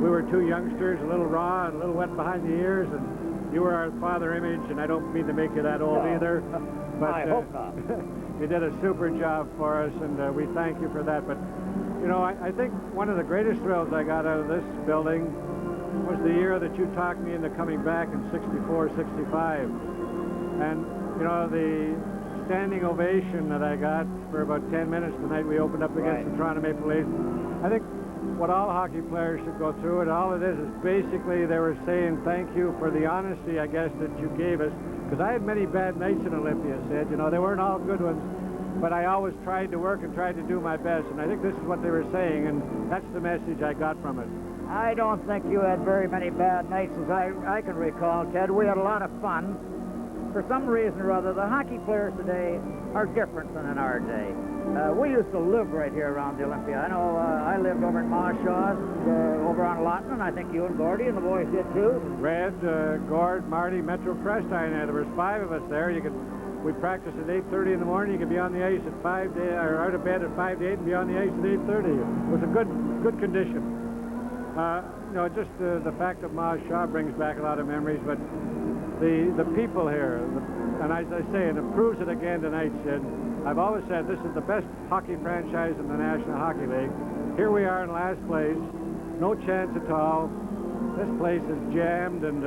we were 2 youngsters, a little raw and a little wet behind the ears, and you were our father image, and I don't mean to make you that old either. But I hope not. You did a super job for us, and we thank you for that. But, you know, I think one of the greatest thrills I got out of this building was the year that you talked me into coming back in 64, 65. And, you know, the standing ovation that I got for about 10 minutes the night we opened up against the Toronto Maple Leafs, I think what all hockey players should go through, and all it is basically they were saying thank you for the honesty, I guess, that you gave us, Because I had many bad nights in Olympia, Sid. You know, they weren't all good ones, but I always tried to work and tried to do my best. And I think this is what they were saying, and that's the message I got from it. I don't think you had very many bad nights, as I can recall, Ted. We had a lot of fun. For some reason or other, the hockey players today are different than in our day. We used to live right here around the Olympia. I know I lived over in Mawshaw's, over on Lawton, and I think you and Gordy and the boys did too. Red, Gord, Marty, Metro Crestine, there was 5 of us there. We practiced at 8:30 in the morning. You could be on the ice at 5 to, or out of bed at 5 to 8 and be on the ice at 8:30. It was a good condition. You know, just the fact of Mawshaw brings back a lot of memories, but the people here, and as I say, and it proves it again tonight, Sid, I've always said this is the best hockey franchise in the National Hockey League. Here we are in last place, no chance at all. This place is jammed, and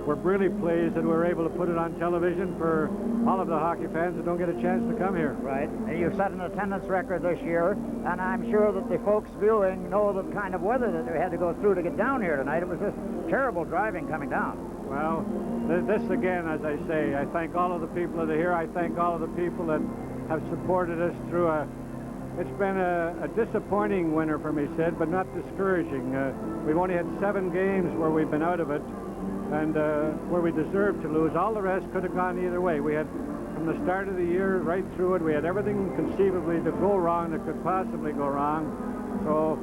we're really pleased that we're able to put it on television for all of the hockey fans that don't get a chance to come here. Right. And you've set an attendance record this year, and I'm sure that the folks viewing know the kind of weather that they had to go through to get down here tonight. It was just terrible driving coming down. Well, this again, as I say, I thank all of the people that are here. I thank all of the people that have supported us through it's been a disappointing winter for me, Sid, but not discouraging. We've only had 7 games where we've been out of it, and where we deserved to lose. All the rest could have gone either way. We had, from the start of the year right through it, we had everything conceivably to go wrong that could possibly go wrong. So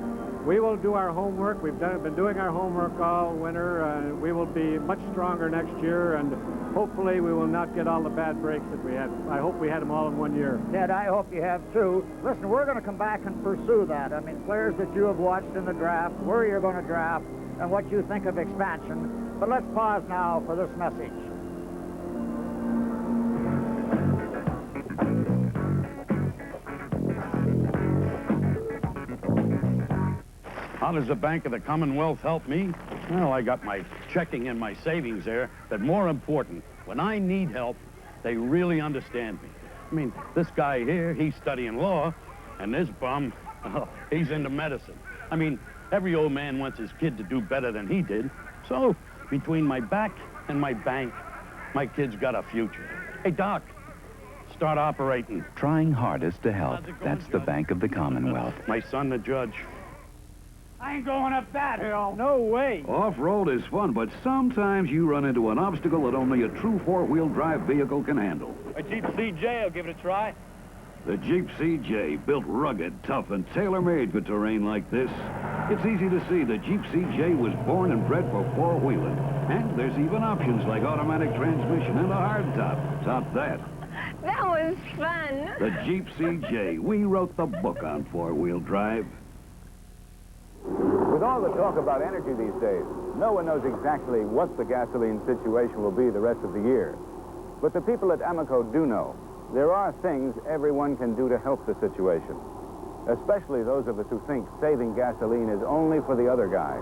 we will do our homework. We've been doing our homework all winter. We will be much stronger next year, and hopefully we will not get all the bad breaks that we had. I hope we had them all in one year. Ted, I hope you have too. Listen, we're going to come back and pursue that. I mean, players that you have watched in the draft, where you're going to draft, and what you think of expansion. But let's pause now for this message. How does the Bank of the Commonwealth help me? Well, I got my checking and my savings there, but more important, when I need help, they really understand me. I mean, this guy here, he's studying law, and this bum, oh, he's into medicine. I mean, every old man wants his kid to do better than he did. So, between my back and my bank, my kid's got a future. Hey, Doc, start operating. Trying hardest to help. That's the Bank of the Commonwealth. My son, the judge. I ain't going up that hill. No way. Off-road is fun, but sometimes you run into an obstacle that only a true four-wheel drive vehicle can handle. A Jeep CJ will give it a try. The Jeep CJ, built rugged, tough, and tailor-made for terrain like this. It's easy to see the Jeep CJ was born and bred for four-wheeling. And there's even options like automatic transmission and a hardtop. Top that. That was fun. The Jeep CJ. We wrote the book on four-wheel drive. With all the talk about energy these days, no one knows exactly what the gasoline situation will be the rest of the year. But the people at Amoco do know. There are things everyone can do to help the situation, especially those of us who think saving gasoline is only for the other guy.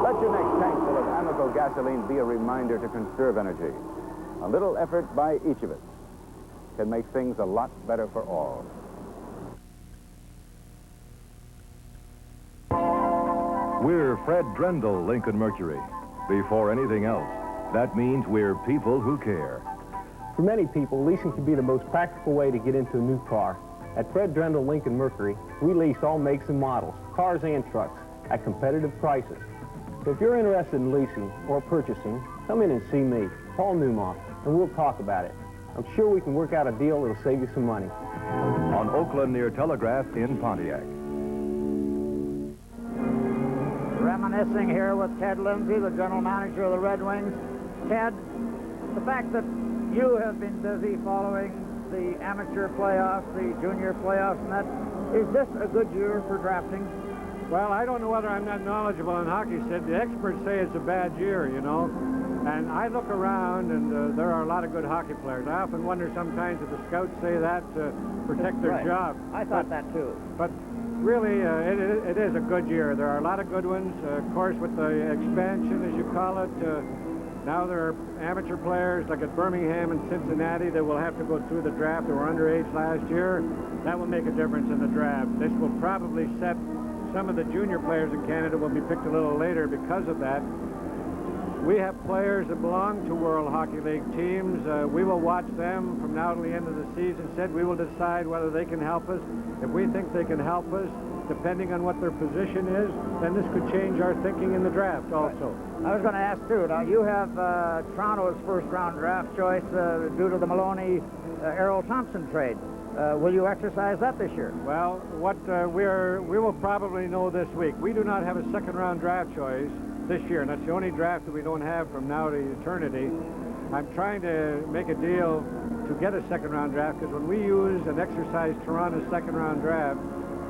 Let your next tank full of Amoco gasoline be a reminder to conserve energy. A little effort by each of us can make things a lot better for all. We're Fred Drendel, Lincoln Mercury. Before anything else, that means we're people who care. For many people, leasing can be the most practical way to get into a new car. At Fred Drendel Lincoln Mercury, we lease all makes and models, cars and trucks, at competitive prices. So if you're interested in leasing or purchasing, come in and see me, Paul Newmoff, and we'll talk about it. I'm sure we can work out a deal that'll save you some money. On Oakland near Telegraph in Pontiac. Reminiscing here with Ted Lindsay, the general manager of the Red Wings. Ted, the fact that you have been busy following the amateur playoffs, the junior playoffs, and that, is this a good year for drafting? Well, I don't know whether I'm not knowledgeable in hockey, Sid. The experts say it's a bad year, you know. And I look around, and there are a lot of good hockey players. I often wonder sometimes if the scouts say that to protect their job. I thought that too. But really, it is a good year. There are a lot of good ones. Of course, with the expansion, as you call it, now there are amateur players like at Birmingham and Cincinnati that will have to go through the draft. They were underage last year. That will make a difference in the draft. This will probably set some of the junior players in Canada will be picked a little later because of that. We have players that belong to World Hockey League teams. We will watch them from now to the end of the season. Said we will decide whether they can help us. If we think they can help us, depending on what their position is, then this could change our thinking in the draft also. I was going to ask, too. Now, you have Toronto's first-round draft choice due to the Maloney-Errol Thompson trade. Will you exercise that this year? Well, what we will probably know this week. We do not have a second-round draft choice this year, and that's the only draft that we don't have from now to eternity. I'm trying to make a deal to get a second-round draft, because when we use and exercise Toronto's second-round draft,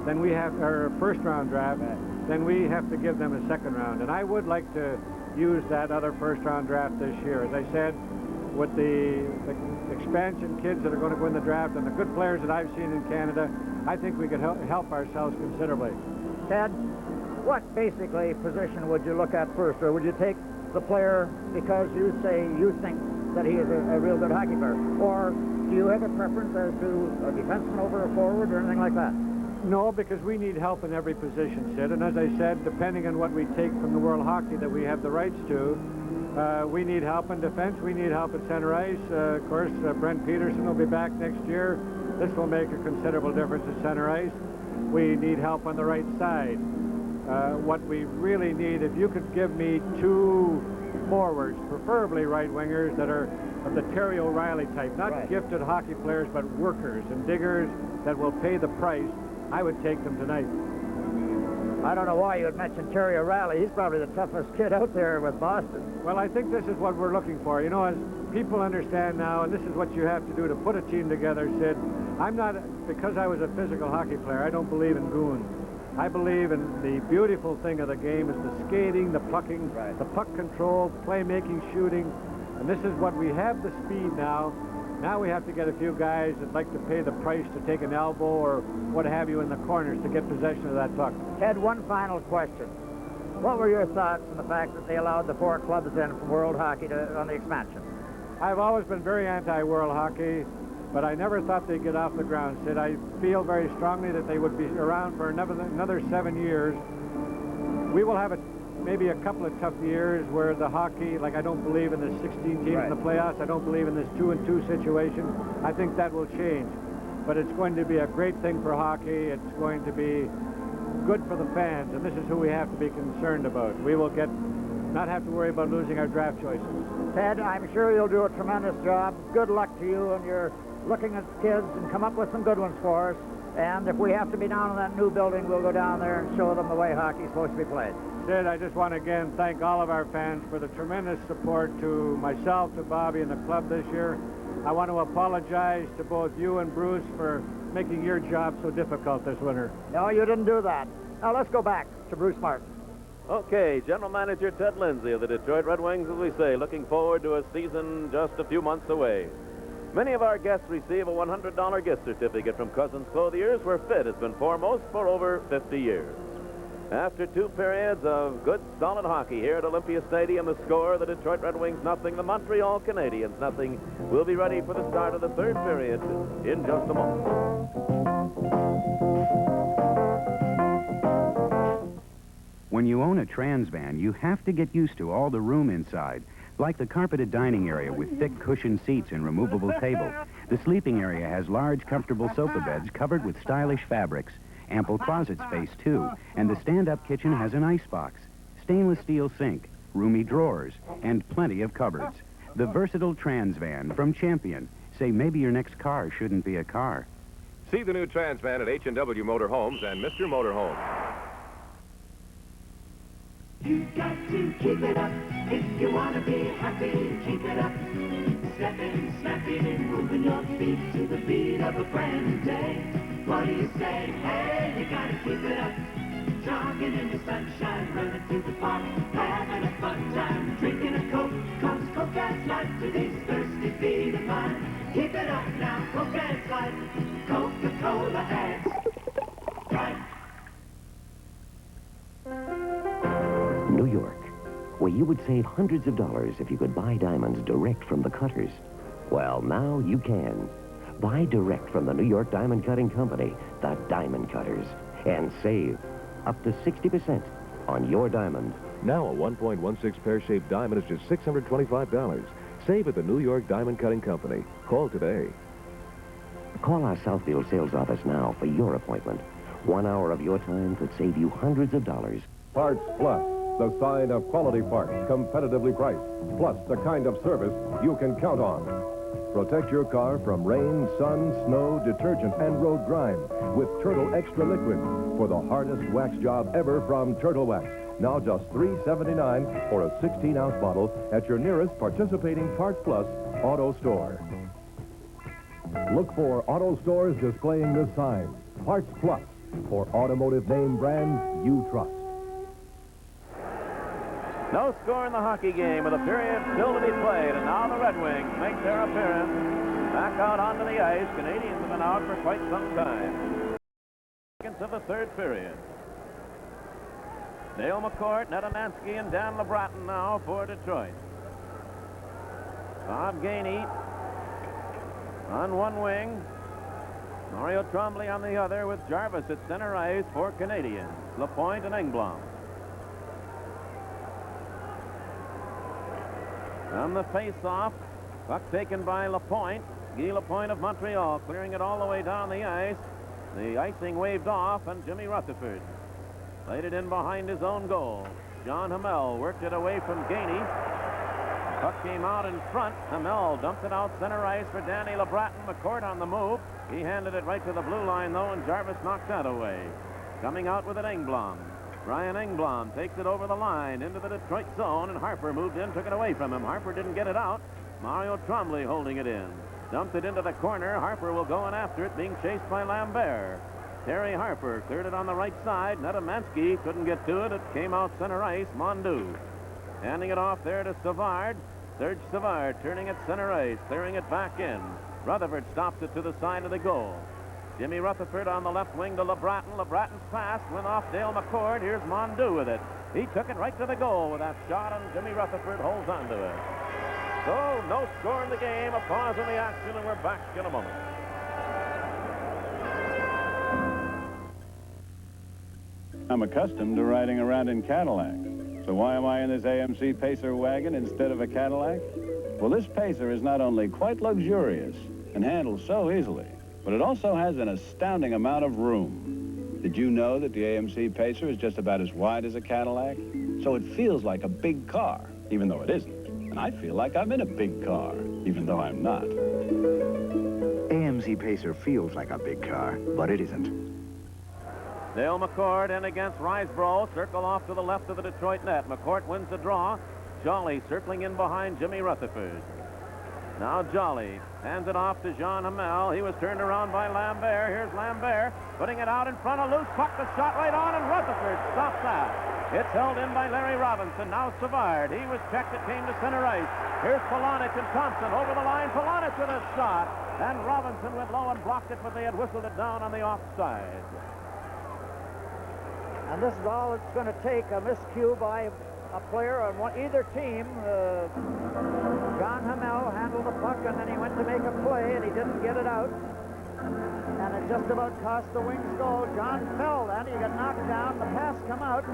then we have our first-round draft, then we have to give them a second round. And I would like to use that other first-round draft this year. As I said, with the expansion kids that are going to win the draft and the good players that I've seen in Canada, I think we could help ourselves considerably. Ted, what basically position would you look at first, or would you take the player because you say you think that he is a real good hockey player, or do you have a preference as to a defenseman over a forward or anything like that? No, because we need help in every position, Sid. And as I said, depending on what we take from the World Hockey that we have the rights to, we need help in defense. We need help at center ice. Of course, Brent Peterson will be back next year. This will make a considerable difference at center ice. We need help on the right side. What we really need, if you could give me two forwards, preferably right wingers, that are of the Terry O'Reilly type, not gifted hockey players, but workers and diggers that will pay the price, I would take them tonight. I don't know why you would mention Terry O'Reilly. He's probably the toughest kid out there with Boston. Well, I think this is what we're looking for. You know, as people understand now, and this is what you have to do to put a team together, Sid, I'm not, because I was a physical hockey player, I don't believe in goons. I believe in the beautiful thing of the game is the skating, the pucking, the puck control, playmaking, shooting. And this is what we have the speed now. Now we have to get a few guys that like to pay the price to take an elbow or what have you in the corners to get possession of that puck. Ted, one final question. What were your thoughts on the fact that they allowed the 4 clubs in from World Hockey on the expansion? I've always been very anti-World Hockey, but I never thought they'd get off the ground, Sid. I feel very strongly that they would be around for another 7 years. We will have maybe a couple of tough years where the hockey, like I don't believe in the 16 teams in the playoffs. I don't believe in this 2-2 situation. I think that will change. But it's going to be a great thing for hockey. It's going to be good for the fans, and this is who we have to be concerned about. We will not have to worry about losing our draft choices. Ted, I'm sure you'll do a tremendous job. Good luck to you, and you're looking at kids and come up with some good ones for us. And if we have to be down in that new building, we'll go down there and show them the way hockey's supposed to be played. Sid, I just want to again thank all of our fans for the tremendous support to myself, to Bobby, and the club this year. I want to apologize to both you and Bruce for making your job so difficult this winter. No, you didn't do that. Now let's go back to Bruce Martin. Okay, General Manager Ted Lindsay of the Detroit Red Wings, as we say, looking forward to a season just a few months away. Many of our guests receive a $100 gift certificate from Cousins Clothiers, where fit has been foremost for over 50 years. After 2 periods of good, solid hockey here at Olympia Stadium, the score, the Detroit Red Wings 0, the Montreal Canadiens 0. We'll be ready for the start of the 3rd period in just a moment. When you own a Trans van, you have to get used to all the room inside, like the carpeted dining area with thick cushioned seats and removable table. The sleeping area has large, comfortable sofa beds covered with stylish fabrics. Ample closet space, too, and the stand-up kitchen has an icebox, stainless steel sink, roomy drawers, and plenty of cupboards. The versatile Trans Van from Champion. Say maybe your next car shouldn't be a car. See the new Trans Van at H&W Motor Homes and Mr. Motor Home. You've got to keep it up if you want to be happy. Keep it up. Stepping, snapping, moving your feet to the beat of a brand new day. What do you say? Hey, you gotta keep it up. Jogging in the sunshine, running through the park, having a fun time, drinking a Coke. Comes Coke adds life to these thirsty feet of mine. Keep it up now, Coke adds life. Coca-Cola adds life. New York, where you would save hundreds of dollars if you could buy diamonds direct from the cutters. Well, now you can. Buy direct from the New York Diamond Cutting Company, the Diamond Cutters, and save up to 60% on your diamond Now a 1.16 pear-shaped diamond is just $625. Save at the New York Diamond Cutting Company. Call today. Call our Southfield sales office now for your appointment. 1 hour of your time could save you hundreds of dollars. Parts Plus, the sign of quality parts, competitively priced, plus the kind of service you can count on. Protect your car from rain, sun, snow, detergent, and road grime with Turtle Extra Liquid for the hardest wax job ever from Turtle Wax. Now just $3.79 for a 16-ounce bottle at your nearest participating Parts Plus auto store. Look for auto stores displaying this sign, Parts Plus, for automotive name brands you trust. No score in the hockey game with a period still to be played, and now the Red Wings make their appearance back out onto the ice. Canadians have been out for quite some time. Seconds of the third period. Dale McCourt, Netamansky, and Dan LeBratton now for Detroit. Bob Gainey on one wing. Mario Tremblay on the other, with Jarvis at center ice for Canadians. Lapointe and Engblom. On the face-off, puck taken by Lapointe. Guy Lapointe of Montreal clearing it all the way down the ice. The icing waved off, and Jimmy Rutherford laid it in behind his own goal. John Hamel worked it away from Gainey. Puck came out in front. Hamel dumped it out center ice for Danny LeBratton. McCourt on the move. He handed it right to the blue line, though, and Jarvis knocked that away. Coming out with it, Engblom. Brian Engblom takes it over the line into the Detroit zone, and Harper moved in, took it away from him. Harper didn't get it out. Mario Tremblay holding it in. Dumped it into the corner. Harper will go in after it, being chased by Lambert. Terry Harper cleared it on the right side. Netamansky couldn't get to it. It came out center ice. Mondu handing it off there to Savard. Serge Savard turning it center ice, clearing it back in. Rutherford stops it to the side of the goal. Jimmy Rutherford on the left wing to LeBratton. LeBratton's pass went off Dale McCourt. Here's Mondu with it. He took it right to the goal with that shot, and Jimmy Rutherford holds on to it. So, no score in the game, a pause in the action, and we're back in a moment. I'm accustomed to riding around in Cadillacs. So why am I in this AMC Pacer wagon instead of a Cadillac? Well, this Pacer is not only quite luxurious and handles so easily, but it also has an astounding amount of room. Did you know that the AMC Pacer is just about as wide as a Cadillac? So it feels like a big car, even though it isn't. And I feel like I'm in a big car, even though I'm not. AMC Pacer feels like a big car, but it isn't. Dale McCourt in against Risebrough. Circle off to the left of the Detroit net. McCourt wins the draw. Jolly circling in behind Jimmy Rutherford. Now Jolly hands it off to Jean Hamel. He was turned around by Lambert. Here's Lambert putting it out in front. A loose puck, the shot right on, and Rutherford stops that. It's held in by Larry Robinson. Now Savard. He was checked. It came to center ice. Here's Polonich and Thompson over the line. Polonich with a shot. And Robinson went low and blocked it, but they had whistled it down on the offside. And this is all it's going to take, a miscue by a player on either team. John Hamel handled the puck, and then he went to make a play, and he didn't get it out. And it just about cost the Wings goal. John fell then. He got knocked down. The pass come out.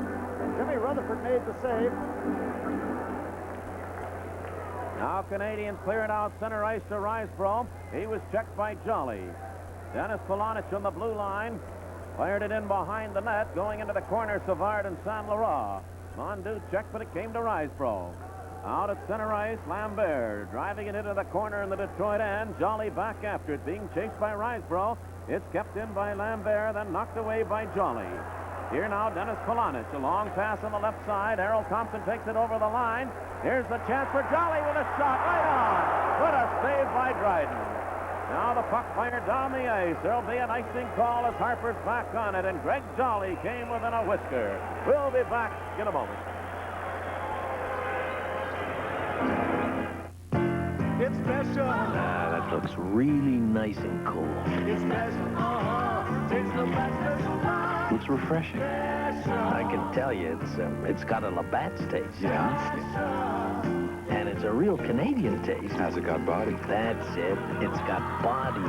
Jimmy Rutherford made the save. Now Canadians clear it out center ice to Risebrough. He was checked by Jolly. Dennis Polonich on the blue line. Fired it in behind the net, going into the corner, Savard and Saint Laurent. Mondu checked, but it came to Risebrough. Out at center ice, Lambert driving it into the corner in the Detroit end. Jolly back after it, being chased by Risebrough. It's kept in by Lambert, then knocked away by Jolly. Here now, Dennis Polonich. A long pass on the left side. Errol Thompson takes it over the line. Here's the chance for Jolly with a shot right on. What a save by Dryden. Now the puck fired down the ice. There'll be an icing call as Harper's back on it, and Greg Jolly came within a whisker. We'll be back in a moment. It's special. That looks really nice and cool. It's special. Tastes the best special. Looks refreshing. I can tell you, it's got a Labatt's taste. Yeah. And it's a real Canadian taste. Has it got body? That's it. It's got body.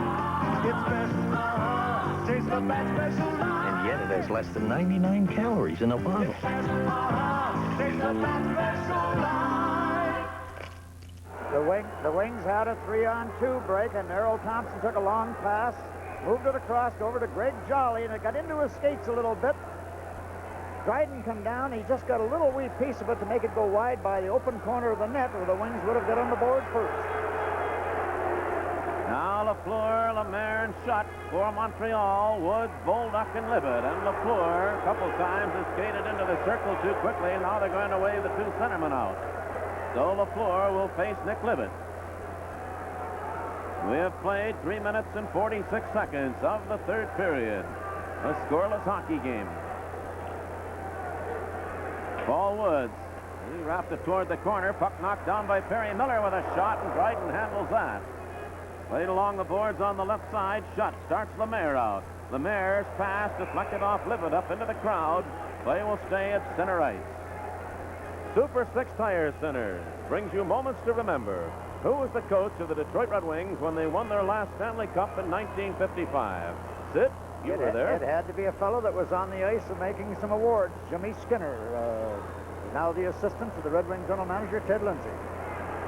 It's special. Tastes the best special. And yet it has less than 99 calories in a bottle. It's special. Taste of that special life. The Wings had a 3-on-2 break, and Errol Thompson took a long pass, moved it across over to Greg Jolly, and it got into his skates a little bit. Dryden come down. He just got a little wee piece of it to make it go wide by the open corner of the net, where the Wings would have got on the board first. Now Lafleur, Lemaire, and Schutt for Montreal. Woods, Bolduc, and Libet. And Lafleur, a couple times, has skated into the circle too quickly, and now they're going to wave the 2 centermen out. So Lafleur will face Nick Libet. We have played 3 minutes and 46 seconds of the third period. A scoreless hockey game. Paul Woods. He wrapped it toward the corner. Puck knocked down by Perry Miller with a shot, and Dryden handles that. Played along the boards on the left side. Schutt starts Lemaire out. Lemaire's pass deflected off Libet up into the crowd. Play will stay at center ice. Super 6 Tire Center brings you moments to remember. Who was the coach of the Detroit Red Wings when they won their last Stanley Cup in 1955? Sid, you were there. It had to be a fellow that was on the ice and making some awards. Jimmy Skinner, now the assistant to the Red Wings general manager, Ted Lindsay.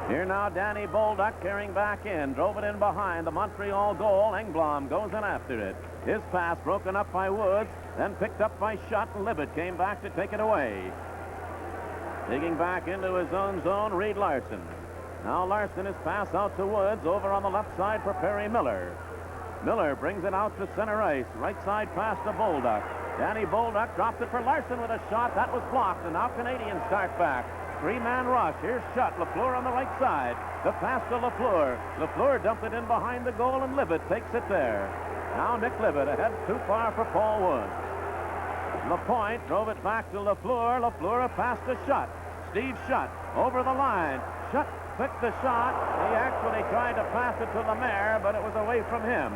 Here now, Danny Bolduc carrying back in. Drove it in behind the Montreal goal. Engblom goes in after it. His pass broken up by Woods, then picked up by Schutt, and Libet came back to take it away. Digging back into his own zone, Reed Larson. Now Larson is pass out to Woods, over on the left side for Perry Miller. Miller brings it out to center ice. Right side pass to Bolduc. Danny Bolduc drops it for Larson with a shot. That was blocked, and now Canadians start back. 3-man rush. Here's Schutt. Lafleur on the right side. The pass to Lafleur. Lafleur dumped it in behind the goal, and Libet takes it there. Now Nick Libet ahead too far for Paul Woods. Lapointe drove it back to Lafleur. Lafleur a pass to Schutt. Steve Schutt over the line. Schutt picked the shot. He actually tried to pass it to Lemaire, but it was away from him.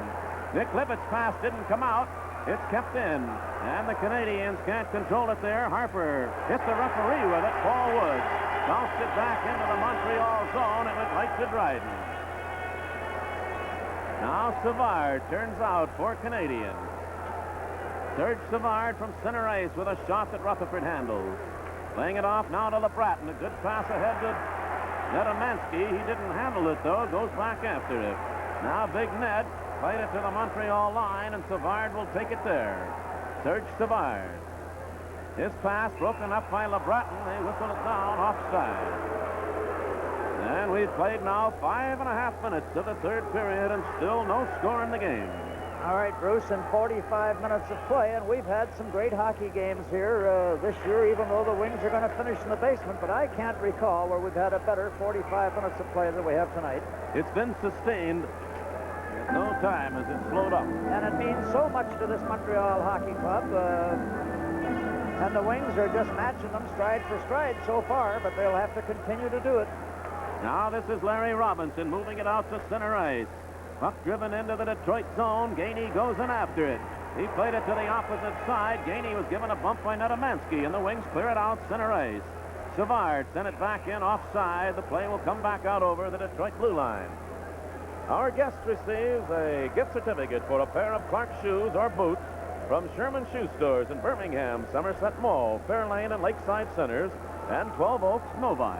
Nick Libet's pass didn't come out. It's kept in, and the Canadians can't control it there. Harper hit the referee with it. Paul Woods bounced it back into the Montreal zone. It went right to Dryden. Now Savard turns out for Canadians. Serge Savard from center ice with a shot that Rutherford handles. Playing it off now to LeBratton. A good pass ahead to Nedemansky. He didn't handle it, though. Goes back after it. Now Big Ned played it to the Montreal line, and Savard will take it there. Serge Savard. His pass broken up by LeBratton. They whistle it down offside. And we've played now 5.5 minutes of the third period, and still no score in the game. All right, Bruce, in 45 minutes of play, and we've had some great hockey games here this year, even though the Wings are going to finish in the basement, but I can't recall where we've had a better 45 minutes of play than we have tonight. It's been sustained at no time as it slowed up. And it means so much to this Montreal Hockey Club, and the Wings are just matching them stride for stride so far, but they'll have to continue to do it. Now this is Larry Robinson moving it out to center ice. Puck driven into the Detroit zone. Gainey goes in after it. He played it to the opposite side. Gainey was given a bump by Nedemansky, and the Wings clear it out center ice. Savard sent it back in offside. The play will come back out over the Detroit blue line. Our guest receives a gift certificate for a pair of Clark shoes or boots from Sherman Shoe Stores in Birmingham, Somerset Mall, Fairlane, and Lakeside Centers, and 12 Oaks, Novi.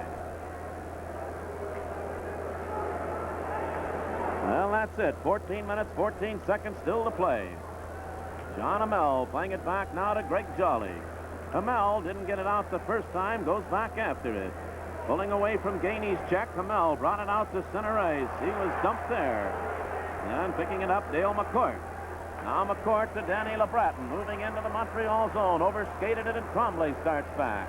Well, that's it. 14 minutes, 14 seconds still to play. John Hamel playing it back now to Greg Jolly. Hamel didn't get it out the first time, goes back after it. Pulling away from Gainey's check, Hamel brought it out to center ice. He was dumped there. And picking it up, Dale McCourt. Now McCourt to Danny LeBratton, moving into the Montreal zone. Overskated it, and Tremblay starts back.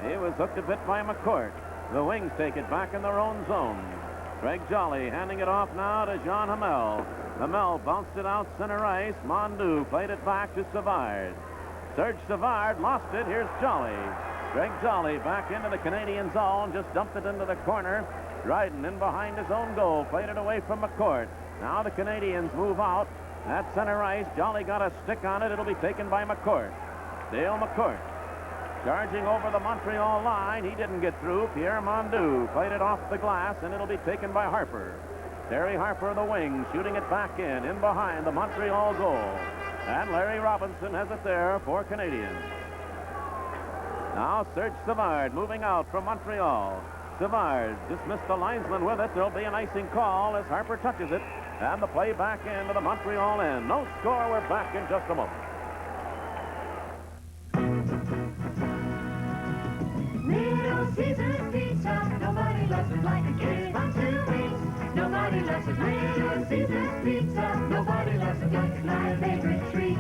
He was hooked a bit by McCourt. The Wings take it back in their own zone. Greg Jolly handing it off now to Jean Hamel. Hamel bounced it out center ice. Mondu played it back to Savard. Serge Savard lost it. Here's Jolly. Greg Jolly back into the Canadian zone. Just dumped it into the corner. Dryden in behind his own goal. Played it away from McCourt. Now the Canadians move out. At center ice, Jolly got a stick on it. It'll be taken by McCourt. Dale McCourt. Charging over the Montreal line. He didn't get through. Pierre Mondu played it off the glass, and it'll be taken by Harper. Terry Harper of the Wings shooting it back in behind the Montreal goal. And Larry Robinson has it there for Canadians. Now Serge Savard moving out from Montreal. Savard just missed the linesman with it. There'll be an icing call as Harper touches it. And the play back into the Montreal end. No score. We're back in just a moment. Little Caesar's Pizza. Nobody loves it like a kid on 2 weeks. Nobody loves it like Little Caesar's Pizza. Nobody loves it like my favorite treat.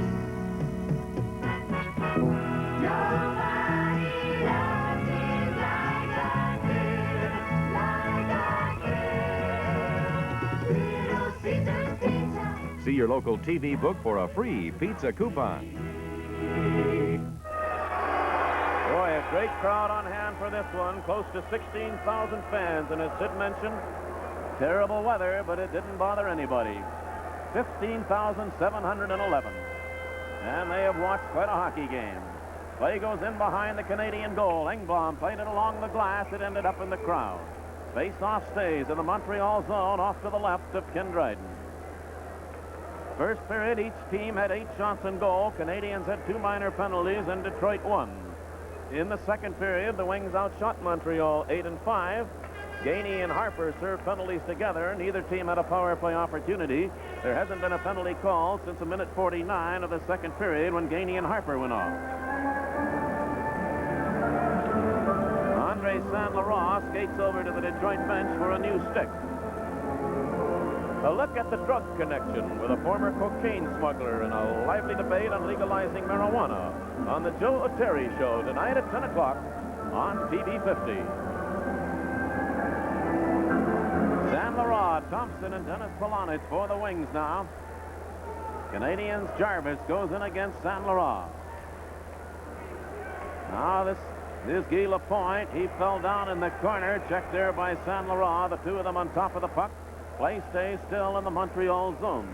Nobody loves it like I do, like I do. Little Caesar's Pizza. See your local TV book for a free pizza coupon. Boy, a great crowd on hand for this one. Close to 16,000 fans. And as Sid mentioned, terrible weather, but it didn't bother anybody. 15,711. And they have watched quite a hockey game. Play goes in behind the Canadian goal. Engblom played it along the glass. It ended up in the crowd. Face-off stays in the Montreal zone off to the left of Ken Dryden. First period, each team had 8 shots on goal. Canadians had 2 minor penalties, and Detroit won. In the second period, the Wings outshot Montreal 8-5. Gainey and Harper served penalties together. Neither team had a power play opportunity. There hasn't been a penalty called since a minute 49 of the second period when Gainey and Harper went off. Andre Saint-Laurent skates over to the Detroit bench for a new stick. A look at the drug connection with a former cocaine smuggler and a lively debate on legalizing marijuana on the Joe O'Terry Show tonight at 10 o'clock on TV 50. Saint-Laurent, Thompson, and Dennis Polonich for the Wings now. Canadians Jarvis goes in against Saint-Laurent. Now this is Guy Lapointe. He fell down in the corner, checked there by Saint-Laurent. The two of them on top of the puck. Play stays still in the Montreal zone.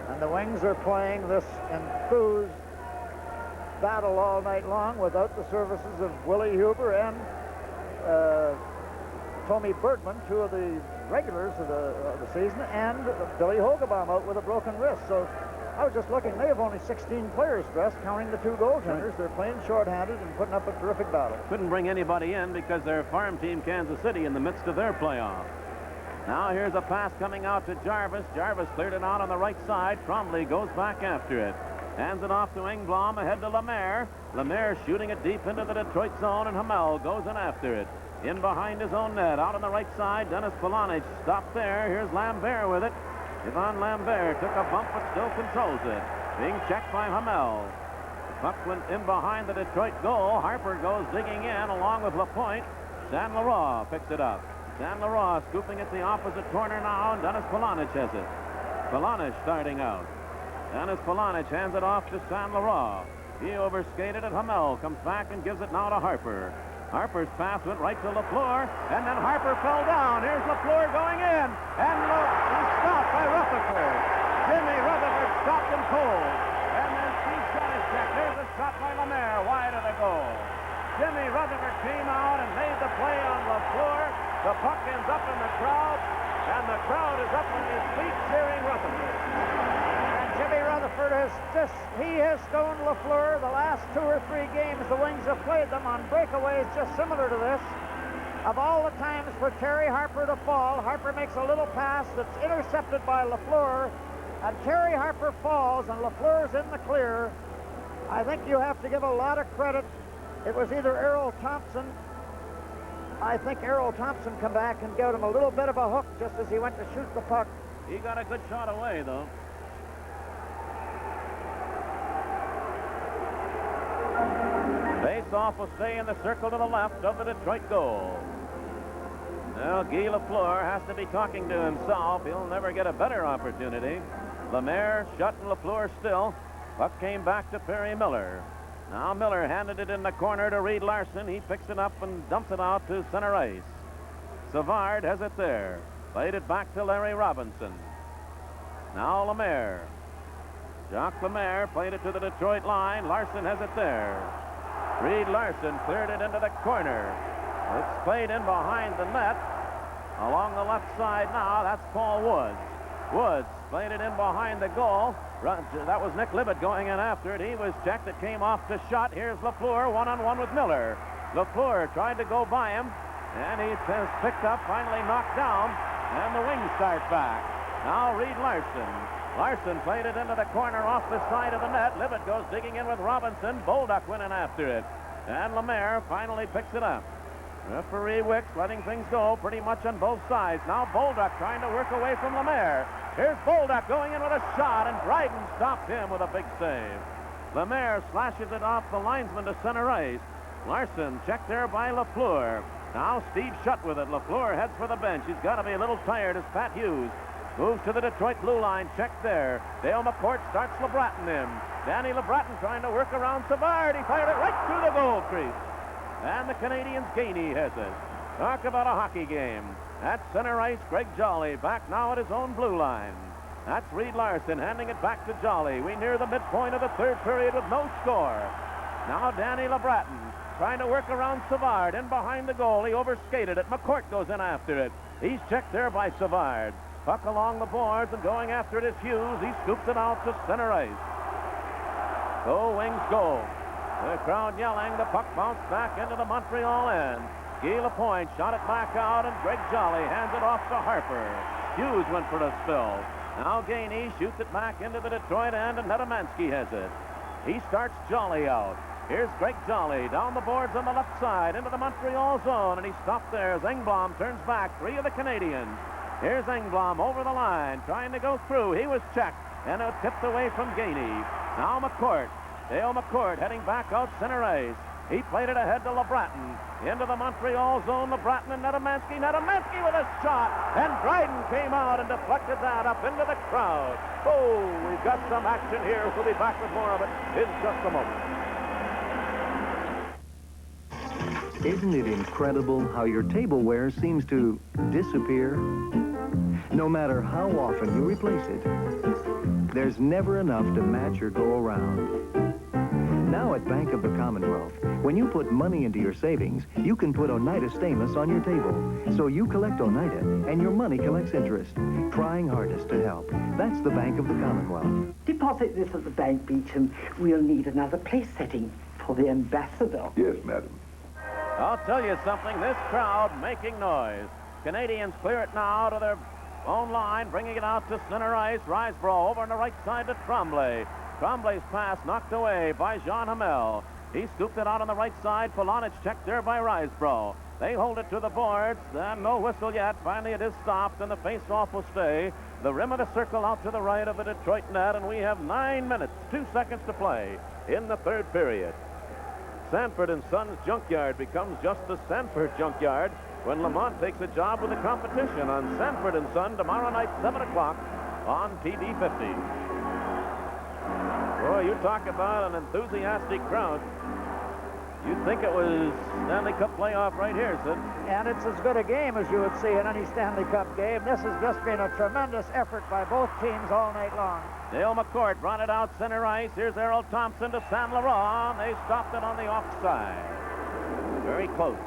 And the Wings are playing this enthused battle all night long without the services of Willie Huber and Tommy Bergman, 2 of the regulars of the season, and Billy Hogebaum out with a broken wrist. So I was just looking. They have only 16 players dressed, counting the 2 goaltenders. Right. They're playing shorthanded and putting up a terrific battle. Couldn't bring anybody in because their farm team, Kansas City, in the midst of their playoff. Now here's a pass coming out to Jarvis. Jarvis cleared it out on the right side. Trombley goes back after it. Hands it off to Engblom, ahead to Lemaire. Lemaire shooting it deep into the Detroit zone, and Hamel goes in after it. In behind his own net, out on the right side, Dennis Polonich stopped there. Here's Lambert with it. Yvon Lambert took a bump but still controls it. Being checked by Hamel. The puck went in behind the Detroit goal. Harper goes digging in along with Lapointe. Saint-Laurent picks it up. Saint-Laurent scooping at the opposite corner now, and Dennis Polonich has it. Polonich starting out. Dennis Polonich hands it off to Saint-Laurent. He overskated it. Hamel comes back and gives it now to Harper. Harper's pass went right to Lafleur, and then Harper fell down. Here's Lafleur going in, and he's stopped by Rutherford. Jimmy Rutherford stopped him cold. And then Steve Janacek. There's a shot by Lemaire, wide of the goal. Jimmy Rutherford came out and made the play on Lafleur. The puck ends up in the crowd, and the crowd is up on his feet cheering Rutherford. And Jimmy Rutherford has stoned Lafleur. The last 2 or 3 games the Wings have played them on breakaways just similar to this. Of all the times for Terry Harper to fall, Harper makes a little pass that's intercepted by Lafleur, and Terry Harper falls, and Lafleur's in the clear. I think you have to give a lot of credit. It was either Errol Thompson. I think Errol Thompson come back and gave him a little bit of a hook just as he went to shoot the puck. He got a good shot away, though. Face-off will stay in the circle to the left of the Detroit goal. Now, Guy Lafleur has to be talking to himself. He'll never get a better opportunity. Lemaire shutting Lafleur still. Puck came back to Perry Miller. Now Miller handed it in the corner to Reed Larson. He picks it up and dumps it out to center ice. Savard has it there. Played it back to Larry Robinson. Now Lemaire. Jacques Lemaire played it to the Detroit line. Larson has it there. Reed Larson cleared it into the corner. It's played in behind the net. Along the left side now, that's Paul Woods. Woods played it in behind the goal. That was Nick Libet going in after it. He was checked. It came off the shot. Here's Lafleur one-on-one with Miller. Lafleur tried to go by him, and he has picked up, finally knocked down, and the Wings start back. Now Reed Larson. Larson played it into the corner off the side of the net. Libet goes digging in with Robinson. Bolduc went in after it. And Lemaire finally picks it up. Referee Wicks letting things go pretty much on both sides. Now Bolduc trying to work away from Lemaire. Here's Bolduc going in with a shot, and Dryden stopped him with a big save. Lemaire slashes it off the linesman to center ice. Larson checked there by Lafleur. Now Steve Shutt with it. Lafleur heads for the bench. He's got to be a little tired as Pat Hughes moves to the Detroit blue line. Checked there. Dale McCourt starts LeBratton in. Danny LeBratton trying to work around Savard. He fired it right through the goal crease. And the Canadiens' Gainey has it. Talk about a hockey game. At center ice, Greg Jolly back now at his own blue line. That's Reed Larson handing it back to Jolly. We near the midpoint of the third period with no score. Now Danny LeBratton trying to work around Savard. In behind the goal, he overskated it. McCourt goes in after it. He's checked there by Savard. Puck along the boards, and going after it is Hughes. He scoops it out to center ice. Go Wings, go. The crowd yelling. The puck bounced back into the Montreal end. Guy Lapointe shot it back out, and Greg Jolly hands it off to Harper. Hughes went for a spill. Now Gainey shoots it back into the Detroit end, and Nedemansky has it. He starts Jolly out. Here's Greg Jolly down the boards on the left side into the Montreal zone, and he stopped there as Engblom turns back. 3 of the Canadians. Here's Engblom over the line, trying to go through. He was checked, and it tipped away from Gainey. Now McCourt. Dale McCourt heading back out center ice. He played it ahead to LeBratton. Into the Montreal zone, LeBratton and Nedemansky. Nedemansky with a shot, and Dryden came out and deflected that up into the crowd. Oh, we've got some action here. We'll be back with more of it in just a moment. Isn't it incredible how your tableware seems to disappear? No matter how often you replace it, there's never enough to match your go-around. Now at Bank of the Commonwealth, when you put money into your savings, you can put Oneida Stainless on your table. So you collect Oneida, and your money collects interest, trying hardest to help. That's the Bank of the Commonwealth. Deposit this at the bank, Beecham. We'll need another place setting for the ambassador. Yes, madam. I'll tell you something, this crowd making noise. Canadians clear it now to their own line, bringing it out to center ice. Risebrough over on the right side to Tremblay. Tremblay's pass knocked away by Jean Hamel. He scooped it out on the right side. Polonich checked there by Risebrough. They hold it to the boards, and no whistle yet. Finally it is stopped, and the face-off will stay. The rim of the circle out to the right of the Detroit net, and we have 9 minutes, 2 seconds to play in the third period. Sanford and Sons Junkyard becomes just the Sanford Junkyard when Lamont takes a job with the competition on Sanford and Son tomorrow night, 7 o'clock on TV 50. Boy, you talk about an enthusiastic crowd. You'd think it was Stanley Cup playoff right here, Sid. And it's as good a game as you would see in any Stanley Cup game. This has just been a tremendous effort by both teams all night long. Dale McCourt brought it out center ice. Here's Errol Thompson to Saint Laurent. They stopped it on the offside. Very close.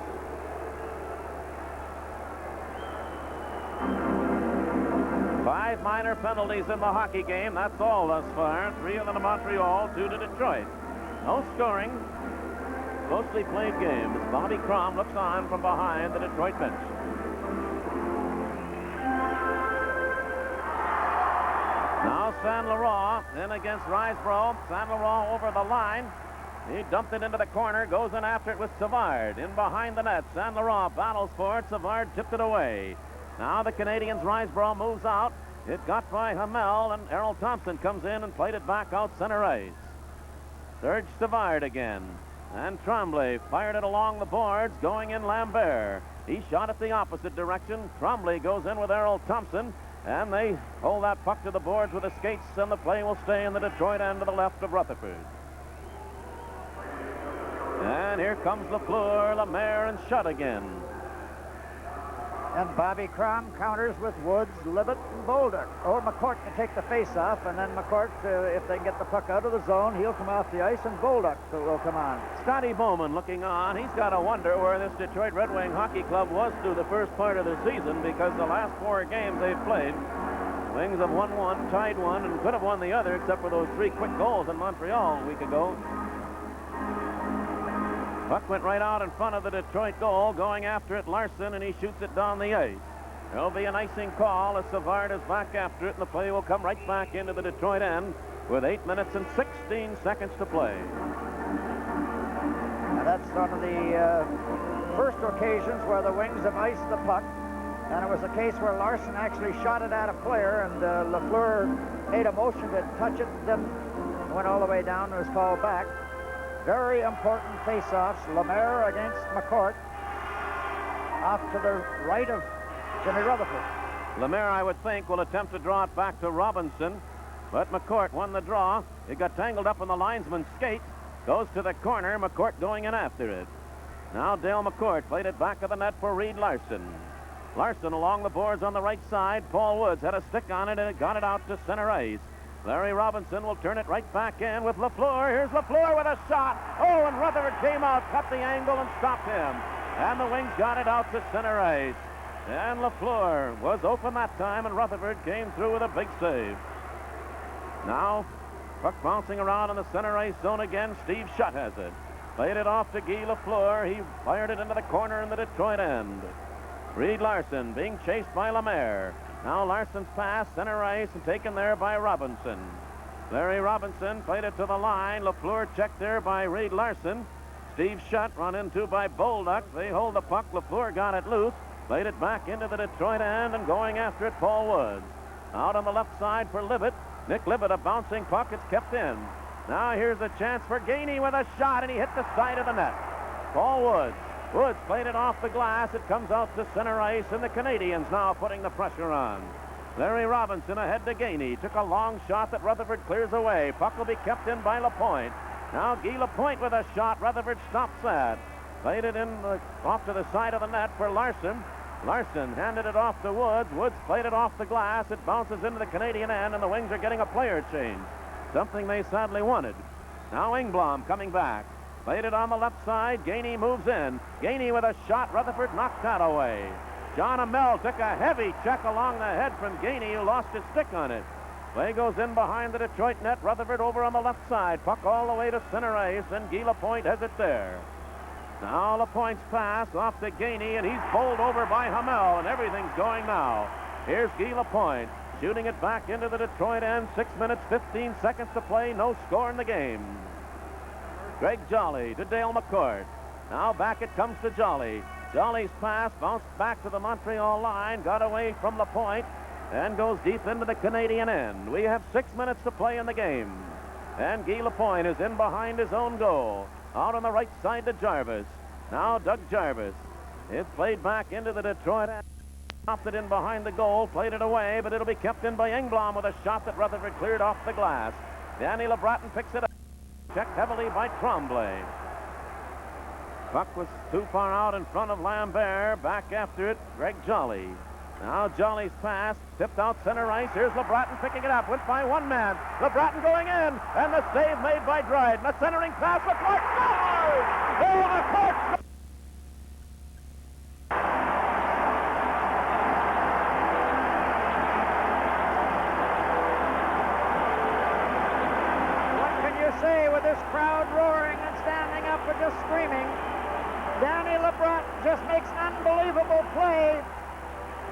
Five minor penalties in the hockey game. That's all thus far. 3 of them to Montreal, 2 to Detroit. No scoring. Closely played game as Bobby Crom looks on from behind the Detroit bench. Now Saint Laurent in against Risebrough. Saint Laurent over the line. He dumped it into the corner, goes in after it with Savard. In behind the net, Saint Laurent battles for it. Savard tipped it away. Now the Canadiens' Risebrough moves out. It got by Hamel, and Errol Thompson comes in and played it back out center ice. Serge Savard again. And Tremblay fired it along the boards, going in Lambert. He shot it the opposite direction. Tremblay goes in with Errol Thompson, and they hold that puck to the boards with the skates, and the play will stay in the Detroit end to the left of Rutherford. And here comes Lafleur, Lemaire, and Shutt again. And Bobby Crom counters with Woods, Libet, and Bolduc. Or McCourt can take the face-off, and then McCourt, if they can get the puck out of the zone, he'll come off the ice, and Bolduc will come on. Scotty Bowman looking on. He's got to wonder where this Detroit Red Wing hockey club was through the first part of the season, because the last 4 games they've played, Wings have won one, tied one, and could have won the other, except for those 3 quick goals in Montreal a week ago. Puck went right out in front of the Detroit goal, going after it Larson, and he shoots it down the ice. There'll be an icing call as Savard is back after it, and the play will come right back into the Detroit end with 8 minutes and 16 seconds to play. And that's one of the first occasions where the Wings have iced the puck. And it was a case where Larson actually shot it at a player, and Lafleur made a motion to touch it, then went all the way down and was called back. Very important face-offs. Lemaire against McCourt, off to the right of Jimmy Rutherford. Lemaire, I would think, will attempt to draw it back to Robinson, but McCourt won the draw. It got tangled up in the linesman's skate, goes to the corner, McCourt going in after it. Now Dale McCourt played it back of the net for Reed Larson. Larson along the boards on the right side. Paul Woods had a stick on it and it got it out to center ice. Larry Robinson will turn it right back in with Lafleur. Here's Lafleur with a shot. Oh, and Rutherford came out, cut the angle, and stopped him. And the Wings got it out to center ice. And Lafleur was open that time, and Rutherford came through with a big save. Now, puck bouncing around in the center ice zone again. Steve Shutt has it. Played it off to Guy Lafleur. He fired it into the corner in the Detroit end. Reed Larson being chased by Lemaire. Now Larson's pass, center ice, and taken there by Robinson. Larry Robinson played it to the line. Lafleur checked there by Reed Larson. Steve Shutt run into by Bolduc. They hold the puck. Lafleur got it loose. Played it back into the Detroit end, and going after it, Paul Woods. Out on the left side for Libet. Nick Libet, a bouncing puck. It's kept in. Now here's a chance for Gainey with a shot, and he hit the side of the net. Paul Woods. Woods played it off the glass. It comes out to center ice, and the Canadiens now putting the pressure on. Larry Robinson ahead to Gainey. Took a long shot that Rutherford clears away. Puck will be kept in by Lapointe. Now Guy Lapointe with a shot. Rutherford stops that. Played it in off to the side of the net for Larson. Larson handed it off to Woods. Woods played it off the glass. It bounces into the Canadian end, and the Wings are getting a player change. Something they sadly wanted. Now Ingblom coming back. Played it on the left side. Gainey moves in. Gainey with a shot. Rutherford knocked that away. John Amell took a heavy check along the head from Gainey, who lost his stick on it. Play goes in behind the Detroit net. Rutherford over on the left side. Puck all the way to center ice, and Guy Lapointe has it there. Now Lapointe's pass off to Gainey, and he's bowled over by Hamel, and everything's going now. Here's Guy Lapointe shooting it back into the Detroit end. 6 minutes, 15 seconds to play. No score in the game. Greg Jolly to Dale McCourt. Now back it comes to Jolly. Jolly's pass bounced back to the Montreal line, got away from Lapointe, and goes deep into the Canadian end. We have 6 minutes to play in the game. And Guy Lapointe is in behind his own goal. Out on the right side to Jarvis. Now Doug Jarvis. It's played back into the Detroit end. Popped it in behind the goal, played it away, but it'll be kept in by Engblom with a shot that Rutherford cleared off the glass. Danny LeBratton picks it up. Checked heavily by Tremblay. Puck was too far out in front of Lambert. Back after it, Greg Jolly. Now Jolly's pass, tipped out center ice. Here's LeBratton picking it up. Went by one man. LeBratton going in, and the save made by Dryden. A centering pass. McCourt scores! Oh, McCourt! What can you say with this crowd roaring and standing up and just screaming? Danny LeBratton just makes an unbelievable play.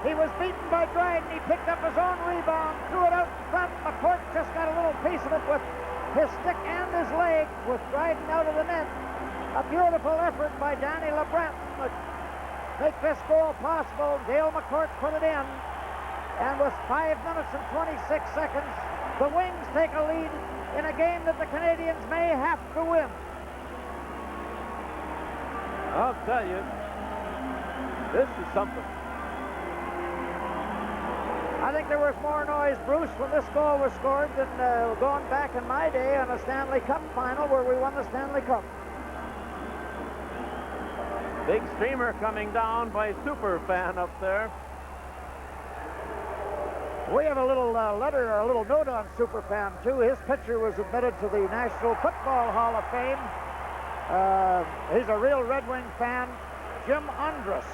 He was beaten by Dryden. He picked up his own rebound, threw it out in front. McCourt just got a little piece of it with his stick and his leg, with Dryden out of the net. A beautiful effort by Danny LeBratton to make this goal possible. Dale McCourt put it in. And with 5 minutes and 26 seconds, the Wings take a lead in a game that the Canadiens may have to win. I'll tell you, this is something. I think there was more noise, Bruce, when this goal was scored than going back in my day on a Stanley Cup final where we won the Stanley Cup. Big streamer coming down by Superfan up there. We have a little letter, or a little note on Superfan, too. His picture was admitted to the National Football Hall of Fame. He's a real Red Wing fan, Jim Andrus.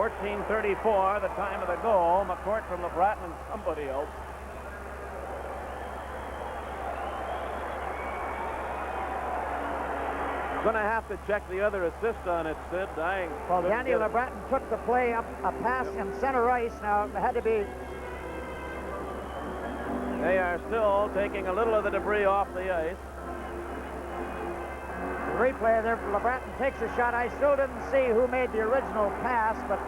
14:34, the time of the goal. McCourt from LeBratton and somebody else. Going to have to check the other assist on it, Sid. Well, Danny LeBratton took the play up a pass in center ice. Now, it had to be... They are still taking a little of the debris off the ice. Replay there, LeBratton takes a shot. I still didn't see who made the original pass, but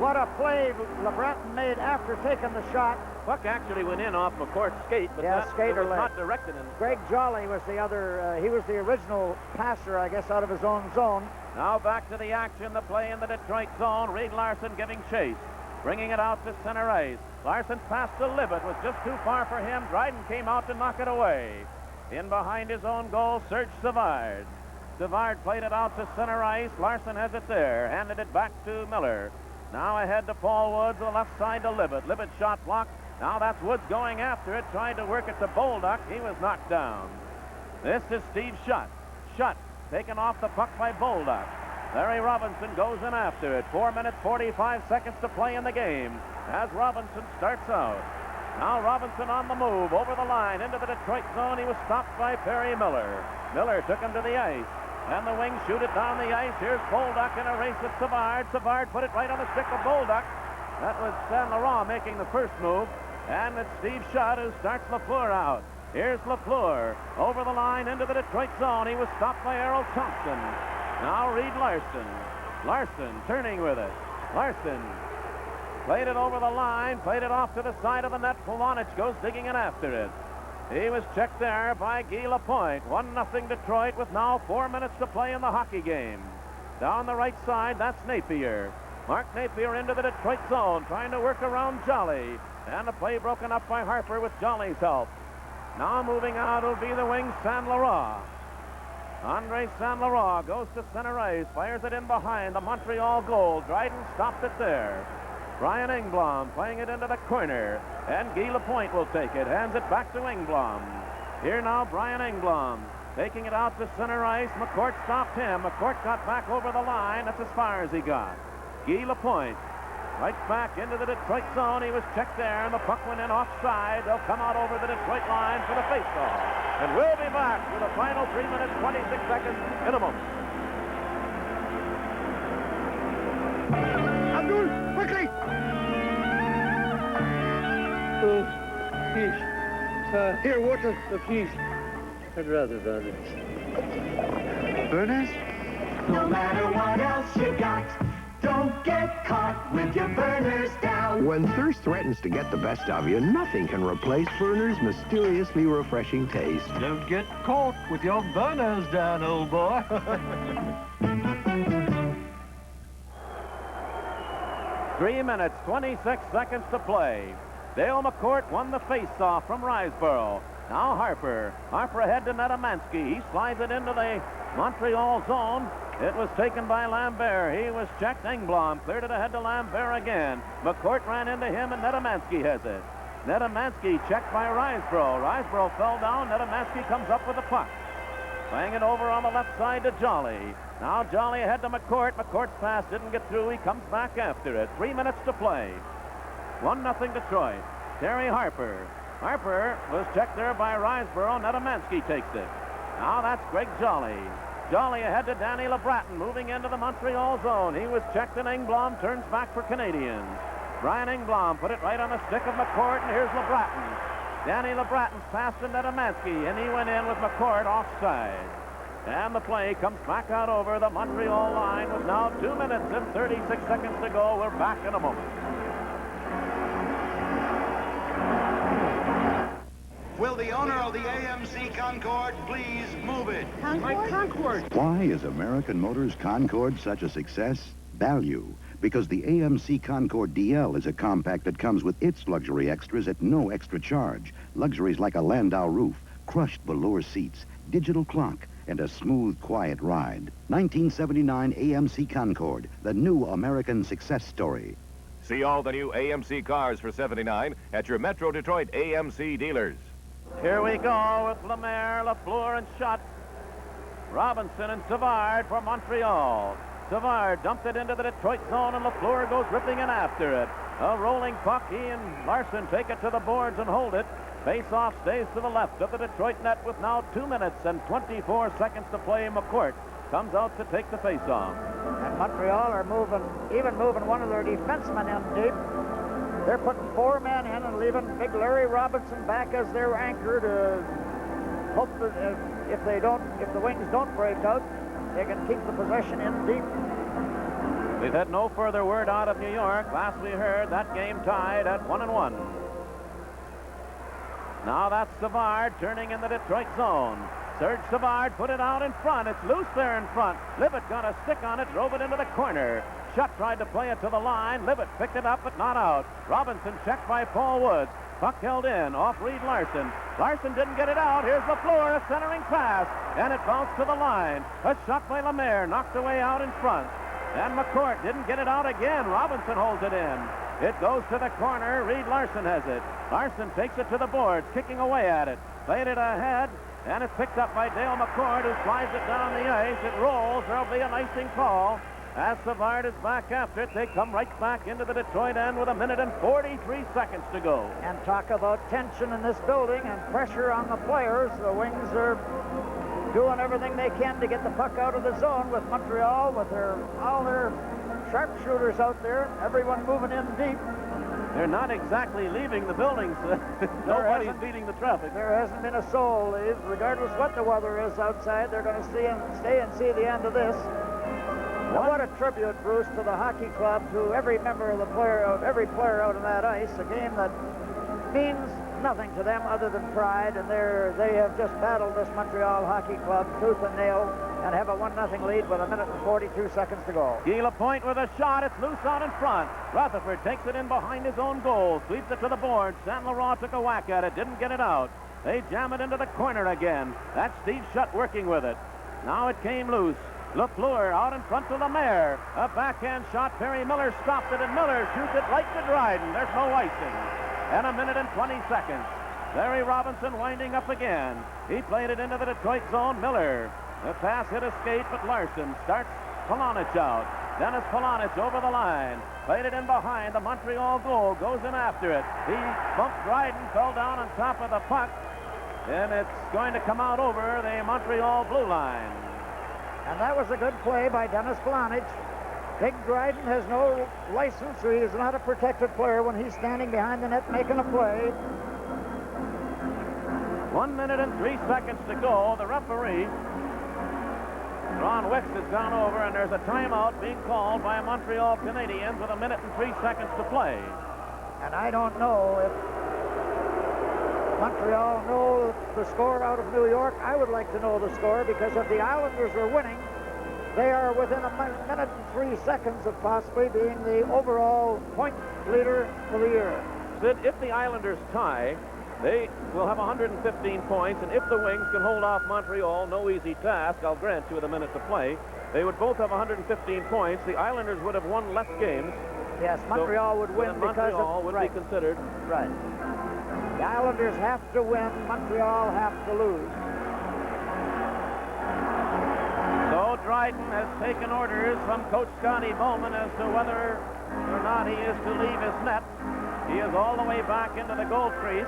what a play LeBratton made after taking the shot. Puck actually went in off McCourt's skate, but yeah, it was not directed in. Greg Jolly was the other, he was the original passer, I guess, out of his own zone. Now back to the action, the play in the Detroit zone. Reed Larson giving chase, bringing it out to center ice. Larson's pass to Libet was just too far for him. Dryden came out to knock it away. In behind his own goal, Serge Savard. Savard played it out to center ice. Larson has it there, handed it back to Miller. Now ahead to Paul Woods, the left side to Libet. Libet shot blocked. Now that's Woods going after it, trying to work it to Bolduc. He was knocked down. This is Steve Shutt. Shutt taken off the puck by Bolduc. Larry Robinson goes in after it. 4 minutes, 45 seconds to play in the game as Robinson starts out. Now Robinson on the move, over the line, into the Detroit zone. He was stopped by Perry Miller. Miller took him to the ice. And the Wings shoot it down the ice. Here's Bolduc in a race with Savard. Savard put it right on the stick of Bolduc. That was Saint Laurent making the first move. And it's Steve Shutt who starts Lafleur out. Here's Lafleur over the line into the Detroit zone. He was stopped by Errol Thompson. Now Reed Larson. Larson turning with it. Larson played it over the line, played it off to the side of the net. Polonich goes digging in after it. He was checked there by Guy Lapointe. 1-0 Detroit with now 4 minutes to play in the hockey game. Down the right side, that's Napier. Mark Napier into the Detroit zone, trying to work around Jolly. And the play broken up by Harper with Jolly's help. Now moving out will be the wing, Saint Laurent. Andre Saint Laurent goes to center ice, fires it in behind the Montreal goal. Dryden stopped it there. Brian Engblom playing it into the corner, and Guy Lapointe will take it, hands it back to Engblom. Here now, Brian Engblom taking it out to center ice. McCourt stopped him. McCourt got back over the line. That's as far as he got. Guy Lapointe right back into the Detroit zone. He was checked there, and the puck went in offside. They'll come out over the Detroit line for the faceoff. And we'll be back with the final 3 minutes, 26 seconds in a moment. Abdul, quickly! Oh, please. Here, water, please. I'd rather burners. Burners? No matter what else you got, don't get caught with your burners down. When thirst threatens to get the best of you, nothing can replace Burners' mysteriously refreshing taste. Don't get caught with your burners down, old boy. 3 minutes, 26 seconds to play. Dale McCourt won the face-off from Riseborough. Now Harper. Harper ahead to Netamansky. He slides it into the Montreal zone. It was taken by Lambert. He was checked. Engblom cleared it ahead to Lambert again. McCourt ran into him, and Netamansky has it. Netamansky checked by Riseborough. Riseborough fell down. Netamansky comes up with the puck. Playing it over on the left side to Jolly. Now Jolly ahead to McCourt. McCourt's pass didn't get through. He comes back after it. 3 minutes to play. 1-0 Detroit. Terry Harper. Harper was checked there by Riseborough. Netamansky takes it. Now that's Greg Jolly. Jolly ahead to Danny LeBratton, moving into the Montreal zone. He was checked, and Engblom turns back for Canadiens. Brian Engblom put it right on the stick of McCourt, and here's LeBratton. Danny LeBratton's pass to Netamansky, and he went in with McCourt offside. And the play comes back out over the Montreal line with now 2 minutes and 36 seconds to go. We're back in a moment. Will the owner of the AMC Concorde please move it? Concorde. Why is American Motors Concorde such a success? Value. Because the AMC Concorde DL is a compact that comes with its luxury extras at no extra charge. Luxuries like a Landau roof, crushed velour seats, digital clock, and a smooth, quiet ride. 1979 AMC Concorde, the new American success story. See all the new AMC cars for $79 at your Metro Detroit AMC dealers. Here we go with Lemaire, Lafleur, and Shutt. Robinson and Savard for Montreal. Savard dumped it into the Detroit zone, and LaFleur goes ripping in after it. A rolling puck. He and Larson take it to the boards and hold it. Face-off stays to the left of the Detroit net with now 2 minutes and 24 seconds to play. McCourt comes out to take the face-off. And Montreal are even moving one of their defensemen in deep. They're putting 4 men in and leaving big Larry Robinson back as their anchor to hope that if the Wings don't break out, they can keep the possession in deep. We've had no further word out of New York. Last we heard, that game tied at 1-1. Now that's Savard turning in the Detroit zone. Serge Savard put it out in front. It's loose there in front. Libet got a stick on it, drove it into the corner. Schutt tried to play it to the line. Libet picked it up, but not out. Robinson checked by Paul Woods. Puck held in, off Reed Larson. Larson didn't get it out. Here's LaFleur, a centering pass, and it bounced to the line. A shot by Lemaire, knocked away out in front. And McCourt didn't get it out again. Robinson holds it in. It goes to the corner. Reed Larson has it. Larson takes it to the boards, kicking away at it. Played it ahead, and it's picked up by Dale McCourt, who slides it down the ice. It rolls. There'll be an icing call. As Savard is back after it, they come right back into the Detroit end with 1 minute and 43 seconds to go. And talk about tension in this building and pressure on the players. The Wings are doing everything they can to get the puck out of the zone with Montreal, with all their sharpshooters out there, everyone moving in deep. They're not exactly leaving the buildings. Nobody's beating the traffic. There hasn't been a soul. Regardless what the weather is outside, they're going to stay and see the end of this. And what a tribute, Bruce, to the hockey club, to every member of every player out on that ice. A game that means nothing to them other than pride, and they have just battled this Montreal hockey club tooth and nail and have a 1-0 lead with 1 minute and 42 seconds to go. Guy Lapointe with a shot. It's loose out in front. Rutherford takes it in behind his own goal, sweeps it to the board. Saint Laurent took a whack at it, didn't get it out. They jam it into the corner again. That's Steve Schutt working with it. Now it came loose. LaFleur out in front to Lemaire. A backhand shot. Perry Miller stopped it, and Miller shoots it right to Dryden. There's no icing. And 1 minute and 20 seconds. Larry Robinson winding up again. He played it into the Detroit zone. Miller. The pass hit a skate, but Larson starts Polonich out. Dennis Polonich over the line. Played it in behind the Montreal goal. Goes in after it. He bumped Dryden, fell down on top of the puck. And it's going to come out over the Montreal blue line. And that was a good play by Dennis Polonich. Big Dryden has no license, so he is not a protected player when he's standing behind the net making a play. 1 minute and 3 seconds to go. The referee, Ron Wicks, has gone over, and there's a timeout being called by Montreal Canadiens with 1 minute and 3 seconds to play. And I don't know if Montreal know the score out of New York. I would like to know the score, because if the Islanders are winning, they are within 1 minute and 3 seconds of possibly being the overall point leader for the year. Sid, if the Islanders tie, they will have 115 points, and if the Wings can hold off Montreal, no easy task, I'll grant you, with 1 minute to play, they would both have 115 points. The Islanders would have won less games. Yes, Montreal would win because Montreal would be considered. Right. The Islanders have to win. Montreal have to lose. So Dryden has taken orders from Coach Scotty Bowman as to whether or not he is to leave his net. He is all the way back into the goal crease.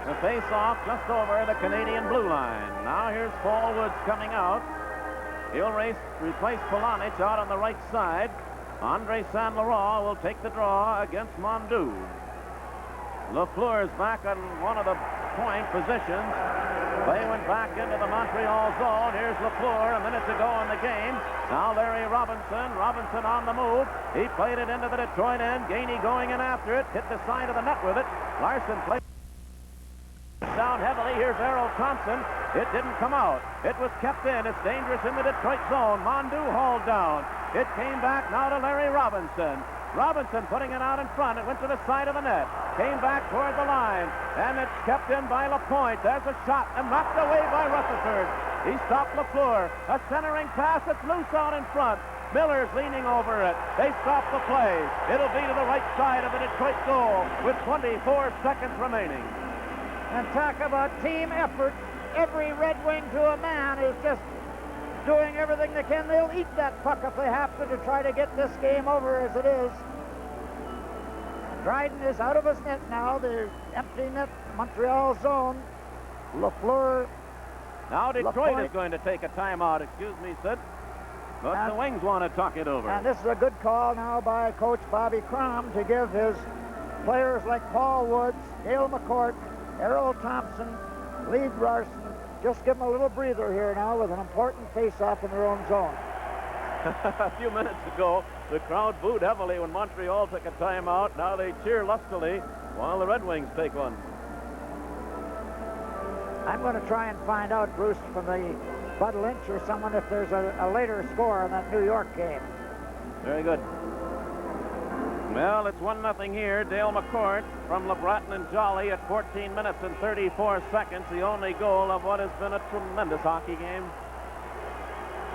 The face-off just over the Canadian blue line. Now here's Paul Woods coming out. He'll replace Polonich out on the right side. Andre Saint Laurent will take the draw against Mondeau. LaFleur is back on one of the point positions. They went back into the Montreal zone. Here's LaFleur, 1 minute to go in the game. Now Larry Robinson. Robinson on the move. He played it into the Detroit end. Gainey going in after it. Hit the side of the net with it. Larson played down heavily. Here's Errol Thompson. It didn't come out. It was kept in. It's dangerous in the Detroit zone. Mondeau hauled down. It came back now to Larry Robinson. Robinson putting it out in front. It went to the side of the net. Came back toward the line. And it's kept in by Lapointe. There's a shot and knocked away by Rutherford. He stopped LaFleur. A centering pass. It's loose out in front. Miller's leaning over it. They stop the play. It'll be to the right side of the Detroit goal with 24 seconds remaining. And talk about team effort. Every Red Wing to a man is just doing everything they can. They'll eat that puck if they have to try to get this game over as it is. Dryden is out of his net now. The empty net, Montreal zone. Lafleur. Now Detroit is going to take a timeout. Excuse me, Sid. But the Wings want to talk it over. And this is a good call now by Coach Bobby Crom to give his players like Paul Woods, Dale McCourt, Errol Thompson, Lee Larson, just give them a little breather here now with an important face-off in their own zone. A few minutes ago, the crowd booed heavily when Montreal took a timeout. Now they cheer lustily while the Red Wings take one. I'm going to try and find out, Bruce, from the Bud Lynch or someone if there's a later score in that New York game. Very good. Well, it's 1-0 here. Dale McCourt from LeBreton and Jolly at 14 minutes and 34 seconds. The only goal of what has been a tremendous hockey game.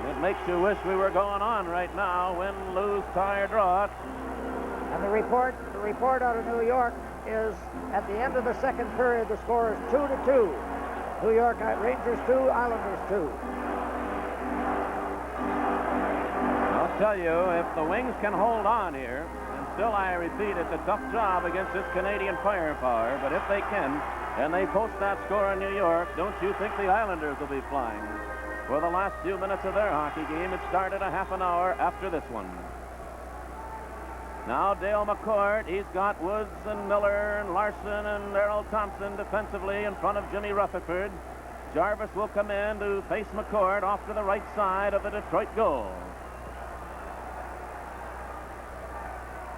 It makes you wish we were going on right now. Win, lose, tie, or draw it. And the report out of New York is at the end of the second period, the score is 2-2. New York Rangers 2, Islanders 2. I'll tell you, if the Wings can hold on here, and still I repeat, it's a tough job against this Canadian firepower, but if they can, and they post that score in New York, don't you think the Islanders will be flying? For the last few minutes of their hockey game, it started a half an hour after this one. Now Dale McCourt, he's got Woods and Miller and Larson and Errol Thompson defensively in front of Jimmy Rutherford. Jarvis will come in to face McCourt off to the right side of the Detroit goal.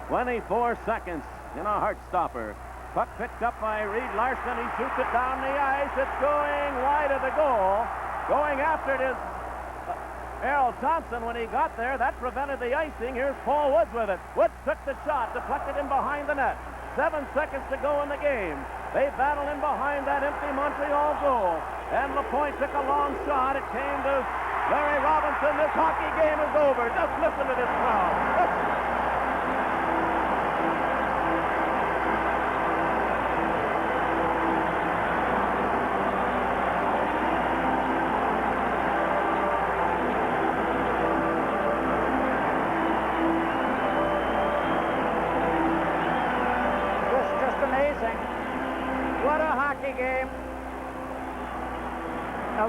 24 seconds in a heart stopper. Puck picked up by Reed Larson. He shoots it down the ice. It's going wide of the goal. Going after it is Errol Thompson. When he got there, that prevented the icing. Here's Paul Woods with it. Woods took the shot, deflected in behind the net. 7 seconds to go in the game. They battle in behind that empty Montreal goal. And LaPointe took a long shot. It came to Larry Robinson. This hockey game is over. Just listen to this crowd.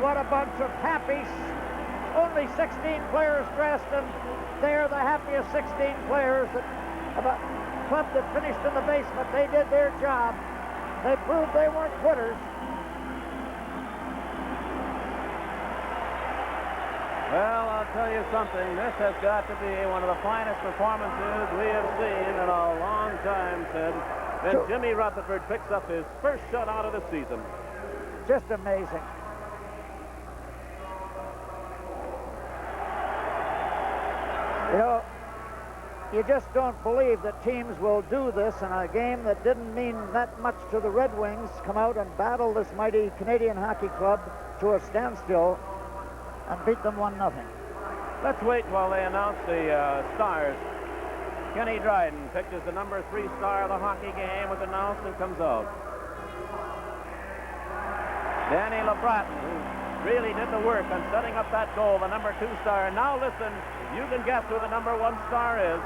What a bunch of happy, only 16 players dressed, and they're the happiest 16 players of a club that finished in the basement. They did their job. They proved they weren't quitters. Well, I'll tell you something. This has got to be one of the finest performances we have seen in a long time, Sid. Then Jimmy Rutherford picks up his first shutout of the season. Just amazing. You know, you just don't believe that teams will do this in a game that didn't mean that much to the Red Wings, come out and battle this mighty Canadian hockey club to a standstill and beat them 1-0. Let's wait while they announce the stars. Kenny Dryden picked as the number 3 star of the hockey game, was announced and comes out. Danny LeBreton, who really did the work on setting up that goal, the number 2 star. And now listen, you can guess who the number 1 star is.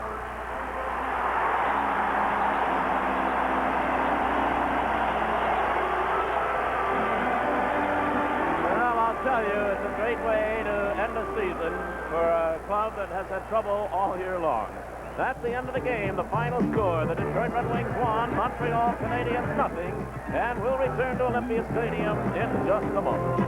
Well, I'll tell you, it's a great way to end the season for a club that has had trouble all year long. That's the end of the game, the final score. The Detroit Red Wings 1, Montreal Canadiens 0, and we'll return to Olympia Stadium in just a moment.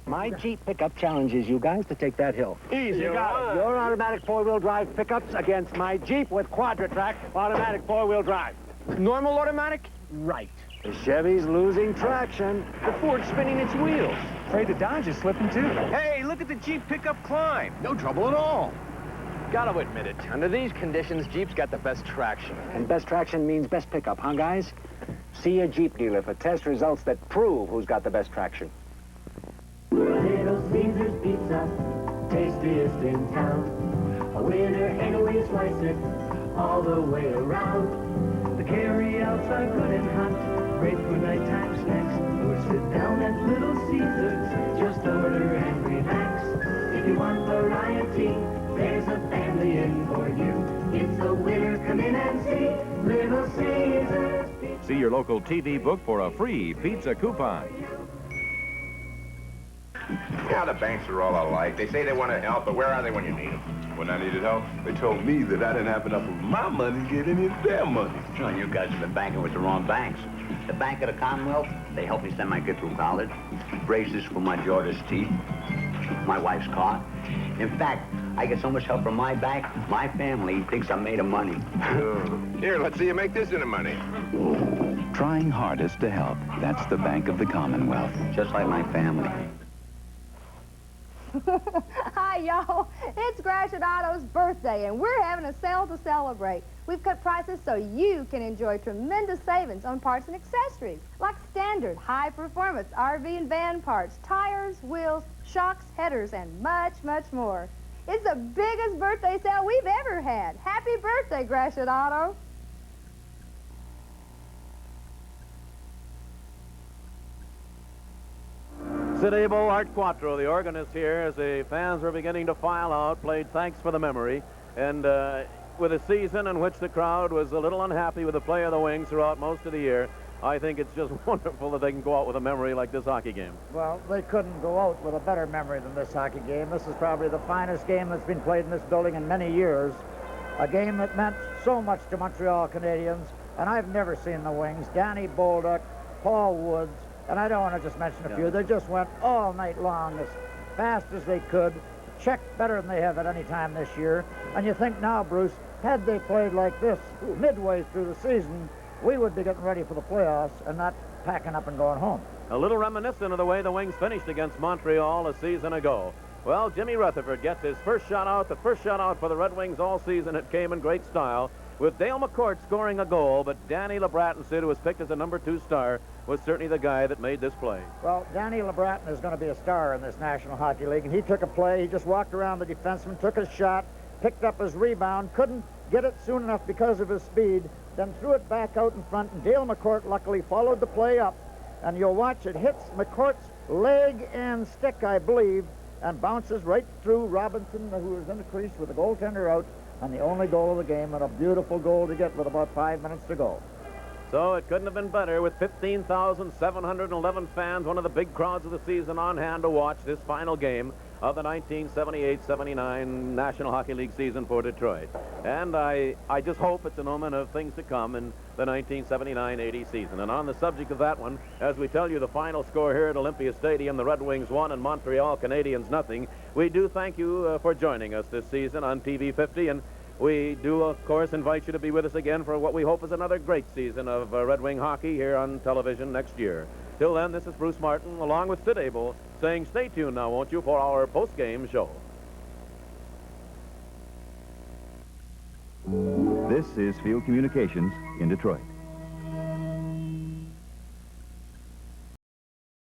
My Jeep pickup challenges you guys to take that hill. Easy, you got it. Your automatic four-wheel drive pickups against my Jeep with Quadra-Track automatic four-wheel drive. Normal automatic? Right. The Chevy's losing traction. The Ford's spinning its wheels. Afraid the Dodge is slipping too. Hey, look at the Jeep pickup climb. No trouble at all. Gotta admit it. Under these conditions, Jeep's got the best traction. And best traction means best pickup, huh, guys? See a Jeep dealer for test results that prove who's got the best traction. Little Caesar's Pizza, tastiest in town. A winner and we slice it all the way around. The carry-outs are good and hot, great for nighttime snacks. We're Sit down at Little Caesars, just order and relax. If you want variety, there's a family in for you. It's the winter, come in and see Little Caesars. See your local TV book for a free pizza coupon. Yeah, the banks are all alike. They say they want to help, but where are they when you need them? When I needed help, they told me that I didn't have enough of my money to get any of their money. Well, you guys have been banking with the wrong banks. The Bank of the Commonwealth, they helped me send my kid through college. Braces for my daughter's teeth. My wife's car. In fact, I get so much help from my bank, my family thinks I'm made of money. Here, let's see you make this into money. Trying hardest to help. That's the Bank of the Commonwealth. Just like my family. Hi, y'all. It's Gratiot Auto's birthday, and we're having a sale to celebrate. We've cut prices so you can enjoy tremendous savings on parts and accessories, like standard, high-performance RV and van parts, tires, wheels, shocks, headers, and much, much more. It's the biggest birthday sale we've ever had. Happy birthday, Gratiot Auto. Sid Abel, Art Quattro, the organist here, as the fans were beginning to file out, played Thanks for the Memory. And with a season in which the crowd was a little unhappy with the play of the Wings throughout most of the year, I think it's just wonderful that they can go out with a memory like this hockey game. Well, they couldn't go out with a better memory than this hockey game. This is probably the finest game that's been played in this building in many years. A game that meant so much to Montreal Canadiens, and I've never seen the Wings. Danny Bolduc, Paul Woods, and I don't want to just mention a few. They just went all night long as fast as they could, checked better than they have at any time this year. And you think now, Bruce, had they played like this midway through the season, we would be getting ready for the playoffs and not packing up and going home. A little reminiscent of the way the Wings finished against Montreal a season ago. Well, Jimmy Rutherford gets his first shutout, the first shutout for the Red Wings all season. It came in great style, with Dale McCourt scoring a goal, but Danny LeBratton, who was picked as a #2 star, was certainly the guy that made this play. Well, Danny LeBratton is going to be a star in this National Hockey League, and he took a play. He just walked around the defenseman, took a shot, picked up his rebound, couldn't get it soon enough because of his speed, then threw it back out in front, and Dale McCourt luckily followed the play up. And you'll watch it hits McCourt's leg and stick, I believe, and bounces right through Robinson, who was in the crease with the goaltender out, and the only goal of the game, and a beautiful goal to get with about 5 minutes to go. So it couldn't have been better with 15,711 fans, one of the big crowds of the season on hand to watch this final game of the 1978-79 National Hockey League season for Detroit. And I just hope it's an omen of things to come in the 1979-80 season. And on the subject of that one, as we tell you the final score here at Olympia Stadium, the Red Wings 1 and Montreal Canadiens 0, we do thank you for joining us this season on TV 50, and we do, of course, invite you to be with us again for what we hope is another great season of Red Wing hockey here on television next year. Till then, this is Bruce Martin, along with Sid Abel, saying stay tuned now, won't you, for our post-game show. This is Field Communications in Detroit.